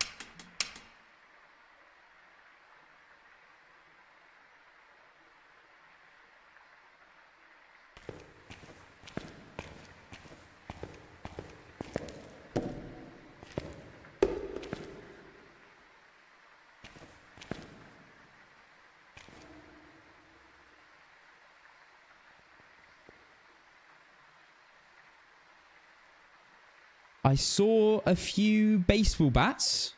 I saw a few baseball bats.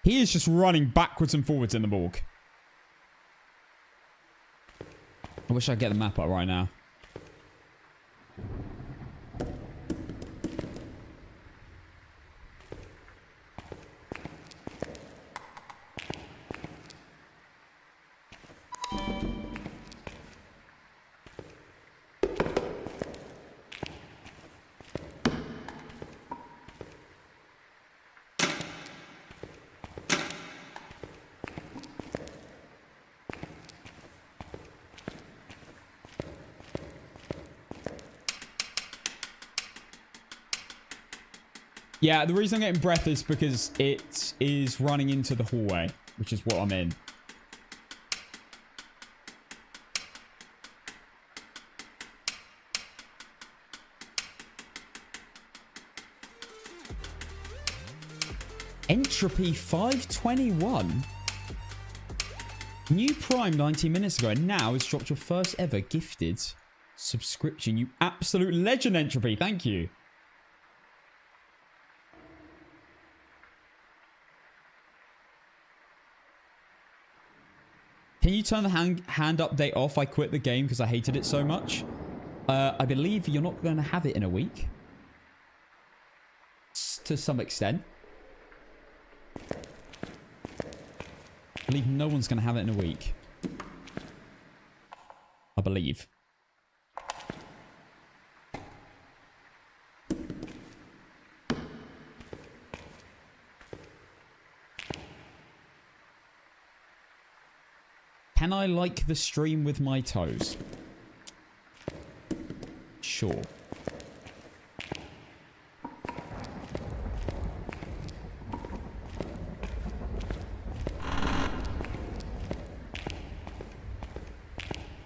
He is just running backwards and forwards in the morgue. I wish I could get the map up right now. Yeah, the reason I'm getting breath is because it is running into the hallway, which is what I'm in. Entropy 521. New Prime 19 minutes ago, and now it's dropped your first ever gifted subscription. You absolute legend, Entropy. Thank you. Can you turn the hand update off? I quit the game because I hated it so much. I believe you're not going to have it in a week. To some extent. I believe no one's going to have it in a week. I believe. Can I like the stream with my toes? Sure.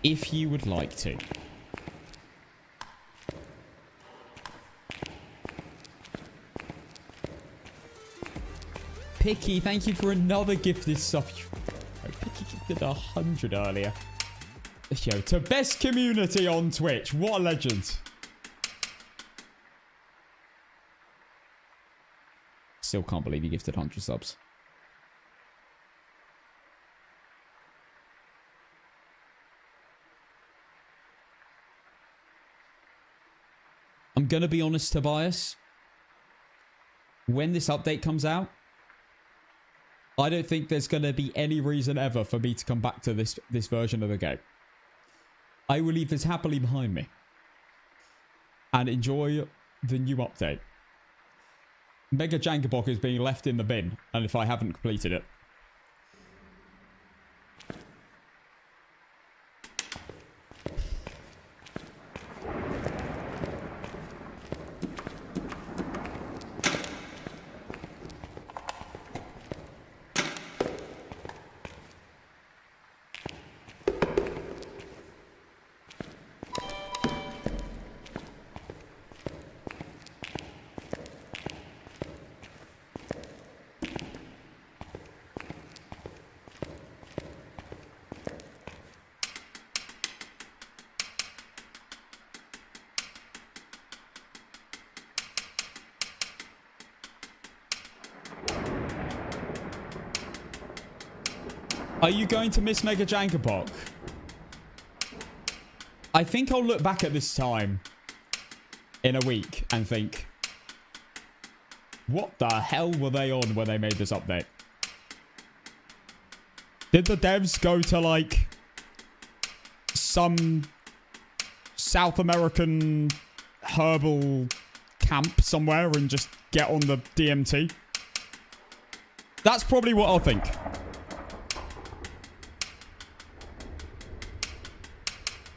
If you would like to. Picky, thank you for another gifted sub. Picky gifted 100 earlier. Yo, to best community on Twitch. What a legend. Still can't believe you gifted 100 subs. I'm going to be honest, Tobias. When this update comes out, I don't think there's going to be any reason ever for me to come back to this version of the game. I will leave this happily behind me. And enjoy the new update. Mega Jangabok is being left in the bin. And if I haven't completed it. Are you going to miss Mega Jankapok? I think I'll look back at this time in a week and think, what the hell were they on when they made this update? Did the devs go to like some South American herbal camp somewhere and just get on the DMT? That's probably what I'll think.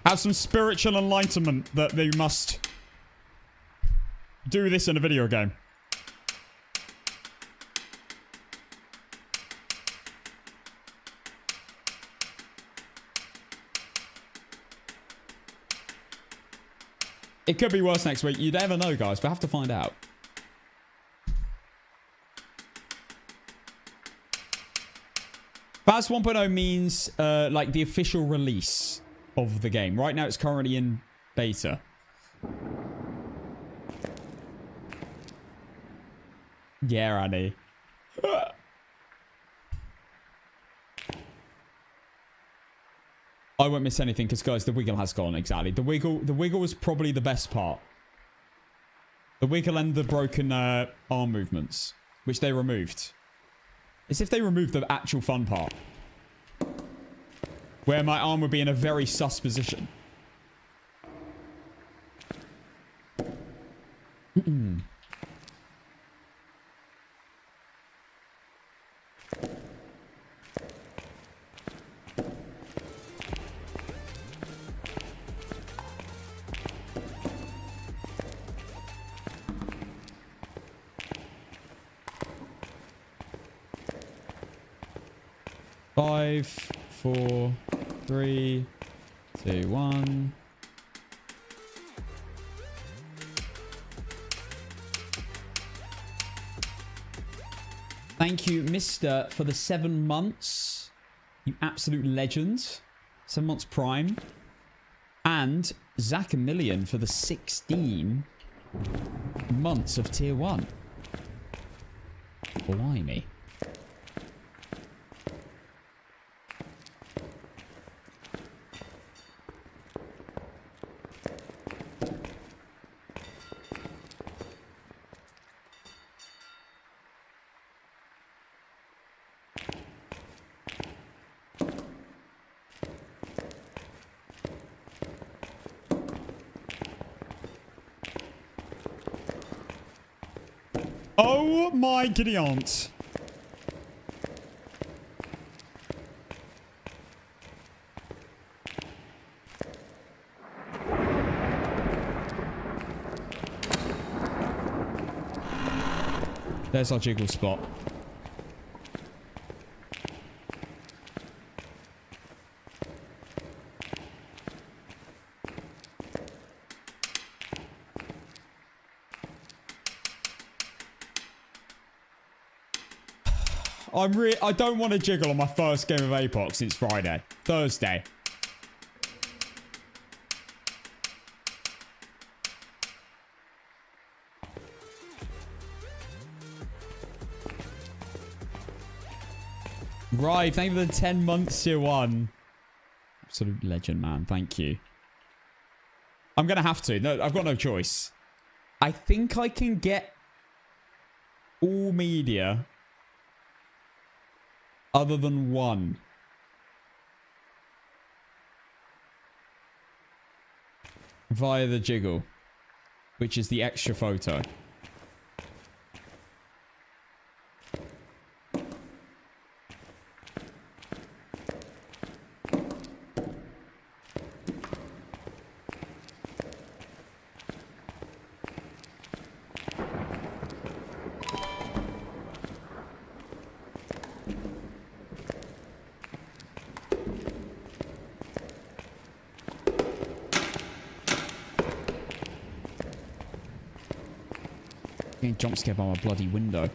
Have some spiritual enlightenment that they must do this in a video game. It could be worse next week. You never know, guys. We'll have to find out. Phas 1.0 means like the official release of the game. Right now, it's currently in beta. Yeah, Annie. I won't miss anything because, guys, the wiggle has gone. Exactly. The wiggle was probably the best part. The wiggle and the broken arm movements, which they removed. As if they removed the actual fun part. Where my arm would be in a very sus position. Five, 4, 3, 2, 1. Thank you, Mister, for the 7 months. You absolute legend. 7 months prime. And Zach a Million for the 16 months of tier 1. Blimey. Oh my giddy aunt. There's our jiggle spot. I don't want to jiggle on my first game of APOC since Friday. Thursday. Right, thank you for the 10 months, tier 1. Absolute legend, man. Thank you. I'm going to have to. No, I've got no choice. I think I can get all media other than one. Via the jiggle, which is the extra photo. Getting jump scared by my bloody window.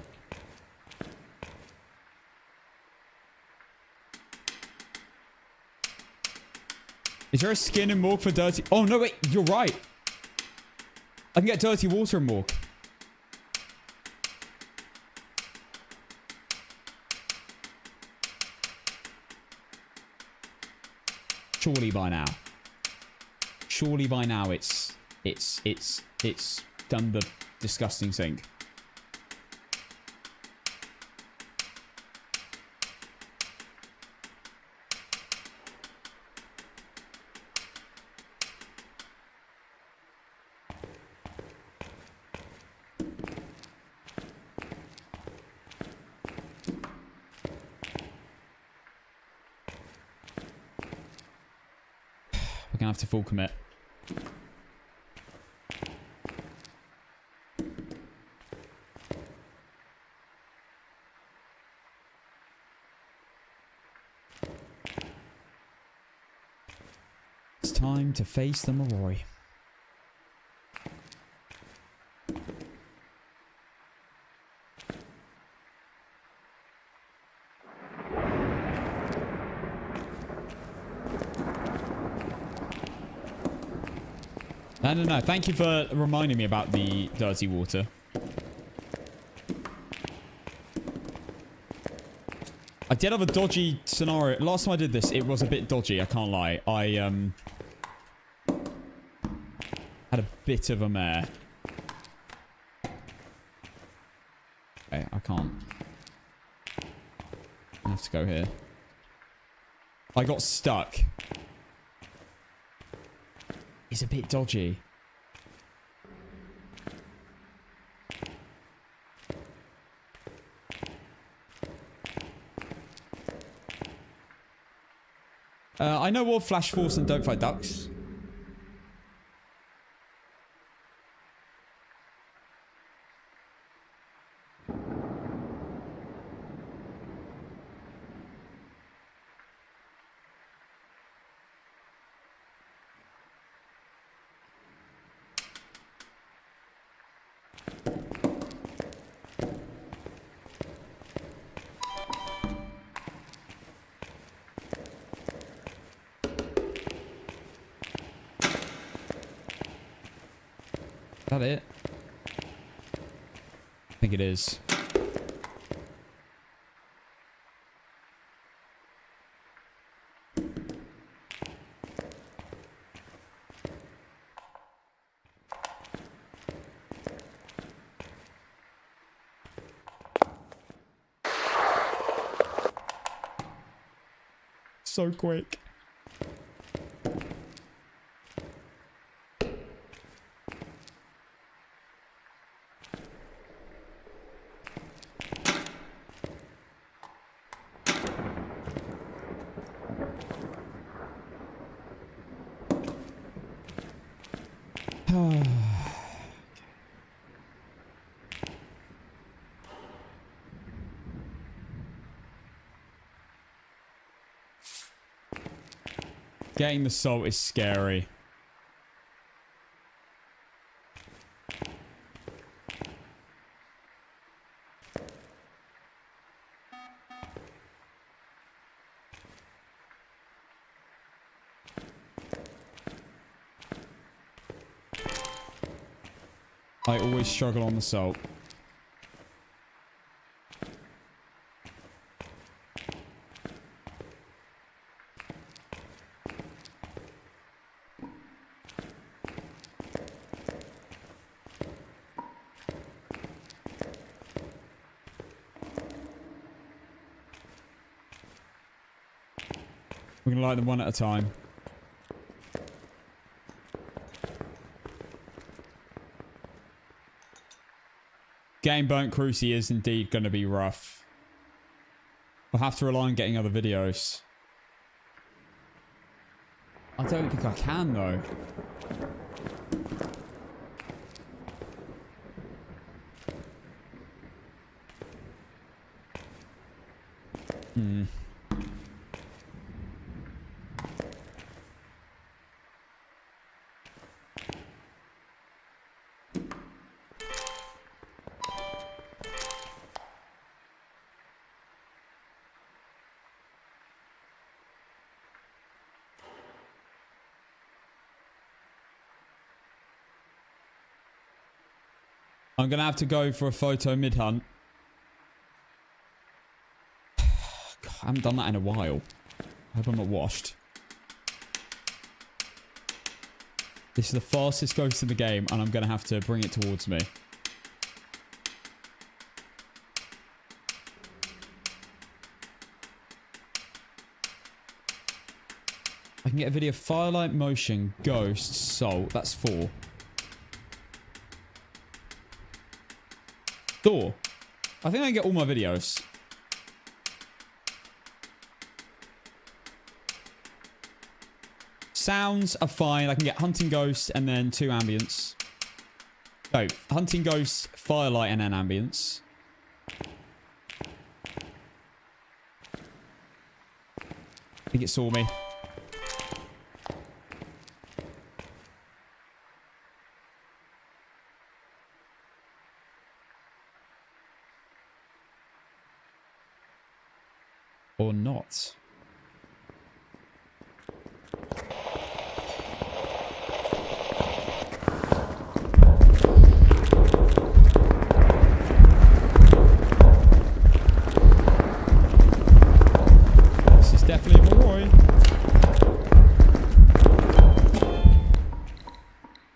Is there a skin in Morg for dirty? Oh, no, wait. You're right. I can get dirty water in Morg. Surely by now. Surely by now it's done the disgusting thing. We're gonna have to full commit. It's time to face the Moroi. No. Thank you for reminding me about the dirty water. I did have a dodgy scenario. Last time I did this, it was a bit dodgy. I can't lie. I had a bit of a mare. Okay, I can't. I have to go here. I got stuck. It's a bit dodgy. I know of Flash Force and Don't Fight Ducks. Is that it? I think it is. So quick. Getting the salt is scary. I always struggle on the salt. We're gonna light them one at a time. Getting burnt cruci is indeed going to be rough. We'll have to rely on getting other videos. I don't think I can though. I'm going to have to go for a photo mid-hunt. I haven't done that in a while. I hope I'm not washed. This is the fastest ghost in the game, and I'm going to have to bring it towards me. I can get a video of firelight, motion, ghost, salt. That's 4. Door. I think I can get all my videos. Sounds are fine. I can get hunting ghost and then 2 ambience. No, hunting ghost, firelight, and then ambience. I think it saw me. Or not. This is definitely a Moroi.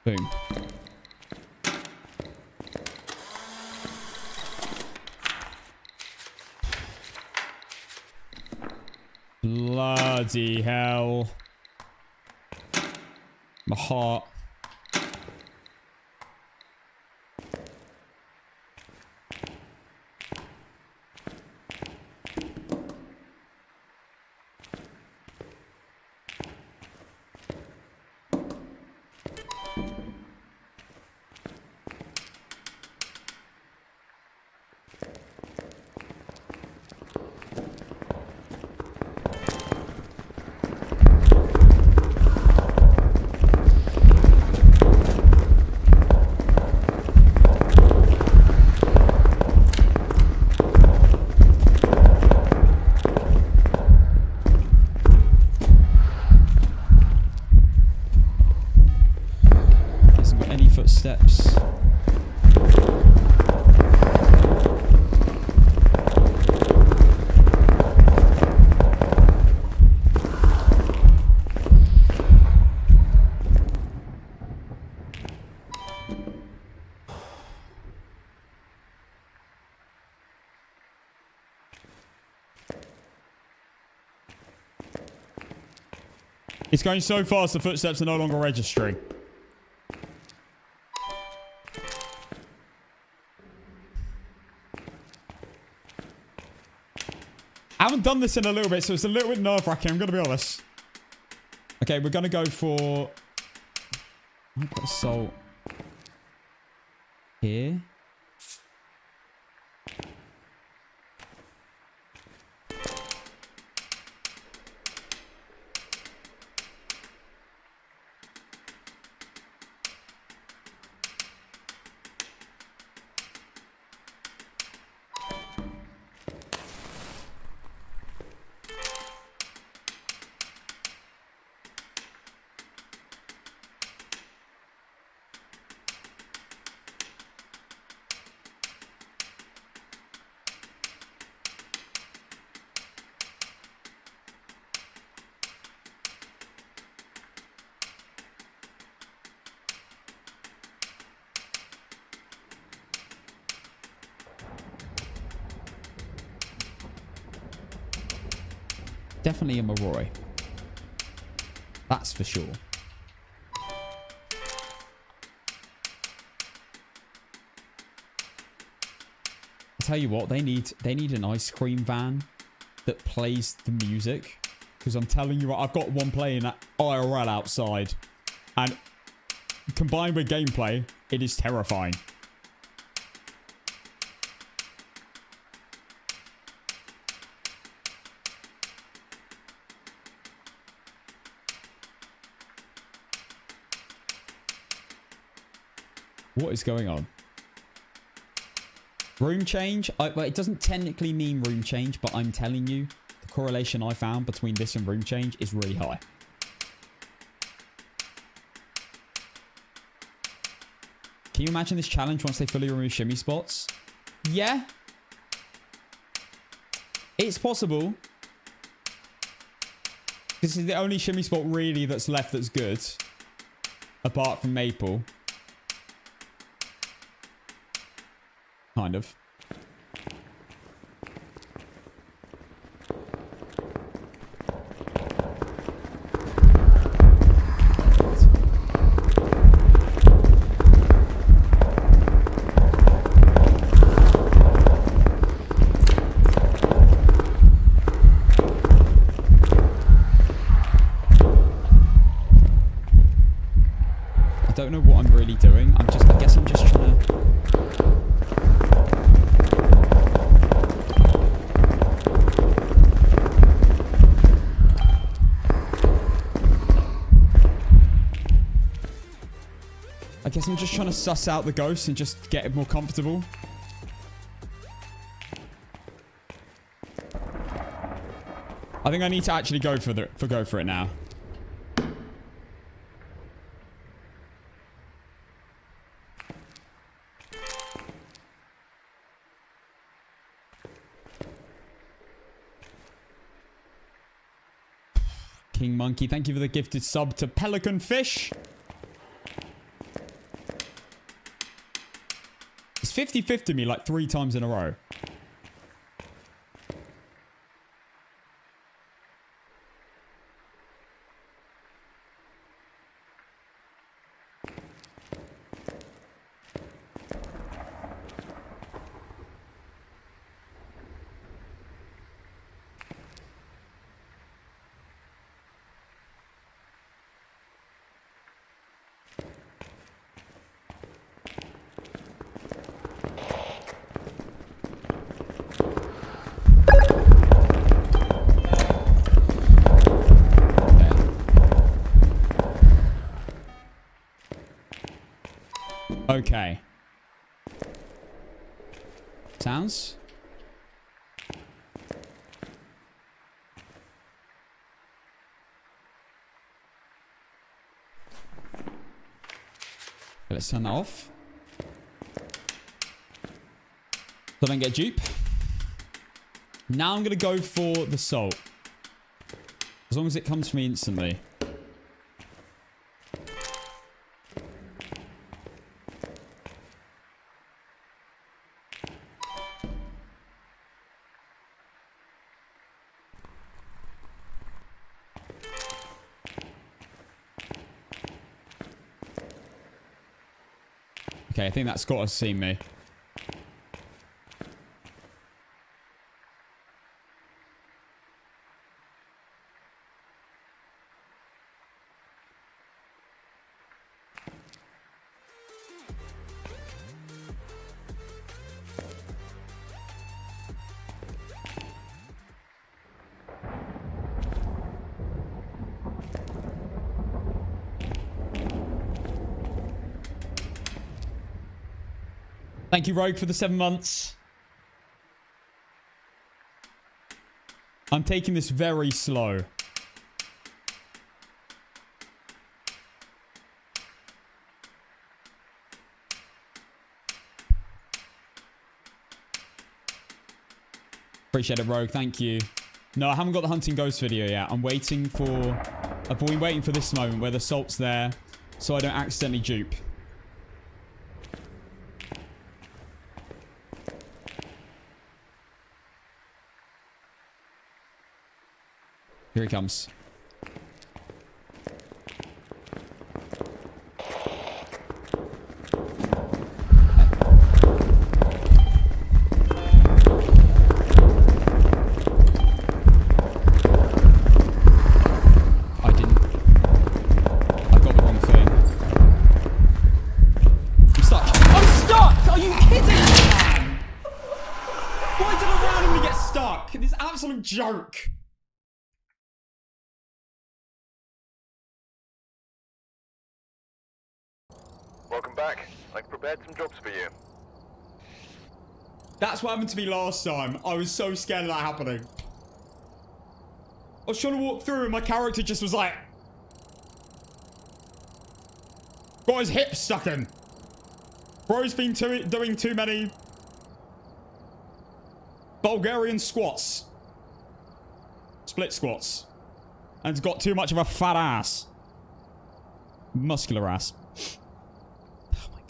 Boom. Bloody hell. My heart. Steps. It's going so fast the footsteps are no longer registering. I haven't done this in a little bit, so it's a little bit nerve-wracking, I'm going to be honest. Okay, we're going to go for... I've got salt here. Definitely a Moroi. That's for sure. I tell you what, they need an ice cream van that plays the music. Because I'm telling you what, I've got one playing at IRL outside. And combined with gameplay, it is terrifying. What is going on? Room change? Well, it doesn't technically mean room change, but I'm telling you, the correlation I found between this and room change is really high. Can you imagine this challenge once they fully remove shimmy spots? Yeah. It's possible. This is the only shimmy spot really that's left that's good. apart from Maple. Kind of. I don't know what I'm really doing. I guess I'm just trying to... I guess I'm just trying to suss out the ghost and just get it more comfortable. I think I need to actually go for it now. King Monkey, thank you for the gifted sub to Pelican Fish. It's 50-50 me like 3 times in a row. Okay. Sounds? Let's turn that off. So I don't get dupe. Now I'm going to go for the salt. As long as it comes to me instantly. Okay, I think that's got to see me. Thank you, Rogue, for the 7 months. I'm taking this very slow. Appreciate it, Rogue. Thank you. No, I haven't got the Hunting Ghost video yet. I'm waiting for... I've been waiting for this moment where the salt's there so I don't accidentally dupe. Here he comes. Joke. Welcome back. I've prepared some jobs for you. That's what happened to me last time. I was so scared of that happening. I was trying to walk through and my character just was like... got his hips stuck in. Bro's been doing too many... Bulgarian squats. Split squats. And he's got too much of a fat ass. muscular ass. Oh my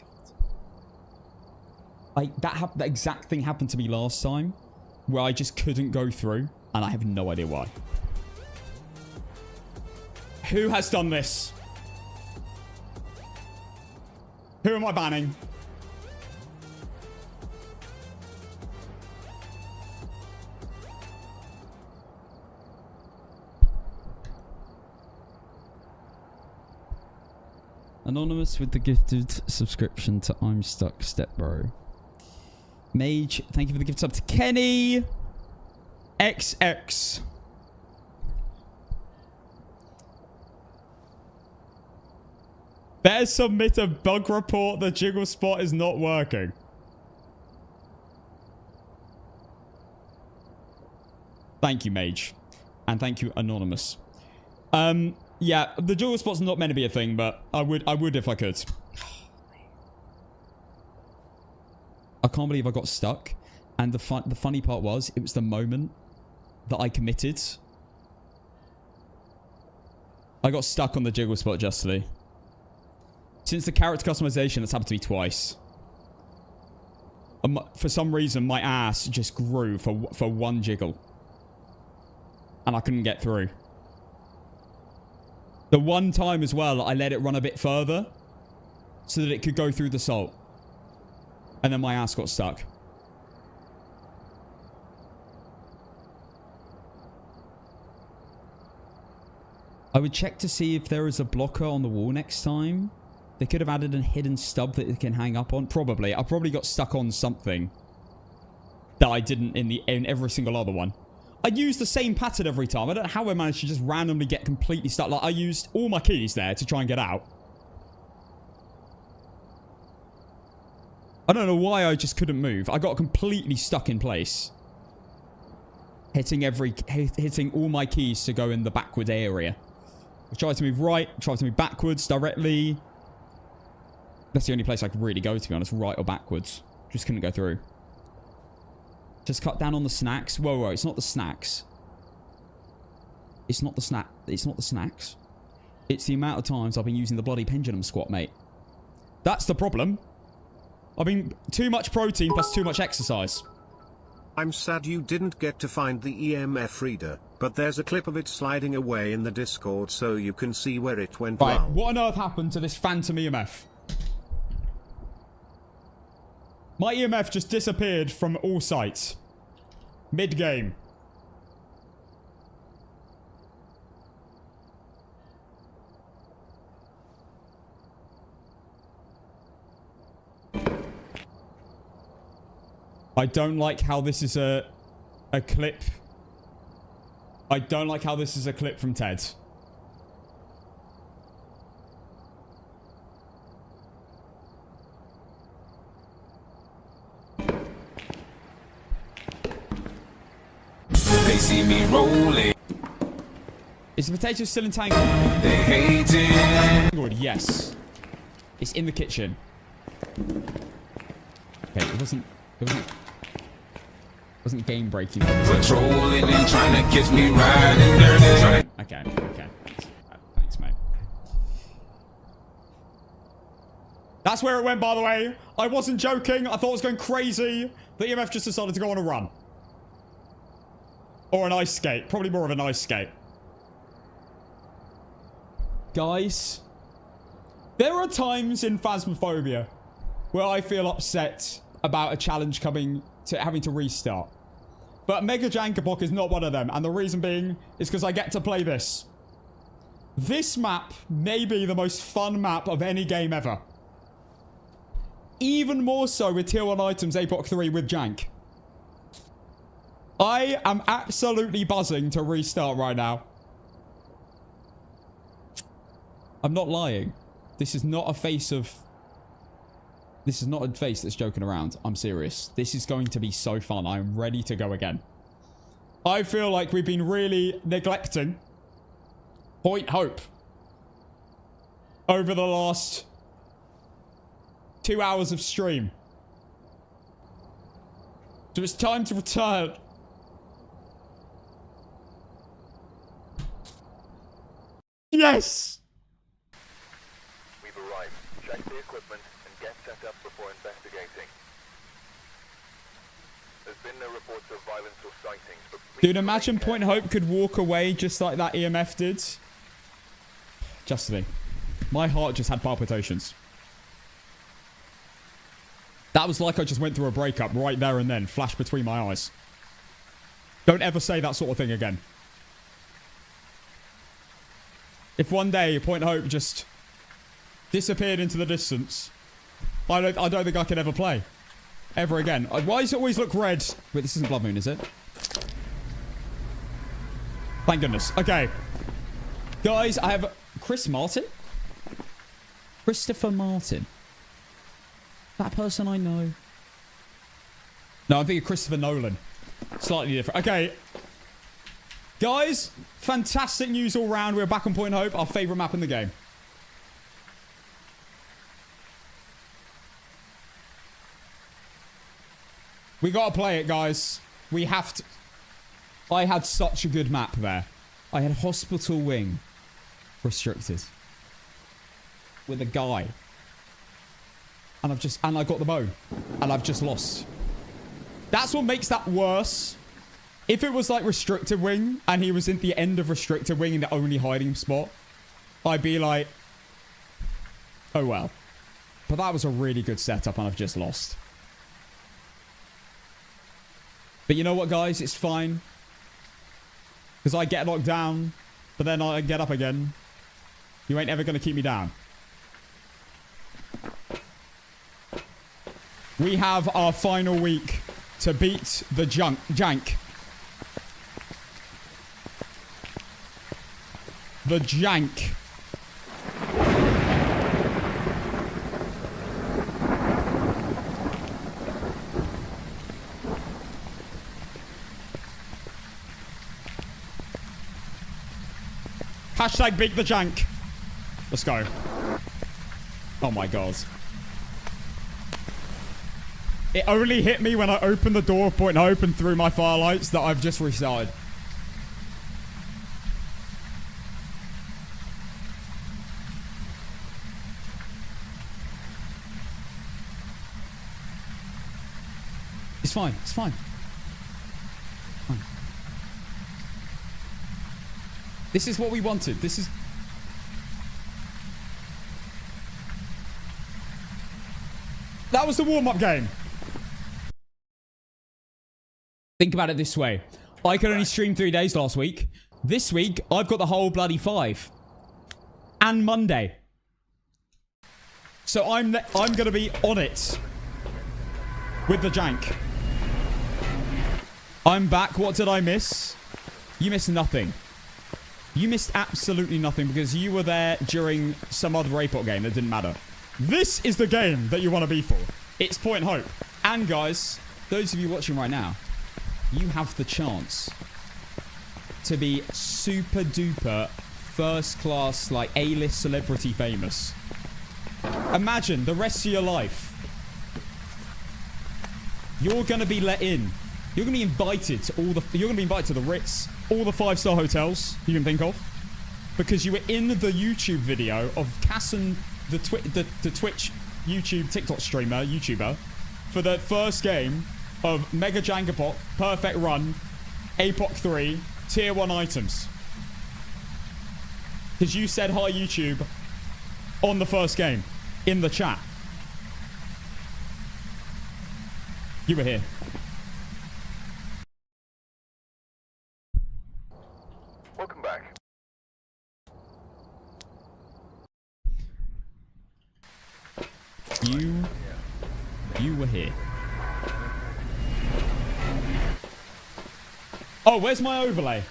god. That exact thing happened to me last time, where I just couldn't go through, and I have no idea why. Who has done this? Who am I banning? Anonymous with the gifted subscription to I'm Stuck Stepbro. Mage, thank you for the gift sub to Kenny XX. Better submit a bug report. The jiggle spot is not working. Thank you, Mage. And thank you, Anonymous. Yeah, the jiggle spot's not meant to be a thing, but I would if I could. I can't believe I got stuck. And the funny part was, it was the moment that I committed. I got stuck on the jiggle spot, Justly. Since the character customization, that's happened to me twice. For some reason, my ass just grew for one jiggle. And I couldn't get through. The one time as well, I let it run a bit further so that it could go through the salt. And then my ass got stuck. I would check to see if there is a blocker on the wall next time. They could have added a hidden stub that it can hang up on. Probably. I probably got stuck on something that I didn't in every single other one. I used the same pattern every time. I don't know how I managed to just randomly get completely stuck. Like, I used all my keys there to try and get out. I don't know why I just couldn't move. I got completely stuck in place. Hitting all my keys to go in the backward area. I tried to move right, tried to move backwards directly. That's the only place I could really go, to be honest. Right or backwards. Just couldn't go through. Just cut down on the snacks. Whoa, whoa, it's not the snacks. It's not the snack. It's not the snacks. It's the amount of times I've been using the bloody pendulum squat, mate. That's the problem. I mean, too much protein plus too much exercise. I'm sad you didn't get to find the EMF reader, but there's a clip of it sliding away in the Discord so you can see where it went Right, wrong. what on earth happened to this phantom EMF? My EMF just disappeared from all sites. Mid-game. I don't like how this is a clip. I don't like how this is a clip from Ted. They see me rolling. Is the potato still entangled? They hate it. Yes. It's in the kitchen. Okay, it wasn't game breaking. Patrolling and trying to catch me riding dirty. Okay. Thanks, mate. That's where it went, by the way. I wasn't joking. I thought it was going crazy. The EMF just decided to go on a run. Or an ice skate. Probably more of an ice skate. Guys, there are times in Phasmophobia where I feel upset about a challenge coming to having to restart. But Mega APOC is not one of them. And the reason being is because I get to play this. This map may be the most fun map of any game ever. Even more so with tier 1 items APOC 3 with Jank. I am absolutely buzzing to restart right now. I'm not lying. This is not a face of... This is not a face that's joking around. I'm serious. This is going to be so fun. I'm ready to go again. I feel like we've been really neglecting Point Hope over the last 2 hours of stream. So it's time to return. Yes! Check the equipment and get set up before investigating. There's been no reports of violence or sightings, but Dude, imagine Point Hope could walk away just like that EMF did. Just me. My heart just had palpitations. That was like I just went through a breakup right there and then. Flash between my eyes. Don't ever say that sort of thing again. If one day Point Hope just disappeared into the distance, I don't think I can ever play. Ever again. Why does it always look red? Wait, this isn't Blood Moon, is it? Thank goodness. Okay. Guys, I have Chris Martin? Christopher Martin. That person I know. No, I'm thinking Christopher Nolan. Slightly different. Okay. Guys, fantastic news all round. We're back on Point Hope, our favourite map in the game. We gotta play it, guys. We have to. I had such a good map there. I had Hospital Wing restricted with a guy, and I got the bow, and I've just lost. That's what makes that worse. If it was like restricted wing and he was in the end of restricted wing in the only hiding spot, I'd be like, oh well. But that was a really good setup and I've just lost. But you know what, guys? It's fine. Because I get knocked down, but then I get up again. You ain't ever going to keep me down. We have our final week to beat the jank. The jank. Hashtag beat the jank. Let's go. Oh my god. It only hit me when I opened the door, Point Hope, and threw my firelights that I've just restarted. It's fine. It's fine. Fine. This is what we wanted. This is... That was the warm-up game. Think about it this way. I could only stream 3 days last week. This week, I've got the whole bloody 5. And Monday. So I'm going to be on it. With the jank. I'm back. What did I miss? You missed nothing. You missed absolutely nothing because you were there during some other APOC game that didn't matter. This is the game that you want to be for. It's Point Hope. And guys, those of you watching right now, you have the chance to be super duper first class, like A-list celebrity famous. Imagine the rest of your life. You're going to be let in. You're going to be invited to you're going to be invited to the Ritz, all the 5-star hotels you can think of. Because you were in the YouTube video of Casson, the Twitch, YouTube, TikTok streamer, YouTuber, for the first game of Mega Jank APOC, Perfect Run, APOC 3, Tier 1 items. Because you said hi YouTube on the first game, in the chat. You were here. Welcome back. You were here. Oh, where's my overlay?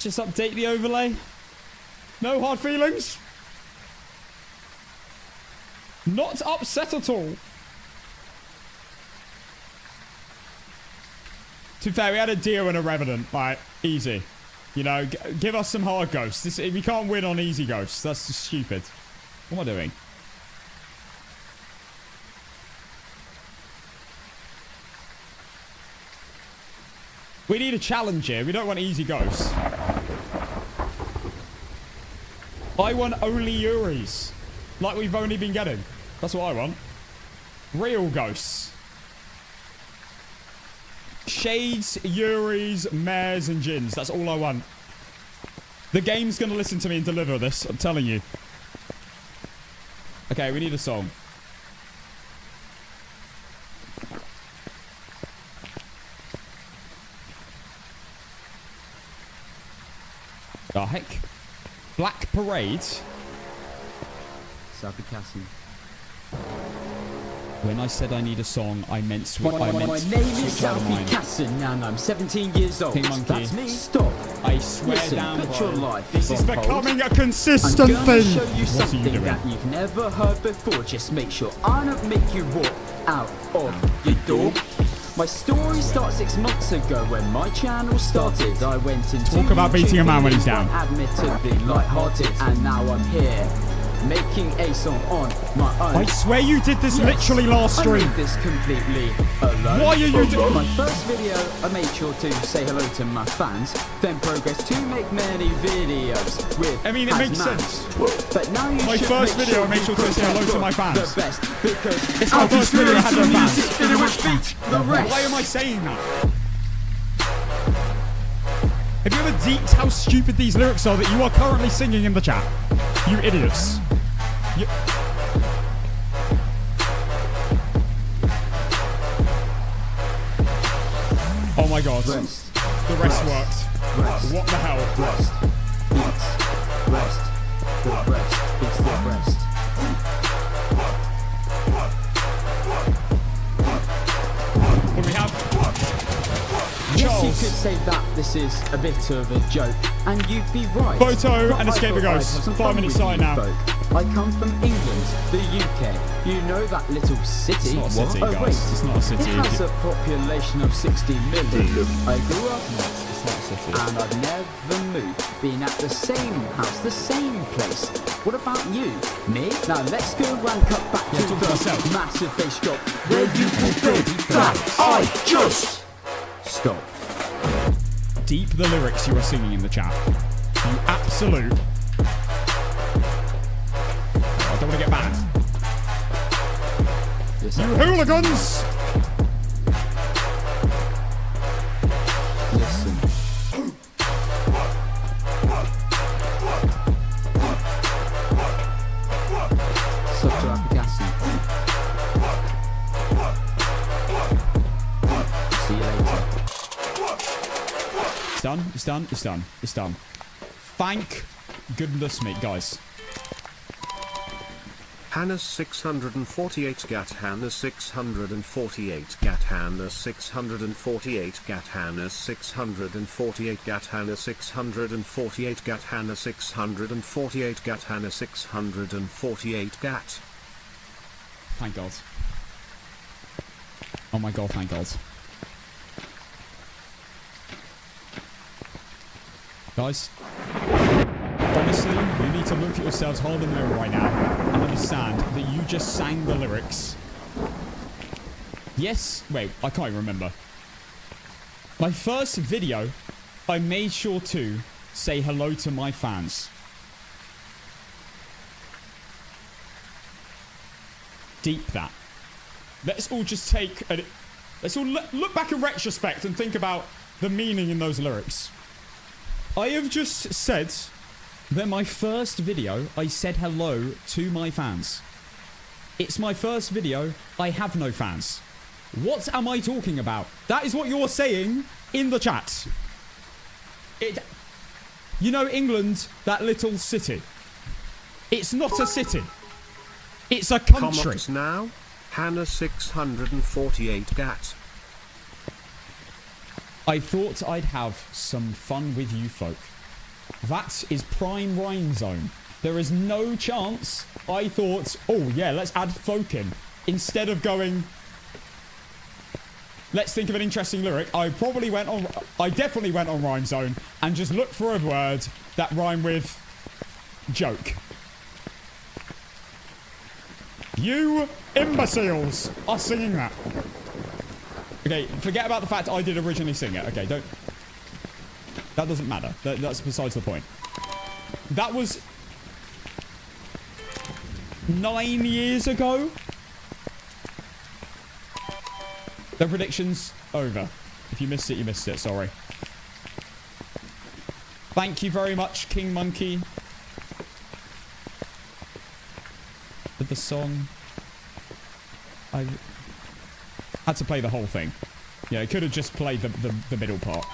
Just update the overlay. No hard feelings. Not upset at all. To be fair, we had a deer and a revenant. Right, easy. You know, give us some hard ghosts. We can't win on easy ghosts. That's just stupid. What am I doing? We need a challenge here. We don't want easy ghosts. I want only Yuris. Like we've only been getting. That's what I want. Real ghosts. Shades, Yuris, mares, and Jins. That's all I want. The game's going to listen to me and deliver this. I'm telling you. Okay, we need a song. The heck? Black Parade? Sabikasi. When I said I need a song, I meant My name is Alfie Casson and I'm 17 years old. King Monkey. That's me. Stop. I swear Listen, down, put bro. your life This is on becoming hold. a consistent I'm gonna thing. show you What are something you doing? that you've never heard before. Just make sure I don't make you walk out of your door. My story starts 6 months ago when my channel started. I went into Talk about beating a man when he's down. Admittedly light-hearted, and now I'm here making a song on my own. I swear you did this literally last I stream. made this completely alone. Why are you doing? My first video, I made sure to say hello to my fans, then progressed to make many videos with I mean, it makes Phasman. sense. But now you My should first make video, I sure made sure to say hello to my fans. The best, because It's my first video I had no fans. it will beat the rest. Why am I saying that? Have you ever deeped how stupid these lyrics are that you are currently singing in the chat? You idiots. You... Oh my god. Rest. The rest worked. Rest. What the hell? Rest. Beats. Rest. The rest. Beats the rest. What do we have? Yes, you Charles. could say that this is a bit of a joke, and you'd be right. Photo But and I escape the thought I'd ghost. have some 5 fun minutes with sign you now. folk. I come from England, the UK. You know that little city? It's not a city, Oh, guys. wait. It's not a city. It has a population of 60 million. I grew up It's not a city. and I've never moved. Been at the same house, the same place. What about you? Me? Now let's go and cut back to talk to the myself. massive bass drop where you can baby that I just stop. Deep the lyrics you are singing in the chat. You absolute. I don't want to get banned. Yes, You I- hooligans! Listen. Subto Apicassi. See you later. It's done. It's done. It's done. It's done. Thank goodness me, guys. Hannah 648 Gat Hannah 648 Gat Hannah 648 Gat Hannah 648 Gat Hannah 648 Gat Hannah 648 Gat Hannah 648 Gat. Thank God. Oh my God, thank God. Guys, honestly, you need to look at yourselves hard in the mirror right now and understand that you just sang the lyrics. Yes, wait, I can't even remember. My first video, I made sure to say hello to my fans. Deep that. Let's all just take a... Let's all look back in retrospect and think about the meaning in those lyrics. I have just said that my first video, I said hello to my fans. It's my first video. I have no fans. What am I talking about? That is what you're saying in the chat. You know England, that little city. It's not a city. It's a country. Comments now. Hannah 648 Gat. I thought I'd have some fun with you folk. That is prime rhyme zone. There is no chance I thought, oh yeah, let's add folk in. Instead of going, let's think of an interesting lyric. I definitely went on Rhyme Zone and just looked for a word that rhymed with joke. You imbeciles are singing that. Okay, forget about the fact I did originally sing it. Okay, don't... That doesn't matter. That's besides the point. That was 9 years ago. The prediction's over. If you missed it, you missed it. Sorry. Thank you very much, King Monkey, for the song. I had to play the whole thing. Yeah, I could have just played the middle part.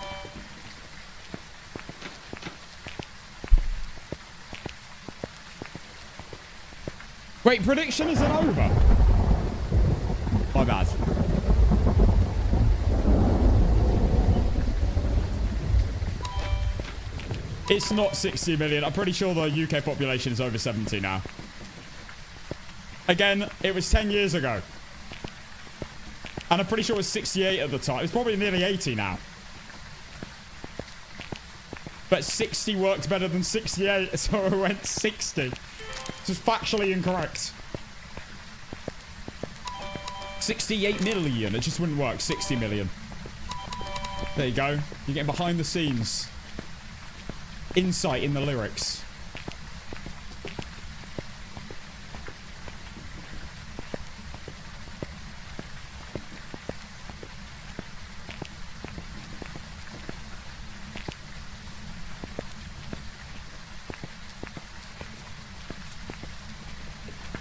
Wait, prediction isn't over. My bad. It's not 60 million. I'm pretty sure the UK population is over 70 now. Again, it was 10 years ago. And I'm pretty sure it was 68 at the time. It's probably nearly 80 now. But 60 worked better than 68, so I went 60. This is factually incorrect. 68 million. It just wouldn't work. 60 million. There you go. You're getting behind the scenes. Insight in the lyrics.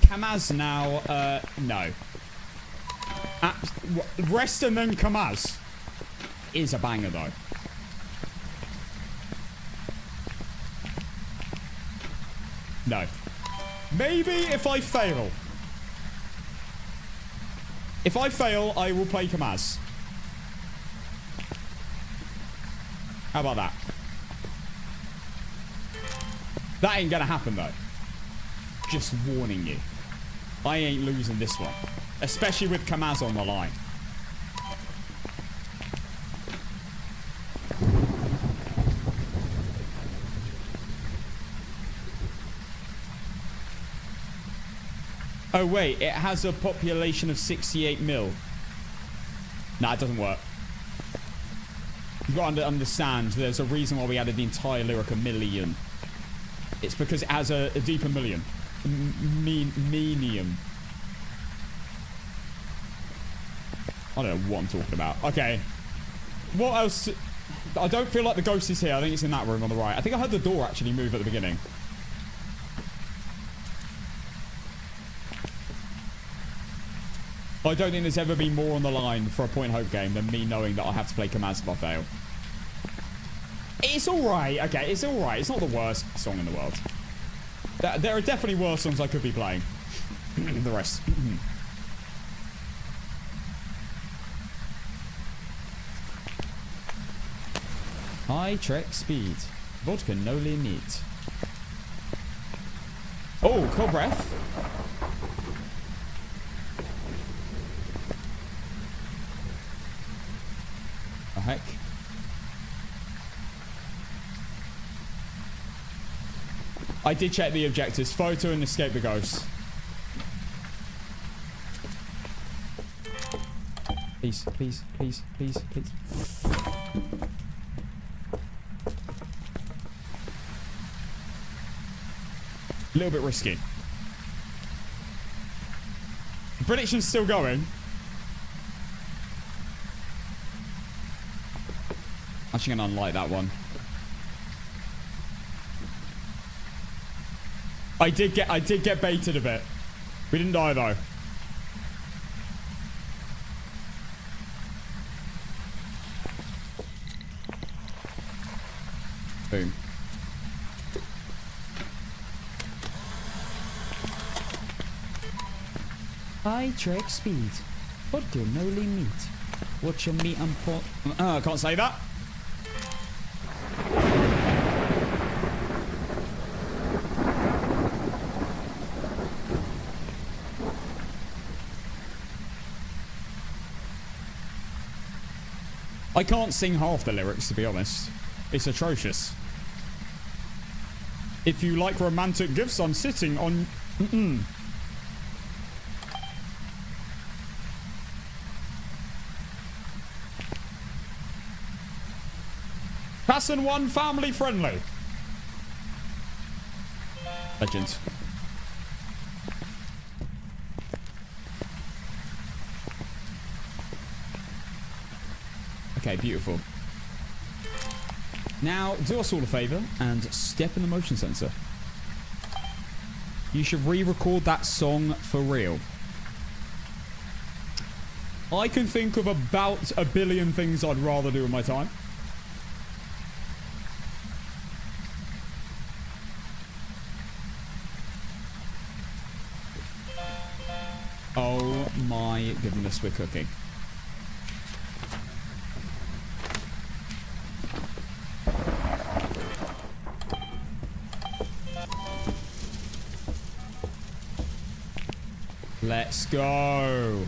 Kamaz now, no. Rest and then Kamaz is a banger though. No. Maybe if I fail. If I fail, I will play Kamaz. How about that? That ain't gonna happen though. Just warning you. I ain't losing this one. Especially with Kamaz on the line. Oh wait, it has a population of 68 mil. Nah, it doesn't work. You've got to understand, there's a reason why we added the entire lyric a million. It's because it has a deeper million. Medium. I don't know what I'm talking about. Okay. What else? I don't feel like the ghost is here. I think it's in that room on the right. I think I heard the door actually move at the beginning. I don't think there's ever been more on the line for a point hope game than me knowing that I have to play Kamaz if I fail. It's alright. Okay, it's alright. It's not the worst song in the world. There are definitely worse songs I could be playing. The rest. High trek speed. Vodka no limit. Oh, cold breath. The heck? I did check the objectives. Photo and escape the ghost. Please, please, please, please, please. A little bit risky. The prediction's still going. Actually gonna unlight that one. I did get baited a bit. We didn't die though. Boom. High trek speed. Vodka no limit. Watch your meat and pot. I can't say that. I can't sing half the lyrics, to be honest. It's atrocious. If you like romantic gifts, I'm sitting on... Passon 1 family friendly. Legend. Okay, beautiful. Now, do us all a favour and step in the motion sensor. You should re-record that song for real. I can think of about a billion things I'd rather do in my time. Oh my goodness, we're cooking. Let's go.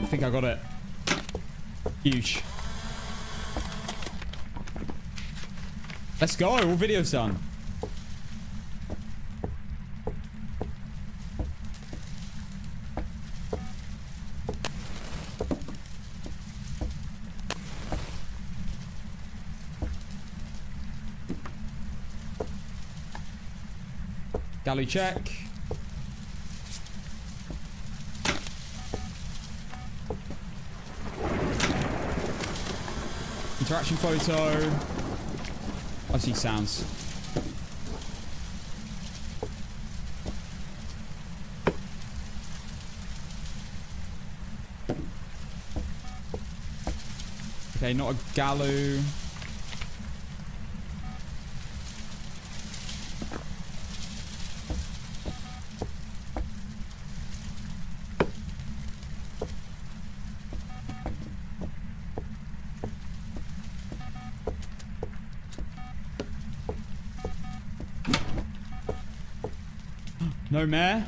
I think I got it. Huge. Let's go. All video's done. Galley check. Interaction photo. I see sounds. Okay, not a gallo. No mare.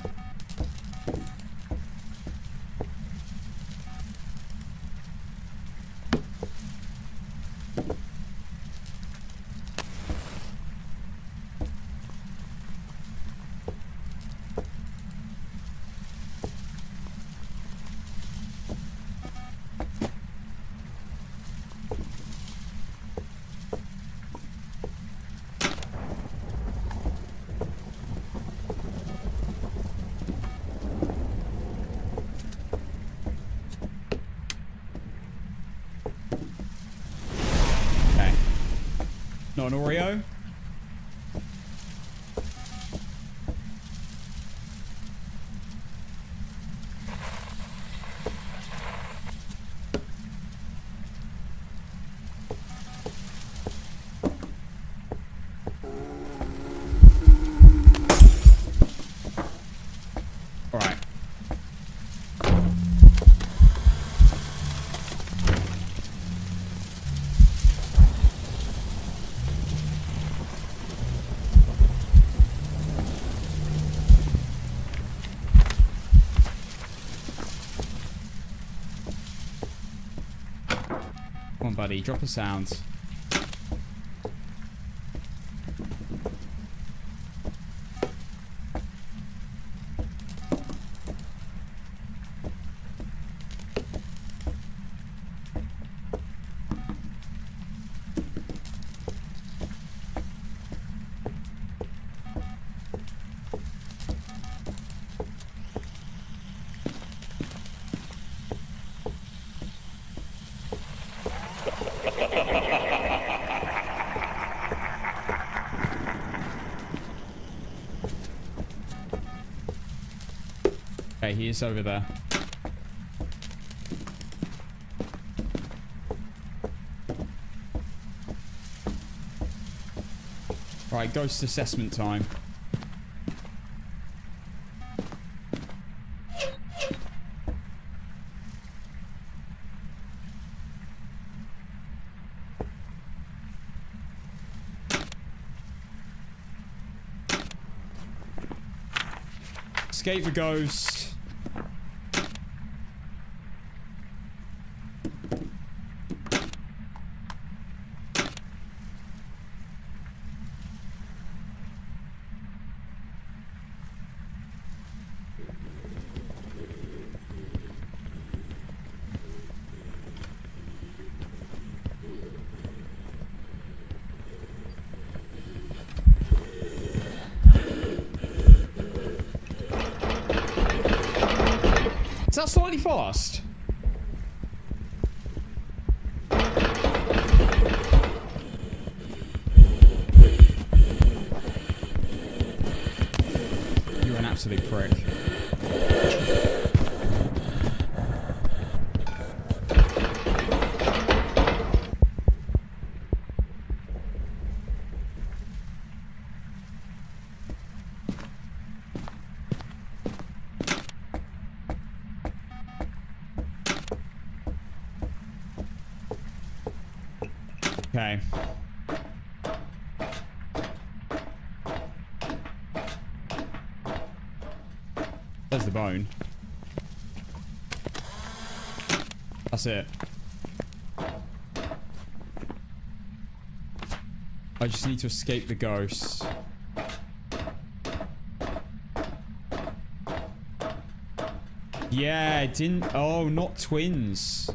Not an Oreo. All right. Come on, buddy. Drop a sound. Okay, he is over there. Right, ghost assessment time. escape the ghost. Is that slightly fast? You're an absolute prick. Okay. There's the bone. That's it. I just need to escape the ghosts. Yeah, it didn't... Oh, not twins.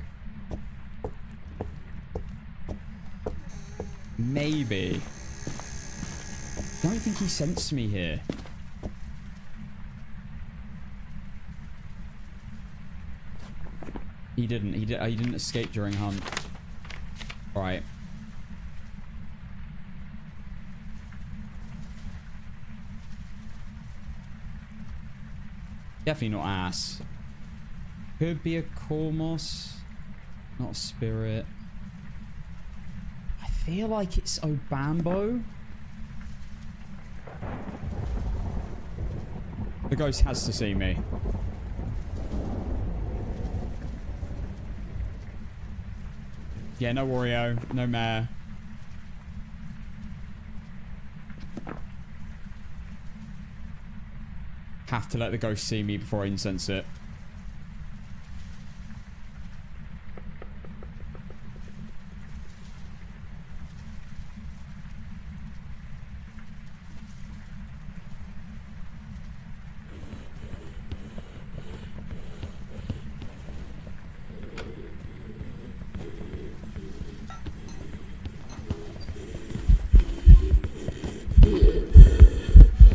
Maybe. I don't think he sensed me here. He didn't. He didn't escape during hunt. All right. Definitely not ass. Could be a Cormos, not a spirit. I feel like it's Obambo. The ghost has to see me. Yeah, no Wario, no Mare. Have to let the ghost see me before I incense it.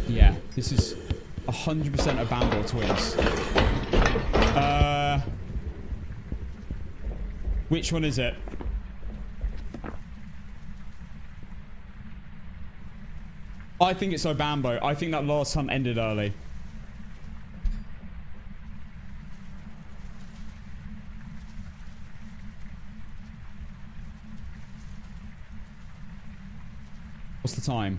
Yeah, this is 100% a Bambo twins. Which one is it? I think it's Obambo. I think that last hunt ended early. What's the time?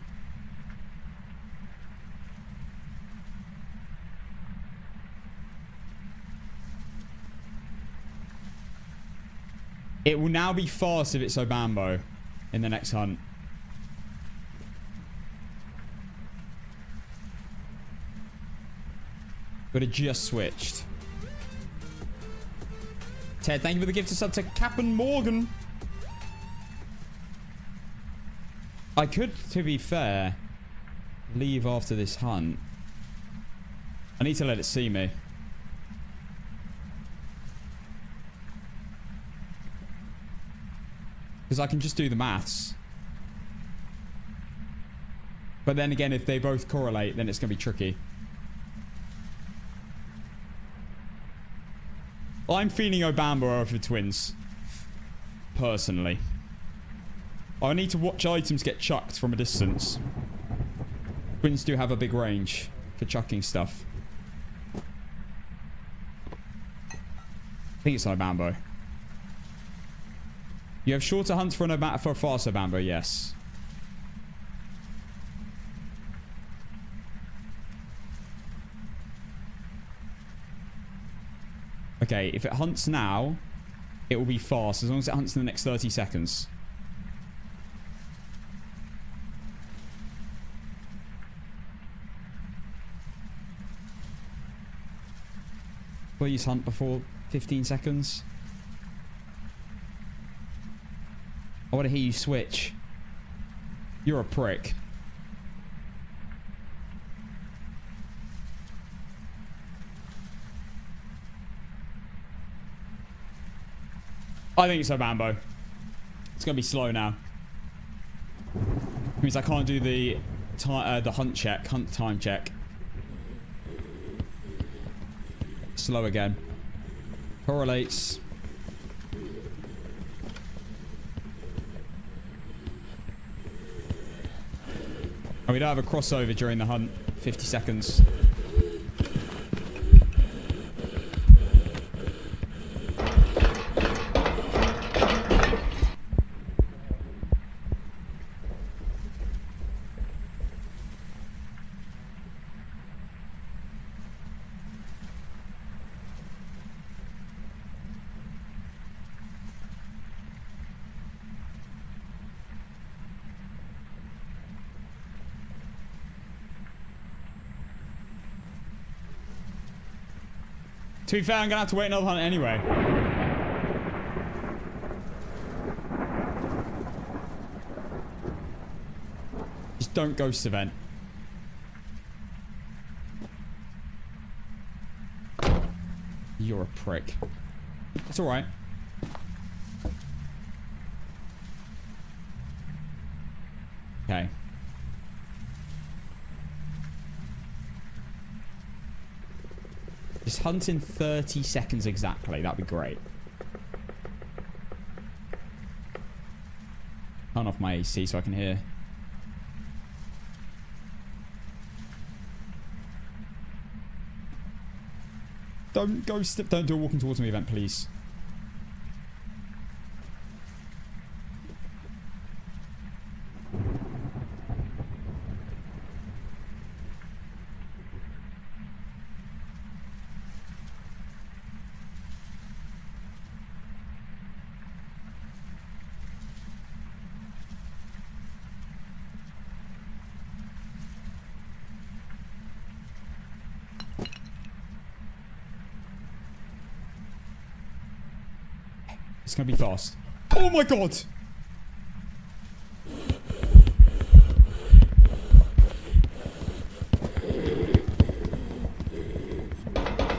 It will now be fast if it's Obambo in the next hunt. But it just switched. Ted, thank you for the gift of sub to Captain Morgan. I could, to be fair, leave after this hunt. I need to let it see me. Because I can just do the maths. But then again, if they both correlate, then it's going to be tricky. I'm feeling Obambo over twins. Personally. I need to watch items get chucked from a distance. Twins do have a big range for chucking stuff. I think it's Obambo. You have shorter hunts for a faster Bambo, yes. Okay, if it hunts now, it will be fast, as long as it hunts in the next 30 seconds. Please hunt before 15 seconds. I want to hear you switch. You're a prick. I think it's a Bambo. It's going to be slow now. It means I can't do the hunt time check. Slow again. Correlates. Oh, we don't have a crossover during the hunt. 50 seconds. To be fair, I'm gonna have to wait another hunt anyway. Just don't ghost event. You're a prick. It's alright. Okay. Just hunt in 30 seconds exactly. That'd be great. Turn off my AC so I can hear. Don't do a walking towards me event, please. It's gonna be fast. Oh my god!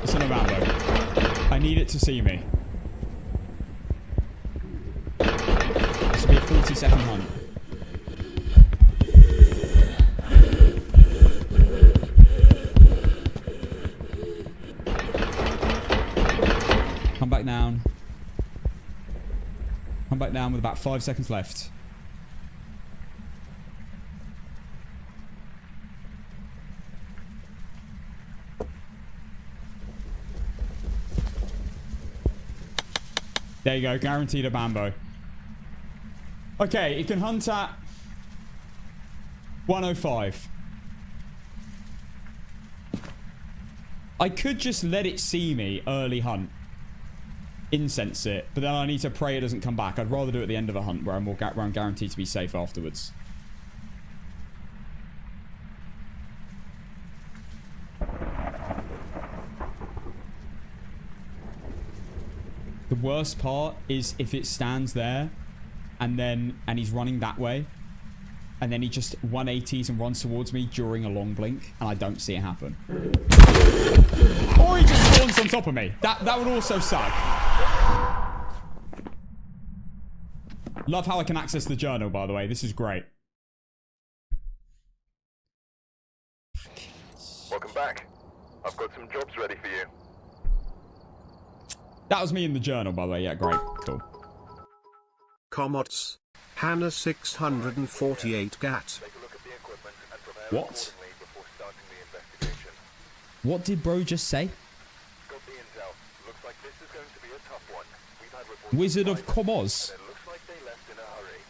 It's in a Rambo. I need it to see me. This will be a 40-second hunt. Come back down. Come back down with about 5 seconds left. There you go. Guaranteed a Bambo. Okay, it can hunt at 105. I could just let it see me early hunt. Incense it, but then I need to pray it doesn't come back. I'd rather do it at the end of a hunt where I'm guaranteed to be safe afterwards. The worst part is if it stands there and he's running that way and then he just 180s and runs towards me during a long blink and I don't see it happen. Or he just spawns on top of me. That would also suck. Love how I can access the journal, by the way. This is great. Welcome back. I've got some jobs ready for you. That was me in the journal, by the way. Yeah, great. Cool. Comots. Hannah 648 GAT. Take a look at the equipment and prepare What? accordingly before starting the investigation. What did bro just say? Got the intel. Looks like this is going to be a tough one. We've had reports Wizard of crime, Comoz. and it looks like they left in a hurry.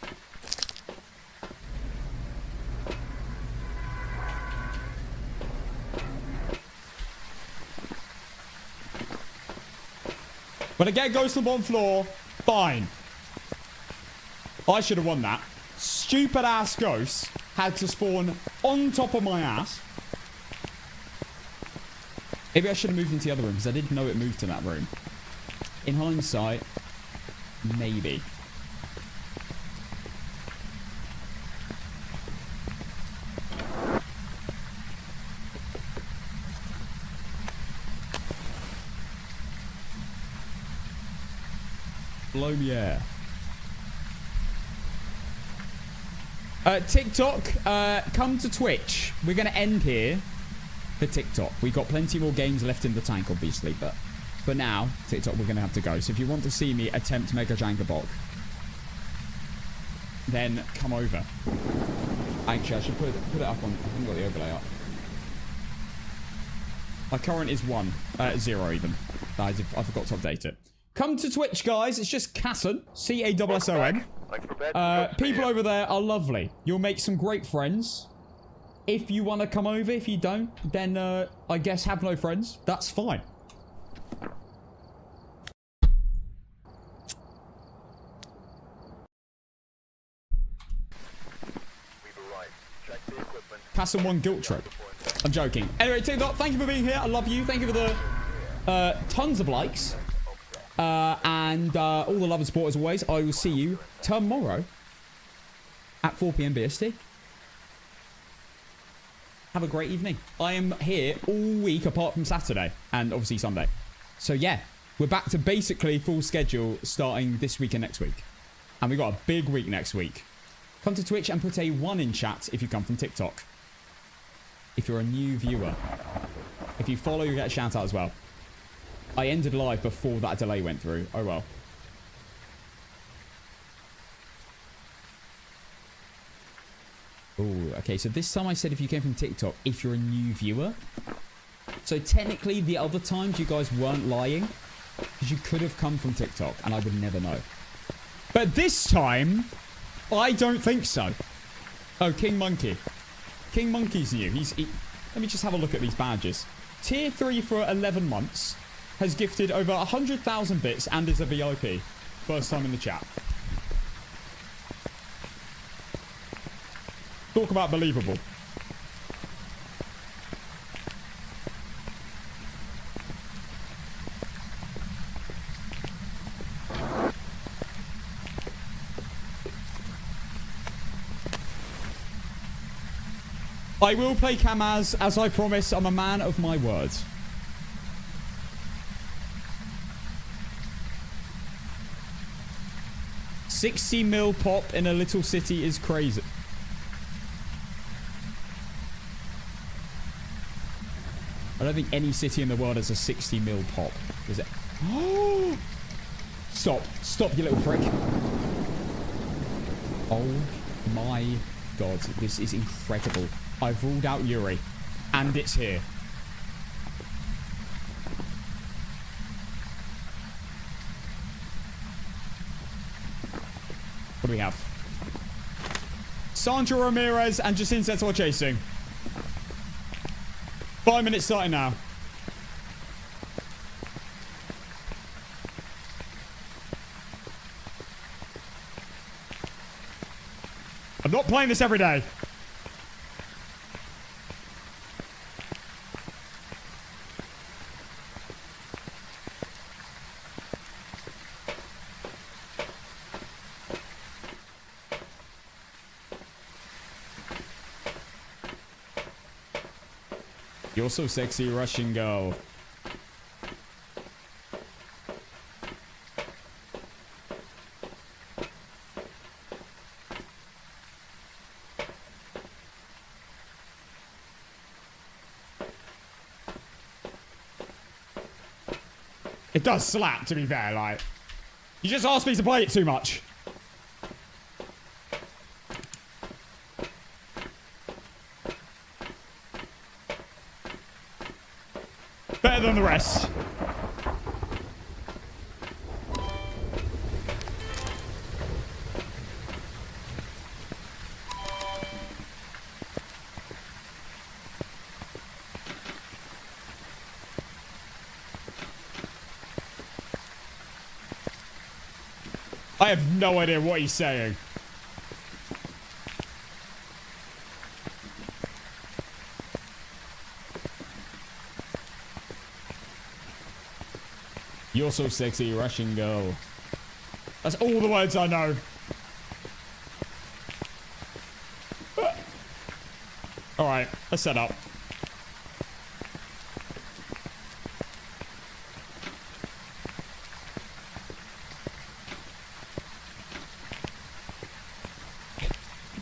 When I get ghost on the bottom floor, fine. I should have won that. Stupid ass ghost had to spawn on top of my ass. Maybe I should have moved into the other room because I didn't know it moved to that room. In hindsight, maybe. Blow me air. TikTok, come to Twitch. We're going to end here for TikTok. We've got plenty more games left in the tank, obviously, but for now, TikTok, we're going to have to go. So if you want to see me attempt Mega Jangaboc, then come over. Actually, I should put it up on... I haven't got the overlay up. My current is 0 even. I forgot to update it. Come to Twitch, guys. It's just Casson. C-A-S-S-O-N. People over there are lovely. You'll make some great friends. If you want to come over, if you don't, then I guess have no friends. That's fine. Casson 1 guilt trip. I'm joking. Anyway, TikTok, thank you for being here. I love you. Thank you for the tons of likes. And all the love and support as always. I will see you tomorrow at 4 PM BST. Have a great evening. I am here all week apart from Saturday and obviously Sunday. So yeah, we're back to basically full schedule starting this week and next week. And we got a big week next week. Come to Twitch and put a 1 in chat if you come from TikTok. If you're a new viewer. If you follow, you get a shout out as well. I ended live before that delay went through. Oh well. Oh, okay. So this time I said if you came from TikTok, if you're a new viewer. So technically the other times you guys weren't lying. Because you could have come from TikTok and I would never know. But this time, I don't think so. Oh, King Monkey. King Monkey's new. Let me just have a look at these badges. Tier 3 for 11 months. Has gifted over 100,000 bits and is a VIP. First time in the chat. Talk about believable. I will play Kamaz, as I promise. I'm a man of my words. $60 mil pop in a little city is crazy. I don't think any city in the world has a 60 mil pop. Is it? Oh! Stop. Stop, you little prick. Oh my god. This is incredible. I've ruled out Yuri. And it's here. What do we have? Sandra Ramirez and Jacinta Setzler chasing. 5 minutes starting now. I'm not playing this every day. You're so sexy, Russian girl. It does slap, to be fair, like. You just asked me to play it too much. Better than the rest. I have no idea what he's saying. You're so sexy, Russian girl. That's all the words I know. Alright, let's set up.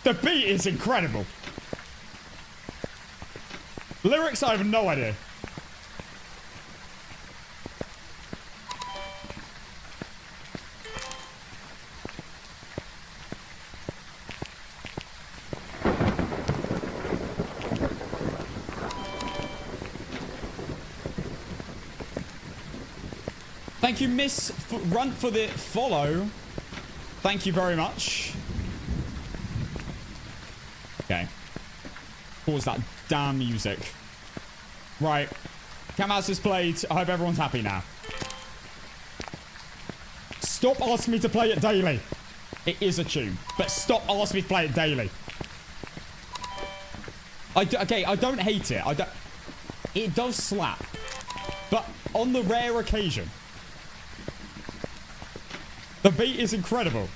The beat is incredible. Lyrics, I have no idea. Thank you, Miss Runt, for the follow. Thank you very much. Okay. Pause that damn music. Right. Camaz has played. I hope everyone's happy now. Stop asking me to play it daily. It is a tune. But stop asking me to play it daily. Okay, I don't hate it. It does slap. But on the rare occasion... The beat is incredible.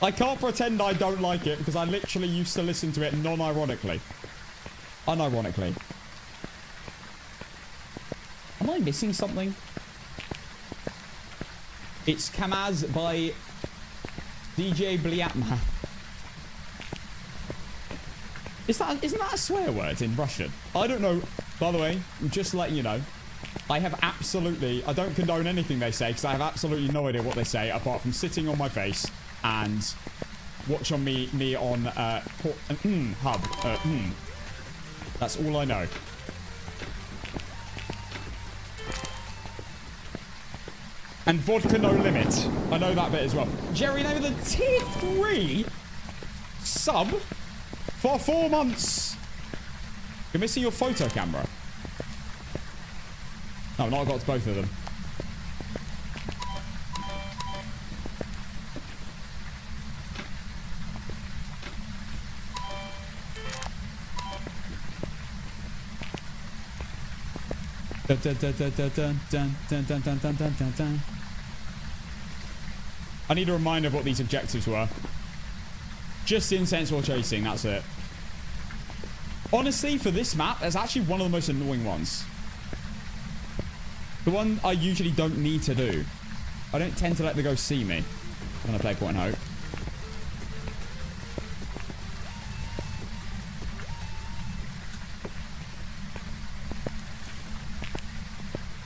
I can't pretend I don't like it because I literally used to listen to it non-ironically. Unironically. Am I missing something? It's Kamaz by DJ Bliatman. Isn't that a swear word in Russian? I don't know. By the way, just letting you know. I don't condone anything they say because I have absolutely no idea what they say apart from sitting on my face and watch on me on hub. That's all I know. And vodka no limit. I know that bit as well. Jerry, name of the tier 3 sub for 4 months. You're missing your photo camera. No, not got both of them. I need a reminder of what these objectives were. Just insensible chasing, that's it. Honestly, for this map, it's actually one of the most annoying ones. The one I usually don't need to do. I don't tend to let the ghost see me when I play Point Hope.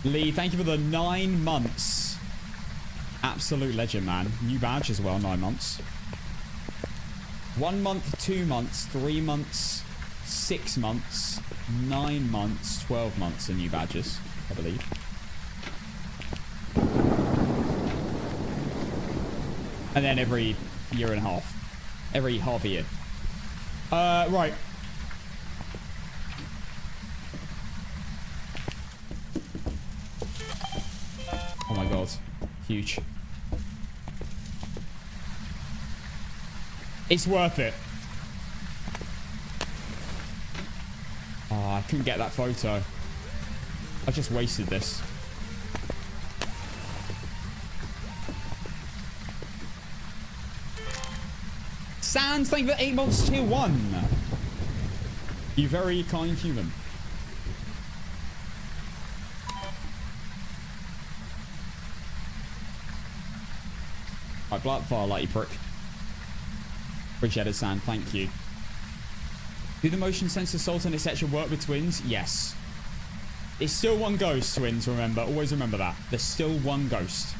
Lee, thank you for the 9 months. Absolute legend, man. New badge as well, 9 months. 1 month, 2 months, 3 months, 6 months, 9 months, 12 months in new badges, I believe. And then every year and a half. Every half a year. Right. Oh my god. Huge. It's worth it. Oh, I couldn't get that photo. I just wasted this. Sans, thank you for 8 months tier 1. You very kind human. I block Firelight, you prick. Appreciate it, Sam. Thank you. Do the motion sensor Sultan etc. work with twins? Yes. It's still one ghost, twins, remember. Always remember that. There's still one ghost.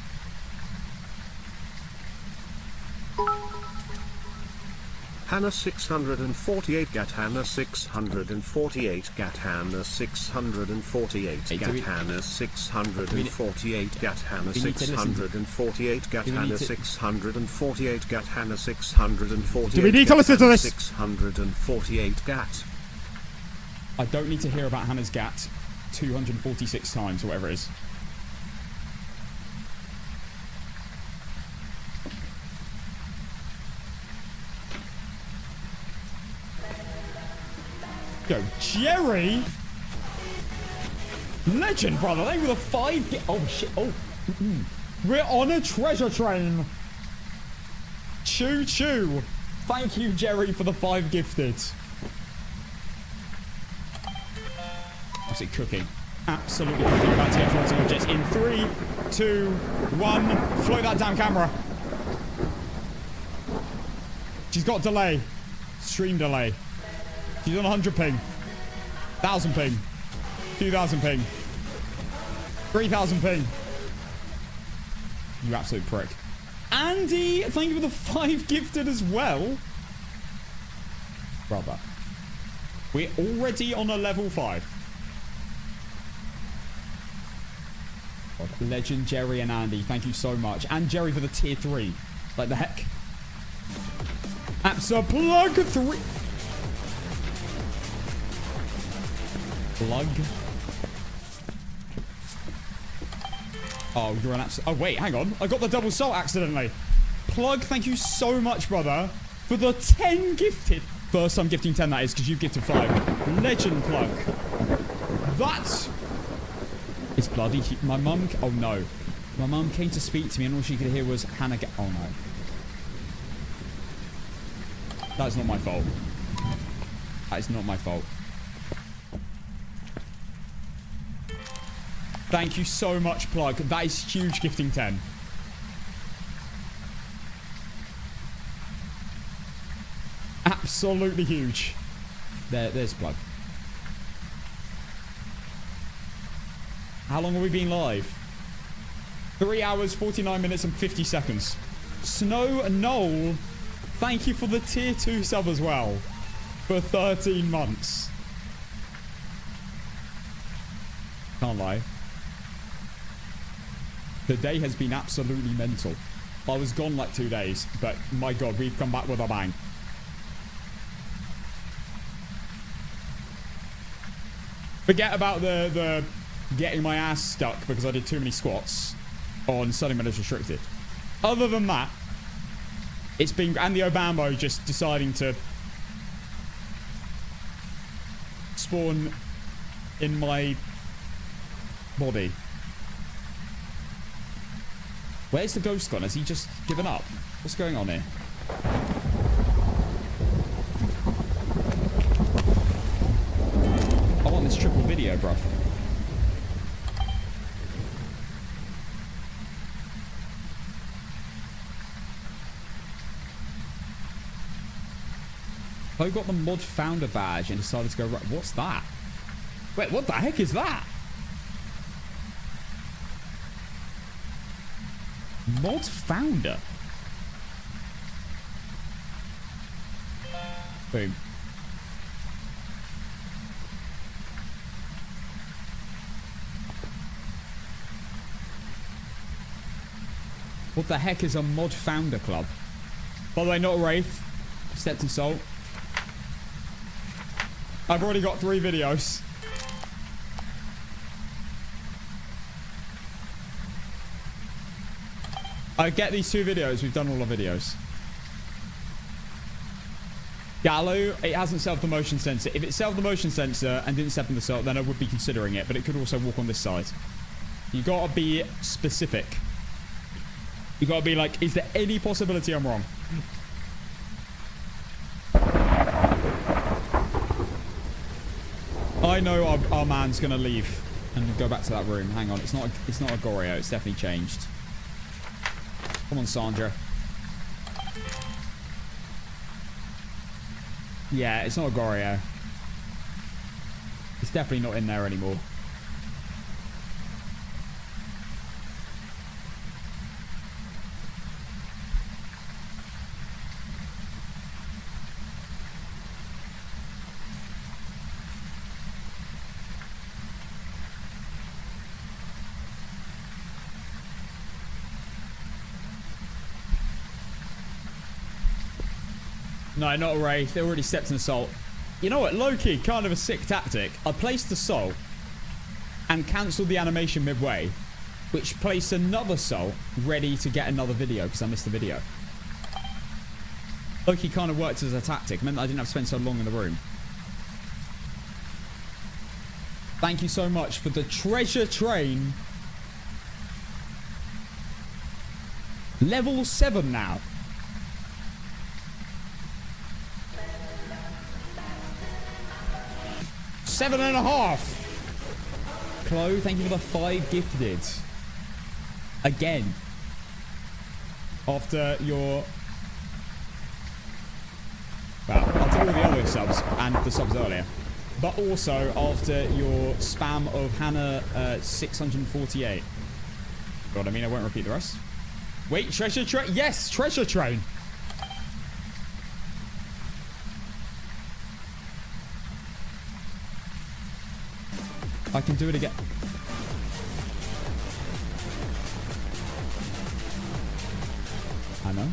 Hannah 648 Gat Hannah 648 Gat Hannah 648 Gat Hannah 648 Gat Hannah 648 Gat Hannah 648 Gat Hannah 648. Do we need to listen to this? 648 Gat. I don't need to hear about Hannah's gat 246 times or whatever it is. Yo, Jerry! Legend, brother. They were the 5... Oh, shit. Oh. We're on a treasure train. Choo choo. Thank you, Jerry, for the 5 gifted. What's it cooking? Absolutely cooking. About to get floating objects in 3, 2, 1. Float that damn camera. She's got delay. Stream delay. She's on 100 ping. 1,000 ping. 2,000 ping. 3,000 ping. You absolute prick. Andy, thank you for the 5 gifted as well. Brother. We're already on a level 5. God, Legend, Jerry, and Andy. Thank you so much. And Jerry for the tier 3. Like the heck. Apps plug 3. Plug. Oh, you're an absolute... Oh, wait, hang on. I got the double salt accidentally. Plug, thank you so much, brother, for the 10 gifted. First time gifting 10, that is, because you've gifted 5. Legend Plug. That is bloody... My mum... Oh, no. My mum came to speak to me, and all she could hear was Hannah... Oh, no. That's not my fault. That is not my fault. Thank you so much, Plug. That is huge gifting 10. Absolutely huge. There's Plug. How long have we been live? 3 hours, 49 minutes, and 50 seconds. Snow Knoll, thank you for the tier 2 sub as well. For 13 months. Can't lie. The day has been absolutely mental. I was gone like 2 days, but my god, we've come back with a bang. Forget about the getting my ass stuck because I did too many squats on Sunday Minutes Restricted. Other than that, it's been... And the Obambo just deciding to spawn in my body. Where's the ghost gone? Has he just given up? What's going on here? I want this triple video, bruv. I got the mod founder badge and decided to go right. What's that? Wait, what the heck is that? Mod founder. Boom. What the heck is a mod founder club? By the way, not a Wraith. Stepped and Salt. I've already got 3 videos. I get these 2 videos. We've done all our videos. Gallo, it hasn't self the motion sensor. If it self the motion sensor and didn't step in the salt, then I would be considering it. But it could also walk on this side. You gotta be specific. You gotta be like, is there any possibility I'm wrong? I know our man's gonna leave and go back to that room. Hang on, it's not a Goreo. It's definitely changed. Come on, Sandra. Yeah, it's not a Goreo. It's definitely not in there anymore. No, not a Wraith. They already stepped in the salt. You know what? Low-key, kind of a sick tactic. I placed the salt and cancelled the animation midway, which placed another salt ready to get another video because I missed the video. Low-key kind of worked as a tactic. It meant that I didn't have to spend so long in the room. Thank you so much for the treasure train. Level 7 now. Seven and a half. Chloe, thank you for the 5 gifted. Again. After your... Well, after all the other subs and the subs earlier. But also after your spam of Hannah 648. God, I mean, I won't repeat the rest. Wait, treasure train? Yes, treasure train. I can do it again. Hannah?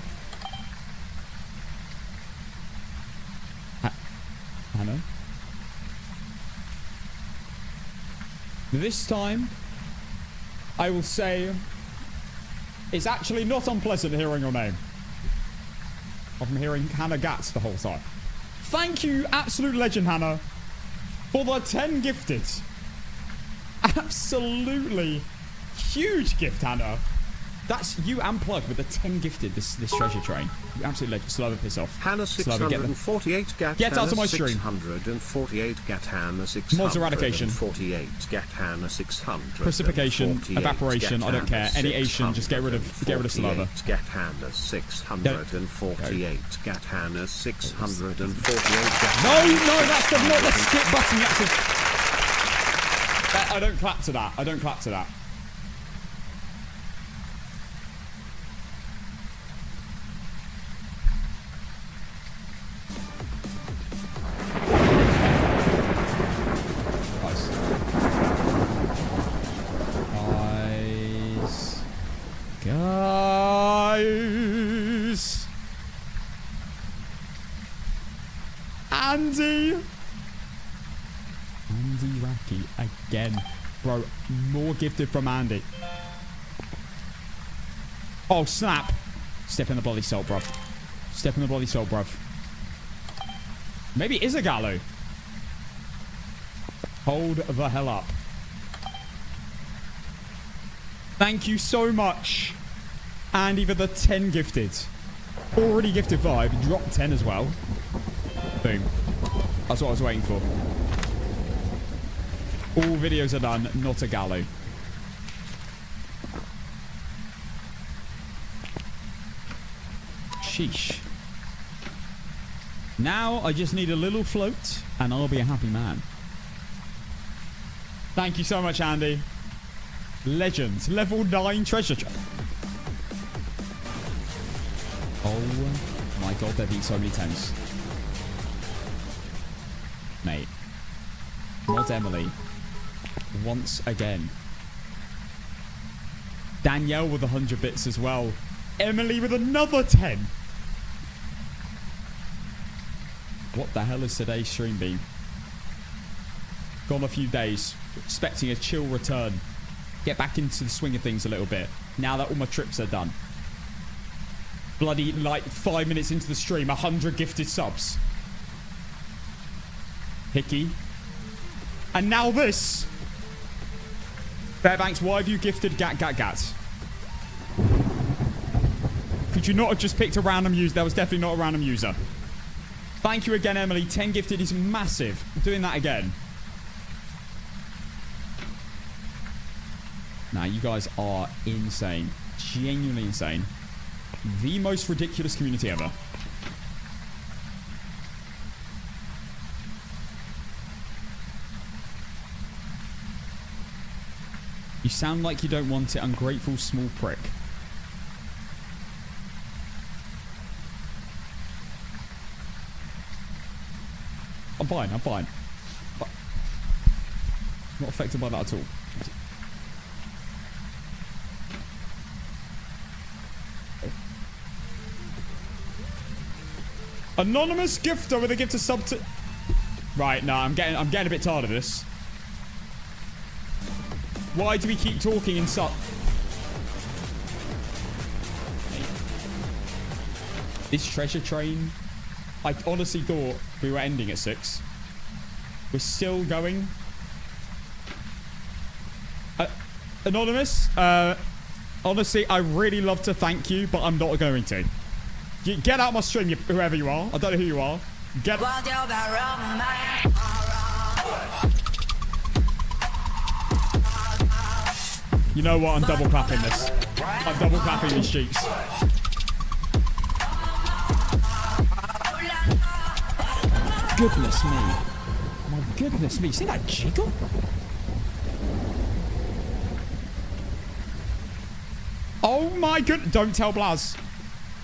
Hannah? This time, I will say, it's actually not unpleasant hearing your name. I've been hearing Hannah Gats the whole time. Thank you, absolute legend, Hannah, for the 10 gifted. Absolutely huge gift, Hannah. That's you and Plug with the 10 gifted this treasure train. You absolute legend. Slava, piss off. Hannah 648 Gat. Get out of my stream. 648 Gat. Hannah 648 Mods eradication. Gat. Hannah 600. Precipitation, evaporation. I don't care. Any Asian, just get rid of Slava. Gat. Hannah 648 Gat. Hannah 648 No, that's not the skip button. You have to... I don't clap to that. I don't clap to that. Guys. Andy Racky again. Bro, more gifted from Andy. Oh, snap. Step in the bloody salt, bruv. Step in the bloody salt, bruv. Maybe it is a Gallo. Hold the hell up. Thank you so much, Andy, for the 10 gifted. Already gifted 5. Dropped 10 as well. Boom. That's what I was waiting for. All videos are done, not a Gallo. Sheesh. Now I just need a little float and I'll be a happy man. Thank you so much, Andy. Legends. Level 9 treasure trove. Oh my god, they've been so many times. Mate. Not Emily. Once again. Danielle with 100 bits as well. Emily with another 10. What the hell has today's stream been? Gone a few days. Expecting a chill return. Get back into the swing of things a little bit. Now that all my trips are done. Bloody, like, 5 minutes into the stream, 100 gifted subs. Hickey. And now this. Fairbanks, why have you gifted Gat? Could you not have just picked a random user? That was definitely not a random user. Thank you again, Emily. 10 gifted is massive. Doing that again. Now, you guys are insane. Genuinely insane. The most ridiculous community ever. You sound like you don't want it, ungrateful small prick. I'm fine, I'm fine. Not affected by that at all. Anonymous gifter with a gift of sub to... Right, no, I'm getting a bit tired of this. Why do we keep talking in sub... This treasure train... I honestly thought we were ending at 6. We're still going. Anonymous, honestly, I really love to thank you, but I'm not going to. Get out my stream, whoever you are. I don't know who you are. Get... You know what? I'm double clapping this. I'm double clapping these cheeks. Goodness me. My goodness me. See that jiggle? Oh my good. Don't tell Blaz.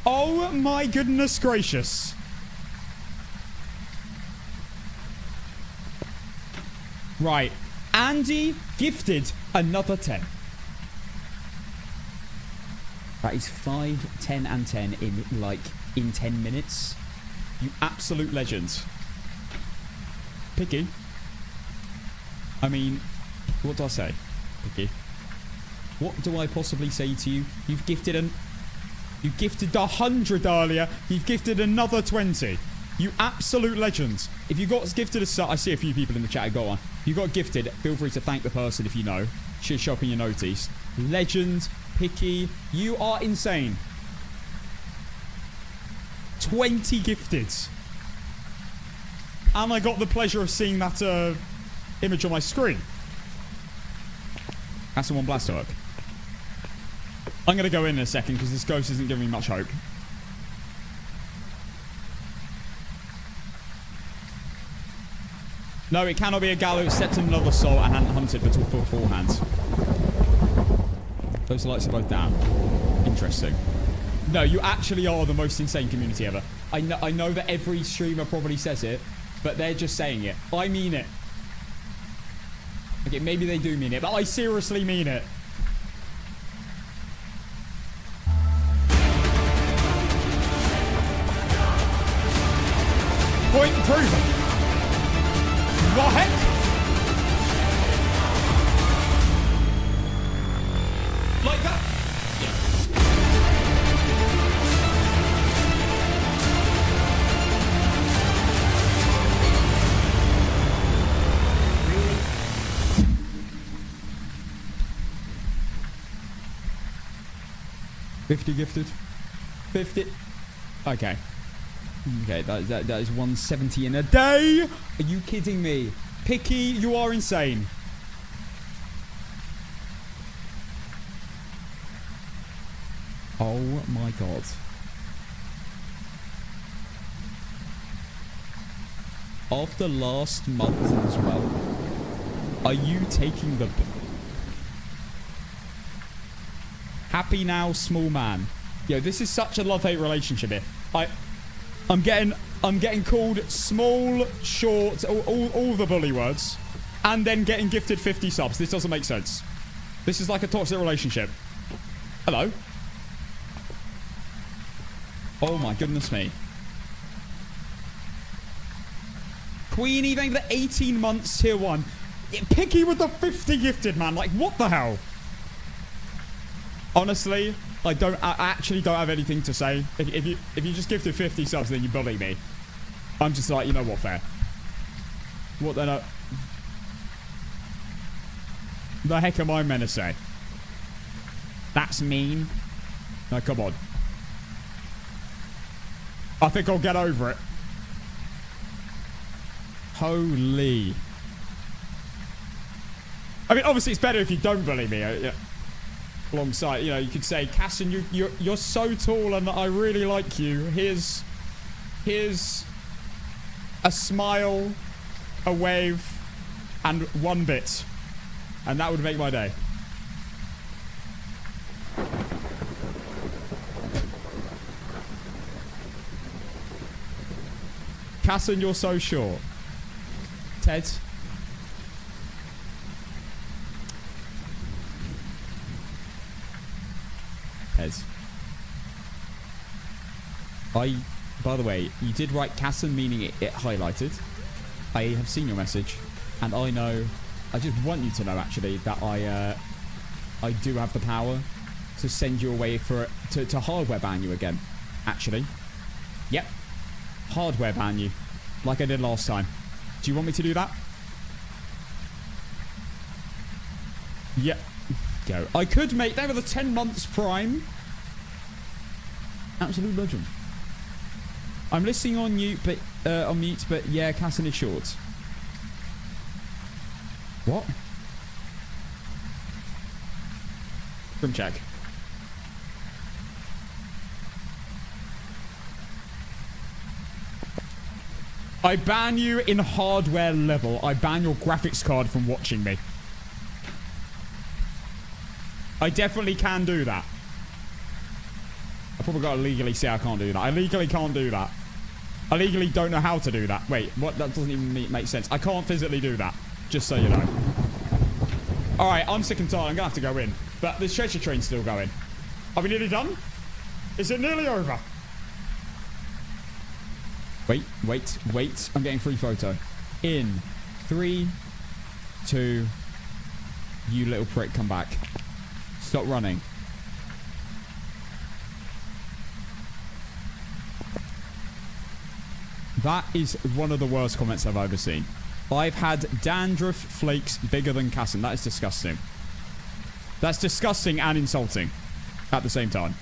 Oh my goodness gracious. Right. Andy gifted another 10. That is 5, 10, and 10 in 10 minutes. You absolute legend. Picky. I mean, what do I say? Picky. What do I possibly say to you? You gifted 100 earlier. You've gifted another 20. You absolute legend. If you got gifted a sub, I see a few people in the chat. Go on. You got gifted. Feel free to thank the person if you know. Should show up in your notice. Legend. Picky. You are insane. 20 gifted. And I got the pleasure of seeing that image on my screen. That's the one blast work. I'm going to go in a second because this ghost isn't giving me much hope. No, it cannot be a gallows set to another soul and hadn't hunted beforehand. Those lights are both down. Interesting. No, you actually are the most insane community ever. I know that every streamer probably says it, but they're just saying it. I mean it. Okay, maybe they do mean it, but I seriously mean it. Point proven. What the heck? Like that? Really? $50 gifted. 50. Okay. Okay, that is 170 in a day. Are you kidding me? Picky, you are insane. Oh my god. After last month as well, are you taking the... Happy now, small man. Yo, this is such a love-hate relationship here. I'm getting called small, short, all the bully words, and then getting gifted 50 subs. This doesn't make sense. This is like a toxic relationship. Hello? Oh my goodness me. Queenie, thank you for 18 months, tier 1. Picky with the 50 gifted, man. Like, what the hell? Honestly, I actually don't have anything to say. If you just gifted 50 subs, then you bully me. I'm just like, you know what, fair. What the heck am I meant to say? That's mean. No, come on. I think I'll get over it. Holy. I mean, obviously it's better if you don't bully me. Yeah. Alongside, you know, you could say, Casson, you're so tall and I really like you. Here's a smile, a wave, and 1 bit. And that would make my day. Casson, you're so short. Ted. Pez. By the way, you did write Casson, meaning it highlighted. I have seen your message, and I just want you to know, actually, that I do have the power to send you away to hardware ban you again, actually. Yep. Hardware ban you, like I did last time. Do you want me to do that? Yep. go. I could make that with a 10 months prime. Absolute legend. I'm listening on mute, but yeah, Cassin is short. What? From check. I ban you in hardware level. I ban your graphics card from watching me. I definitely can do that. I probably got to legally say I can't do that. I legally can't do that. I legally don't know how to do that. Wait, what? That doesn't even make sense. I can't physically do that. Just so you know. Alright, I'm sick and tired. I'm going to have to go in. But the treasure train's still going. Are we nearly done? Is it nearly over? Wait. I'm getting free photo. In 3, 2, you little prick, come back. Stop running. That is one of the worst comments I've ever seen. I've had dandruff flakes bigger than Cassin. That is disgusting. That's disgusting and insulting at the same time.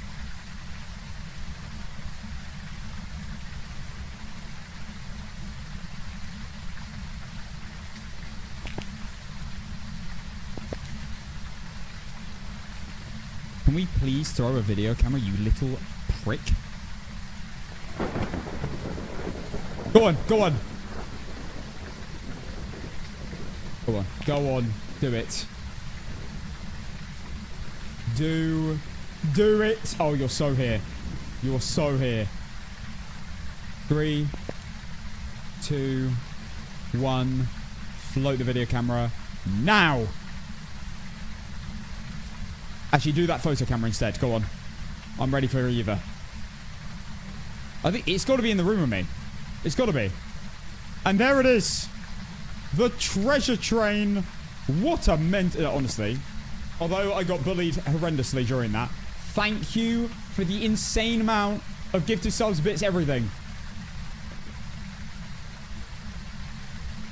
Can we please throw a video camera, you little prick? Go on. Go on. Go on. Do it. Do it. Oh, you're so here. You're so here. 3, 2, 1. Float the video camera. Now! Actually, do that photo camera instead. Go on. I'm ready for either. I think it's got to be in the room with me. It's got to be. And there it is. The treasure train. What a honestly. Although I got bullied horrendously during that. Thank you for the insane amount of gifted subs, bits, everything.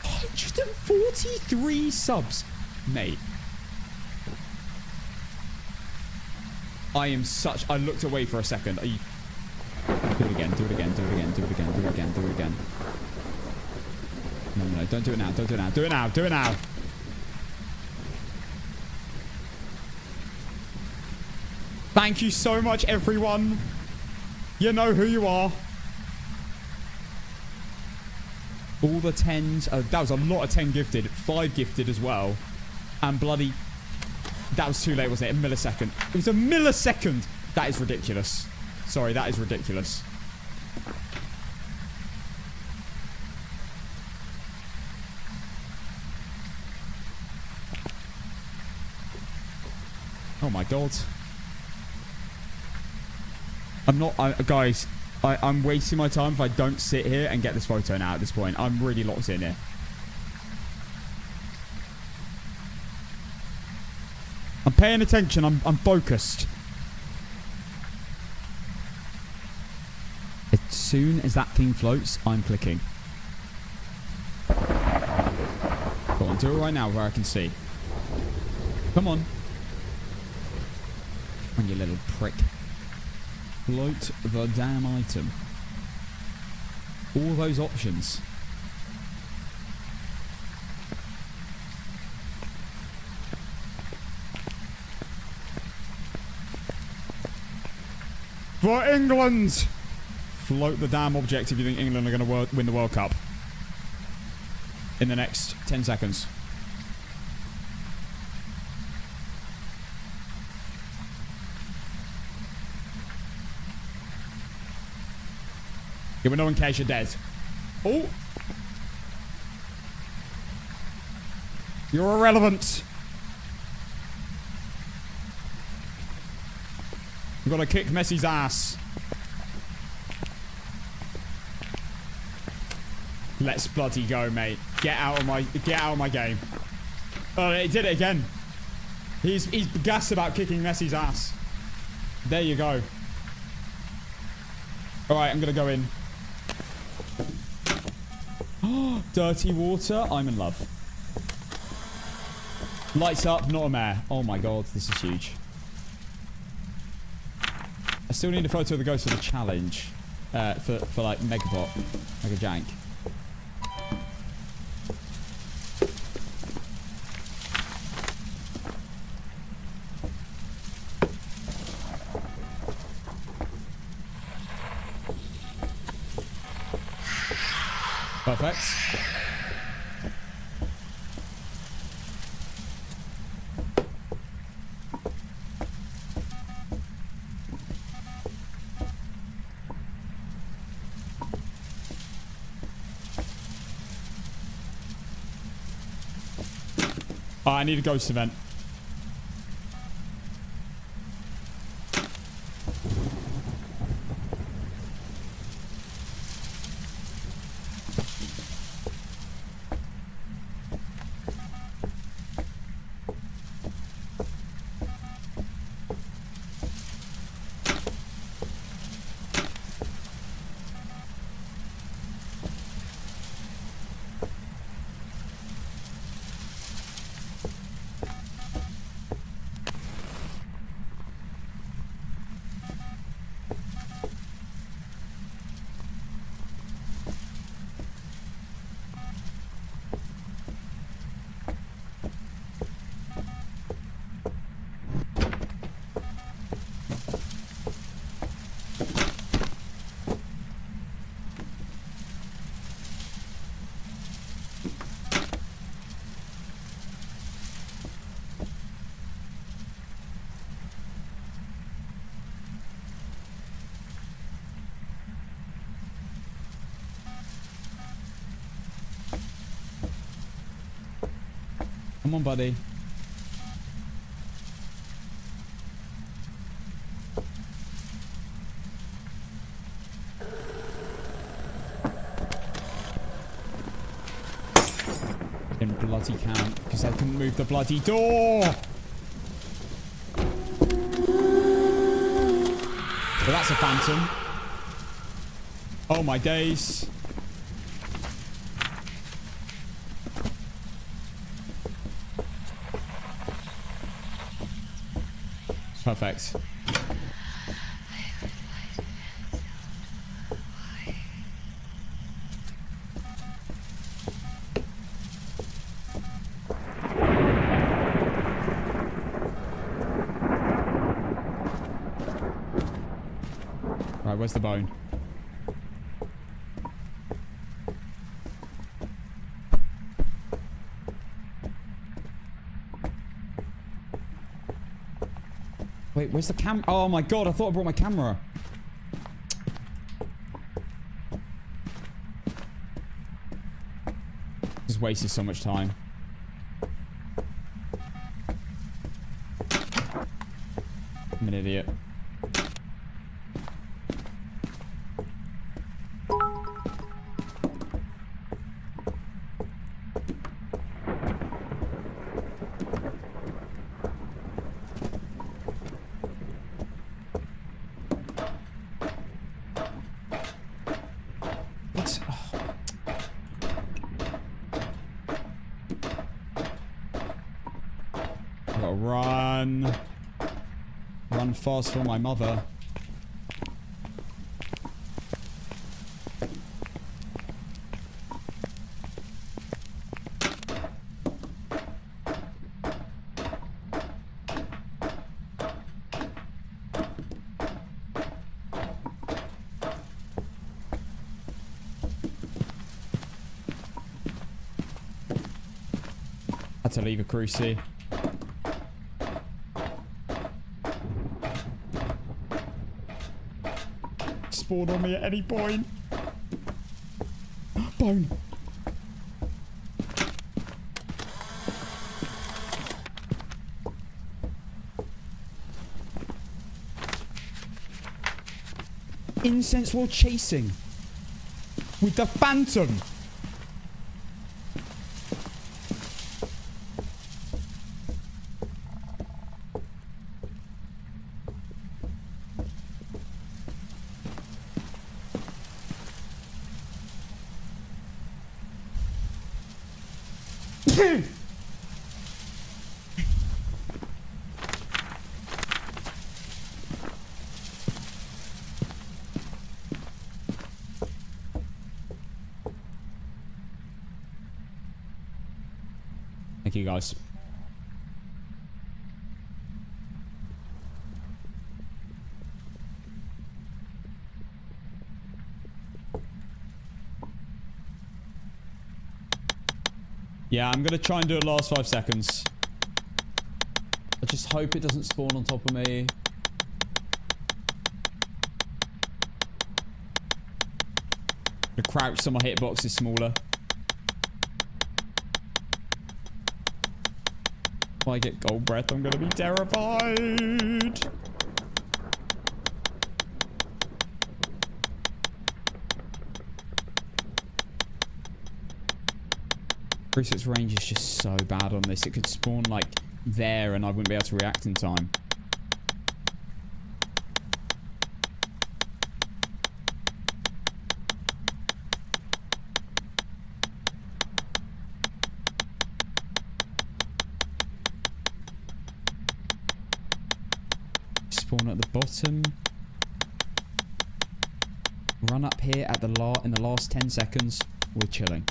143 subs. Mate. I looked away for a second. Are you... Do it again. No, don't do it now. Do it now. Thank you so much, everyone. You know who you are. All the 10s. That was a lot of 10 gifted. 5 gifted as well. And bloody... That was too late, wasn't it? A millisecond. It was a millisecond. That is ridiculous. Sorry, that is ridiculous. Oh my god. Guys, I'm wasting my time if I don't sit here and get this photo now at this point. I'm really locked in here. I'm paying attention. I'm focused. As soon as that thing floats, I'm clicking. Go on, do it right now where I can see. Come on. And you little prick. Float the damn item. All those options. For England! Float the damn object if you think England are going to win the World Cup. In the next 10 seconds. Yeah, but no one cares you're dead. Oh! You're irrelevant! We've got to kick Messi's ass. Let's bloody go, mate. Get out of my game. Oh, it did it again. He's gassed about kicking Messi's ass. There you go. Alright, I'm gonna go in. Dirty water. I'm in love. Lights up, not a mare. Oh my god, this is huge. I still need a photo of the ghost for the challenge. For like Megapot. Like a jank. Perfect. Oh, I need a ghost event. Come on, buddy. Didn't bloody count because I couldn't move the bloody door. But that's a phantom. Oh my days. Perfect. Right, where's the bone? Wait, where's the camera? Oh my god, I thought I brought my camera. Just wasted so much time. I'm an idiot. Run. Run fast for my mother. Had to leave a cruci. Spawn on me at any point. Bone. Incense while chasing with the phantom. Thank you, guys. Yeah, I'm gonna try and do it last 5 seconds. I just hope it doesn't spawn on top of me. The crouch so my hitbox is smaller. If I get gold breath, I'm gonna be terrified. Crucifix range is just so bad on this. It could spawn like there and I wouldn't be able to react in time. Spawn at the bottom. Run up here at the in the last 10 seconds. We're chilling.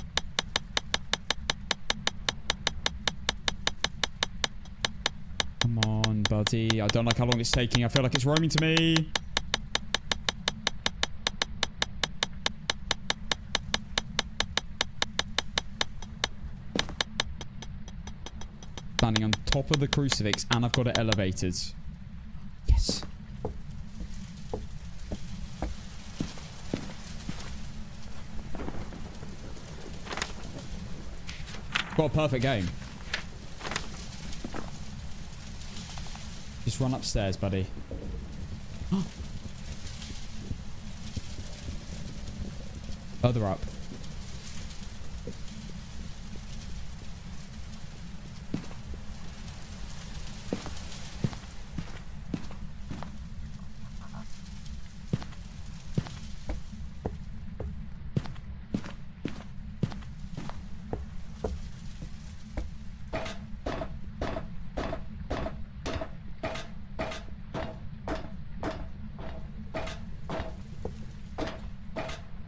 Come on, buddy. I don't like how long it's taking. I feel like it's roaming to me. Standing on top of the crucifix and I've got it elevated. Yes. Got a perfect game. Just run upstairs, buddy. Further up.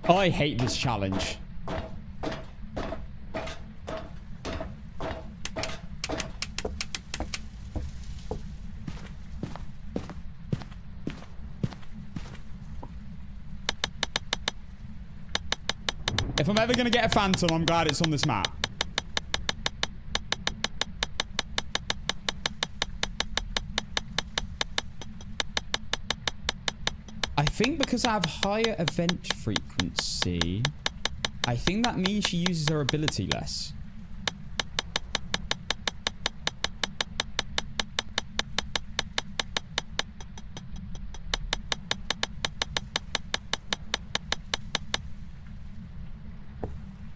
I hate this challenge. If I'm ever going to get a phantom, I'm glad it's on this map. I think because I have higher event frequency, I think that means she uses her ability less.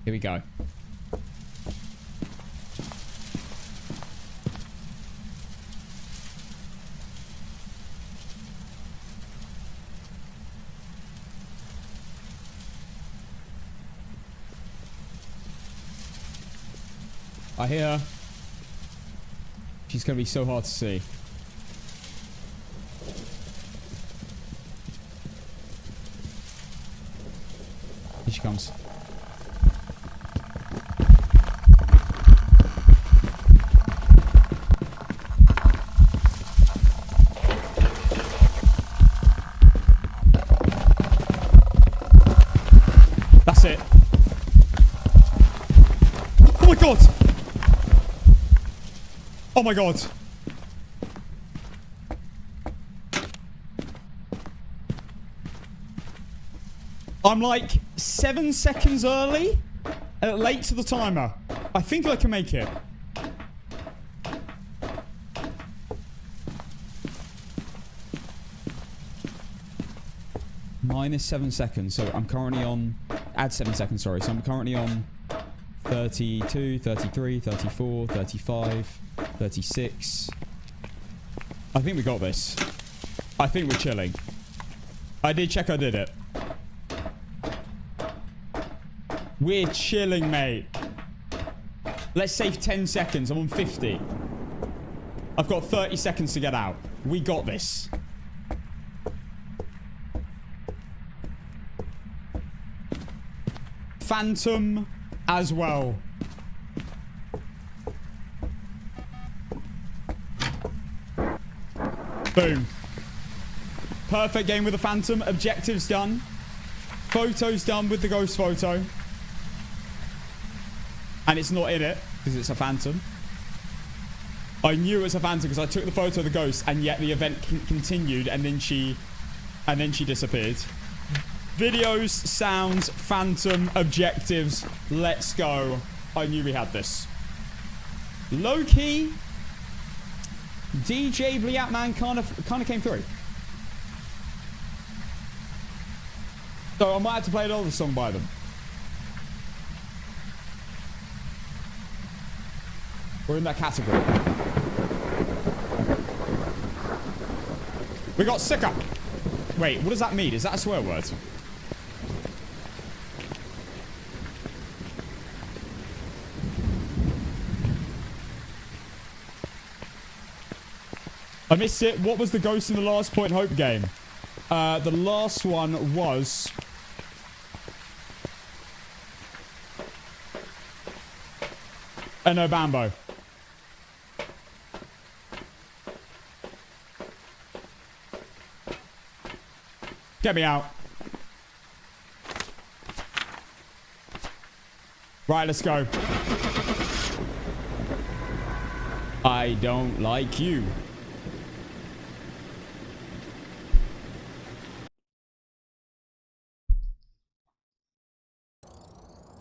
Here we go. I hear her. She's going to be so hard to see. Here she comes. That's it. Oh my god! Oh my god. I'm like 7 seconds early, late to the timer. I think I can make it. Minus 7 seconds. So I'm currently on... Add 7 seconds, sorry. So I'm currently on 32, 33, 34, 35... 36. I think we got this. I think we're chilling. I did check I did it. We're chilling, mate. Let's save 10 seconds. I'm on 50. I've got 30 seconds to get out. We got this. Phantom as well. Boom. Perfect game with the Phantom. Objectives done. Photos done with the ghost photo. And it's not in it because it's a Phantom. I knew it was a Phantom because I took the photo of the ghost, and yet the event continued, and then she disappeared. Videos, sounds, Phantom, objectives. Let's go. I knew we had this. Low-key, DJ Bleatman kind of came through. So I might have to play another song by them. We're in that category. We got sicker. Wait, what does that mean? Is that a swear word? I missed it. What was the ghost in the last Point Hope game? The last one was... no, Bambo. Get me out. Right, let's go. I don't like you.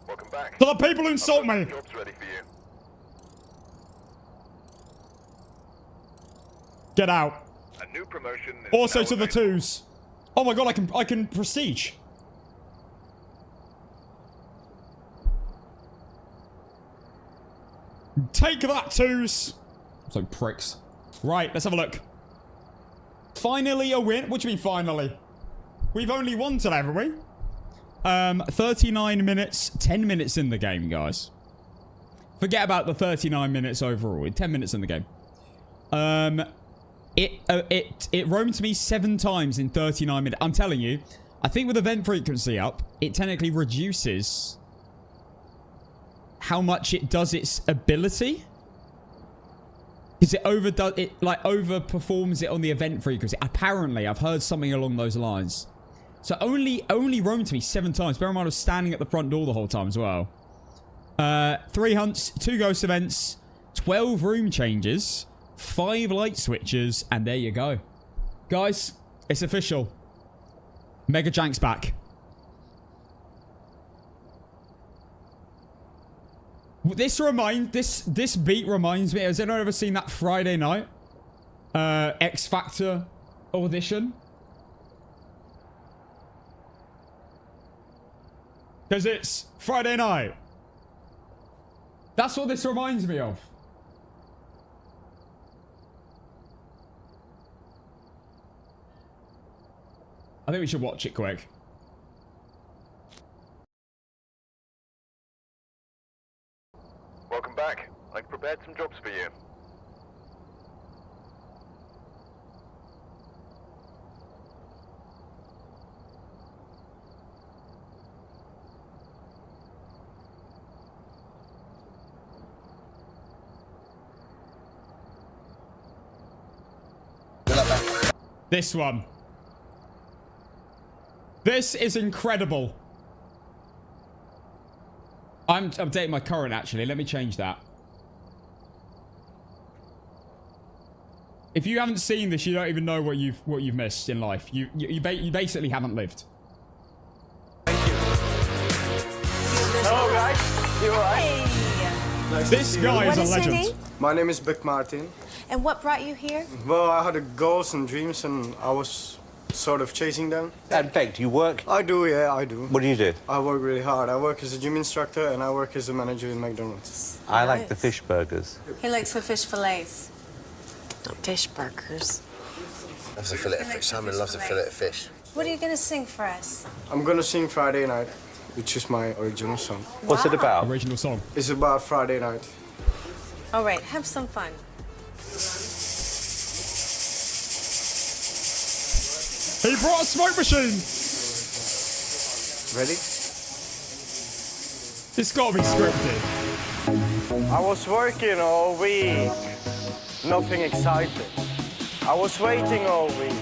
Welcome back. To the people who insult me. Job's ready for you. Get out. A new promotion is Also now to the available. twos. Oh my god, I can prestige. Take that, twos. So pricks. Right, let's have a look. Finally a win. What do you mean finally? We've only won today, haven't we? 39 minutes, 10 minutes in the game, guys. Forget about the 39 minutes overall. 10 minutes in the game. It roamed me 7 times in 39 minutes. I'm telling you, I think with event frequency up, it technically reduces how much it does its ability. Because it overperforms it on the event frequency. Apparently, I've heard something along those lines. So only roamed me 7 times. Bear in mind, I was standing at the front door the whole time as well. 3 hunts, 2 ghost events, 12 room changes, 5 light switches, and there you go. Guys, it's official. Mega Jank's back. This beat reminds me. Has anyone ever seen that Friday night X Factor audition? Because it's Friday night. That's what this reminds me of. I think we should watch it quick. Welcome back. I've prepared some jobs for you. This one. This is incredible. I'm updating my current, actually. Let me change that. If you haven't seen this, you don't even know what you've missed in life. You basically haven't lived. Hello guys, you alright? Hey. Nice This to see guy you. is What a is your legend. name? My name is Big Martin. And what brought you here? Well, I had goals and dreams and I was sort of chasing them. And Beck, do you work? I do, yeah, I do. What do you do? I work really hard. I work as a gym instructor and I work as a manager in McDonald's. I like the Nice. fish burgers. He likes the fish fillets. Not fish burgers. Loves a fillet of fish. Simon loves a fillet of fish. What are you gonna sing for us? I'm gonna sing Friday Night, which is my original song. What's it Wow. about? Original song. It's about Friday night. All right, have some fun. He brought a smoke machine. Ready? It's got to be scripted. I was working all week. Nothing exciting. I was waiting all week.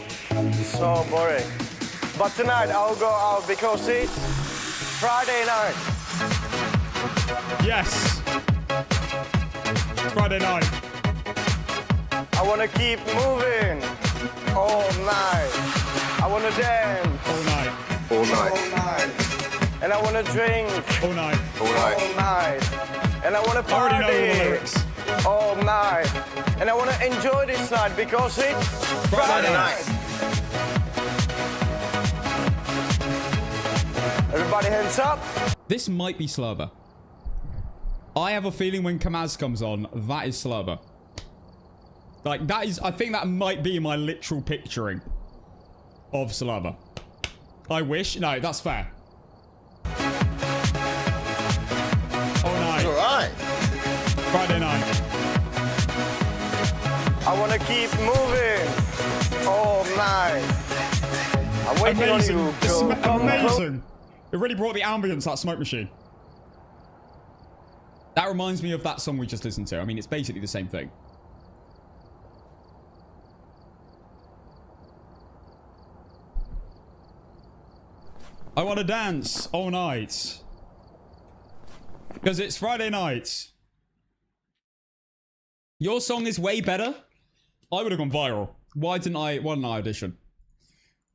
So boring. But tonight I'll go out because it's Friday night. Yes. Friday night. I wanna keep moving all night. I wanna dance All night. All night. all night. And I wanna drink All night. All all night. night. And I wanna I already know all the party lyrics. all night. And I wanna enjoy this night because it's Friday night. Everybody hands up. This might be Slurber. I have a feeling when Kamaz comes on, that is Slurber. Like, that is... I think that might be my literal picturing of Slurber. I wish. No, that's fair. All night. All right. Friday night. I wanna keep moving all night. I'm waiting Amazing. on you. It's Go, come, amazing. It really brought the ambience, that smoke machine. That reminds me of that song we just listened to. I mean, it's basically the same thing. I want to dance all night. Because it's Friday night. Your song is way better. I would have gone viral. Why didn't I audition?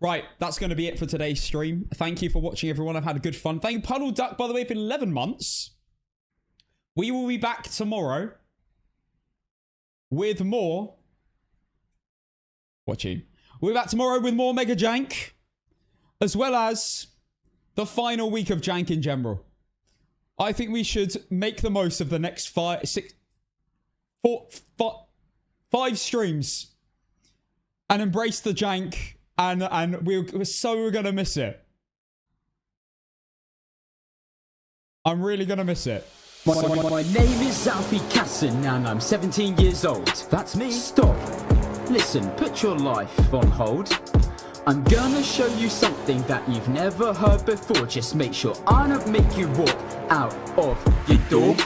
Right, that's going to be it for today's stream. Thank you for watching, everyone. I've had a good fun. Thank you, Puddle Duck, by the way, for 11 months. We will be back tomorrow with more... Watching. We'll be back tomorrow with more Mega Jank, as well as the final week of Jank in general. I think we should make the most of the next 5 streams and embrace the Jank, and we're so gonna miss it. I'm really gonna miss it. My name is Alfie Casson and I'm 17 years old. That's me. Stop. Listen, put your life on hold. I'm gonna show you something that you've never heard before. Just make sure I don't make you walk out of your door.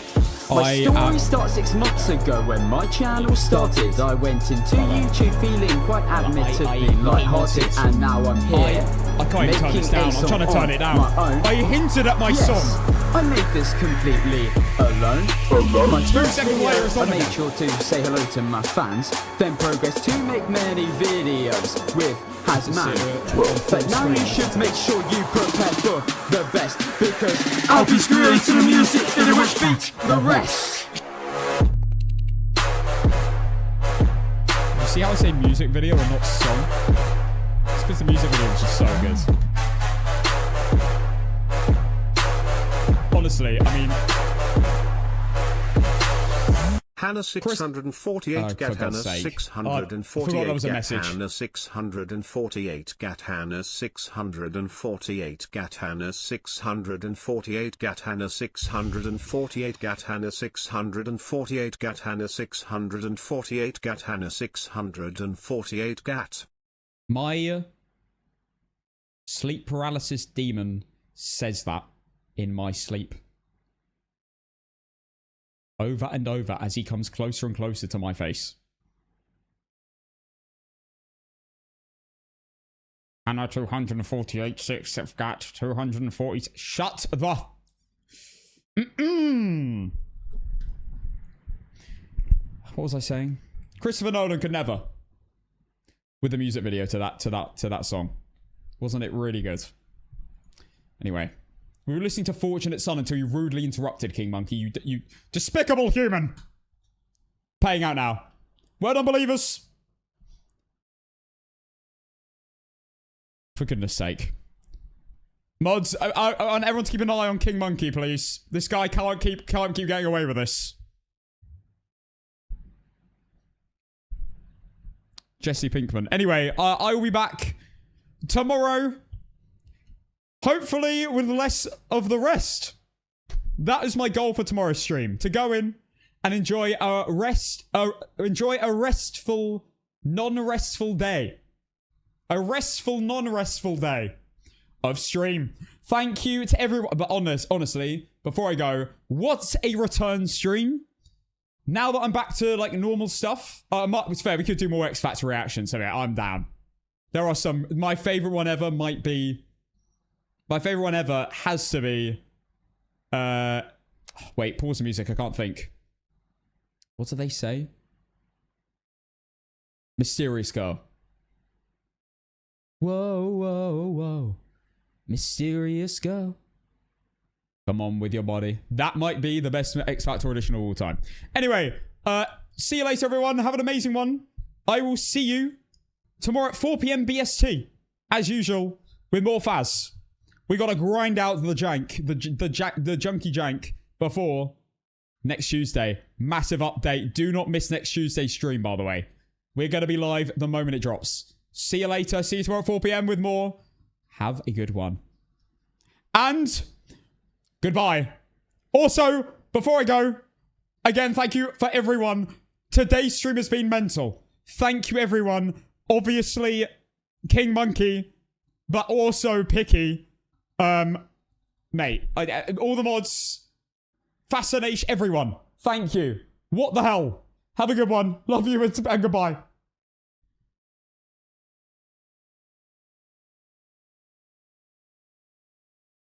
My story starts 6 months ago when my channel started. I went into YouTube feeling quite admittedly lighthearted, and now I'm here. I can't even turn this down. I'm trying to turn it down. I hinted at my song. I made this completely alone. My first video, I made sure to say hello to my fans, then progress to make many videos with Hazman. But now you should make sure you prepare for the best, because Alfie's creating a music video which beats the rest. You see how I say music video and not song? It's because the music video is just so good. Honestly, I mean... Hannah 648 Gat Hannah 648 Gat Hannah 648 Gat Hannah 648 Gat Hannah 648 Gat Hannah 648 Gat Hannah 648 Gat Hannah 648 Gat Hannah 648 Gat. My sleep paralysis demon says that in my sleep. Over and over as he comes closer and closer to my face. Hannah 248, 6, I've got 240. Shut the... What was I saying? Christopher Nolan could never. With the music video to that song. Wasn't it really good? Anyway. We were listening to Fortunate Son until you rudely interrupted, King Monkey. You despicable human. Paying out now. Word unbelievers. For goodness sake. Mods, I want everyone to keep an eye on King Monkey, please. This guy can't keep getting away with this. Jesse Pinkman. Anyway, I will be back tomorrow. Hopefully with less of the rest. That is my goal for tomorrow's stream. To go in and enjoy a restful, non-restful day. A restful, non-restful day of stream. Thank you to everyone. But honestly, before I go, what's a return stream? now that I'm back to like normal stuff, it's fair. We could do more X Factor reactions. So yeah, I'm down. There are some. My favorite one ever might be. My favorite one ever has to be. Wait, pause the music. I can't think. What do they say? Mysterious Girl. Whoa, whoa, whoa. Mysterious Girl. Come on with your body. That might be the best X Factor audition of all time. Anyway, see you later, everyone. Have an amazing one. I will see you tomorrow at 4 p.m. BST. As usual, with more Phaz. We got to grind out the jank, the junky jank before next Tuesday. Massive update. Do not miss next Tuesday's stream, by the way. We're going to be live the moment it drops. See you later. See you tomorrow at 4 p.m. with more. Have a good one. And goodbye. Also, before I go, again, thank you for everyone. Today's stream has been mental. Thank you, everyone. Obviously, King Monkey, but also Picky. Mate, all the mods, Fascination, everyone. Thank you. What the hell? Have a good one. Love you and goodbye.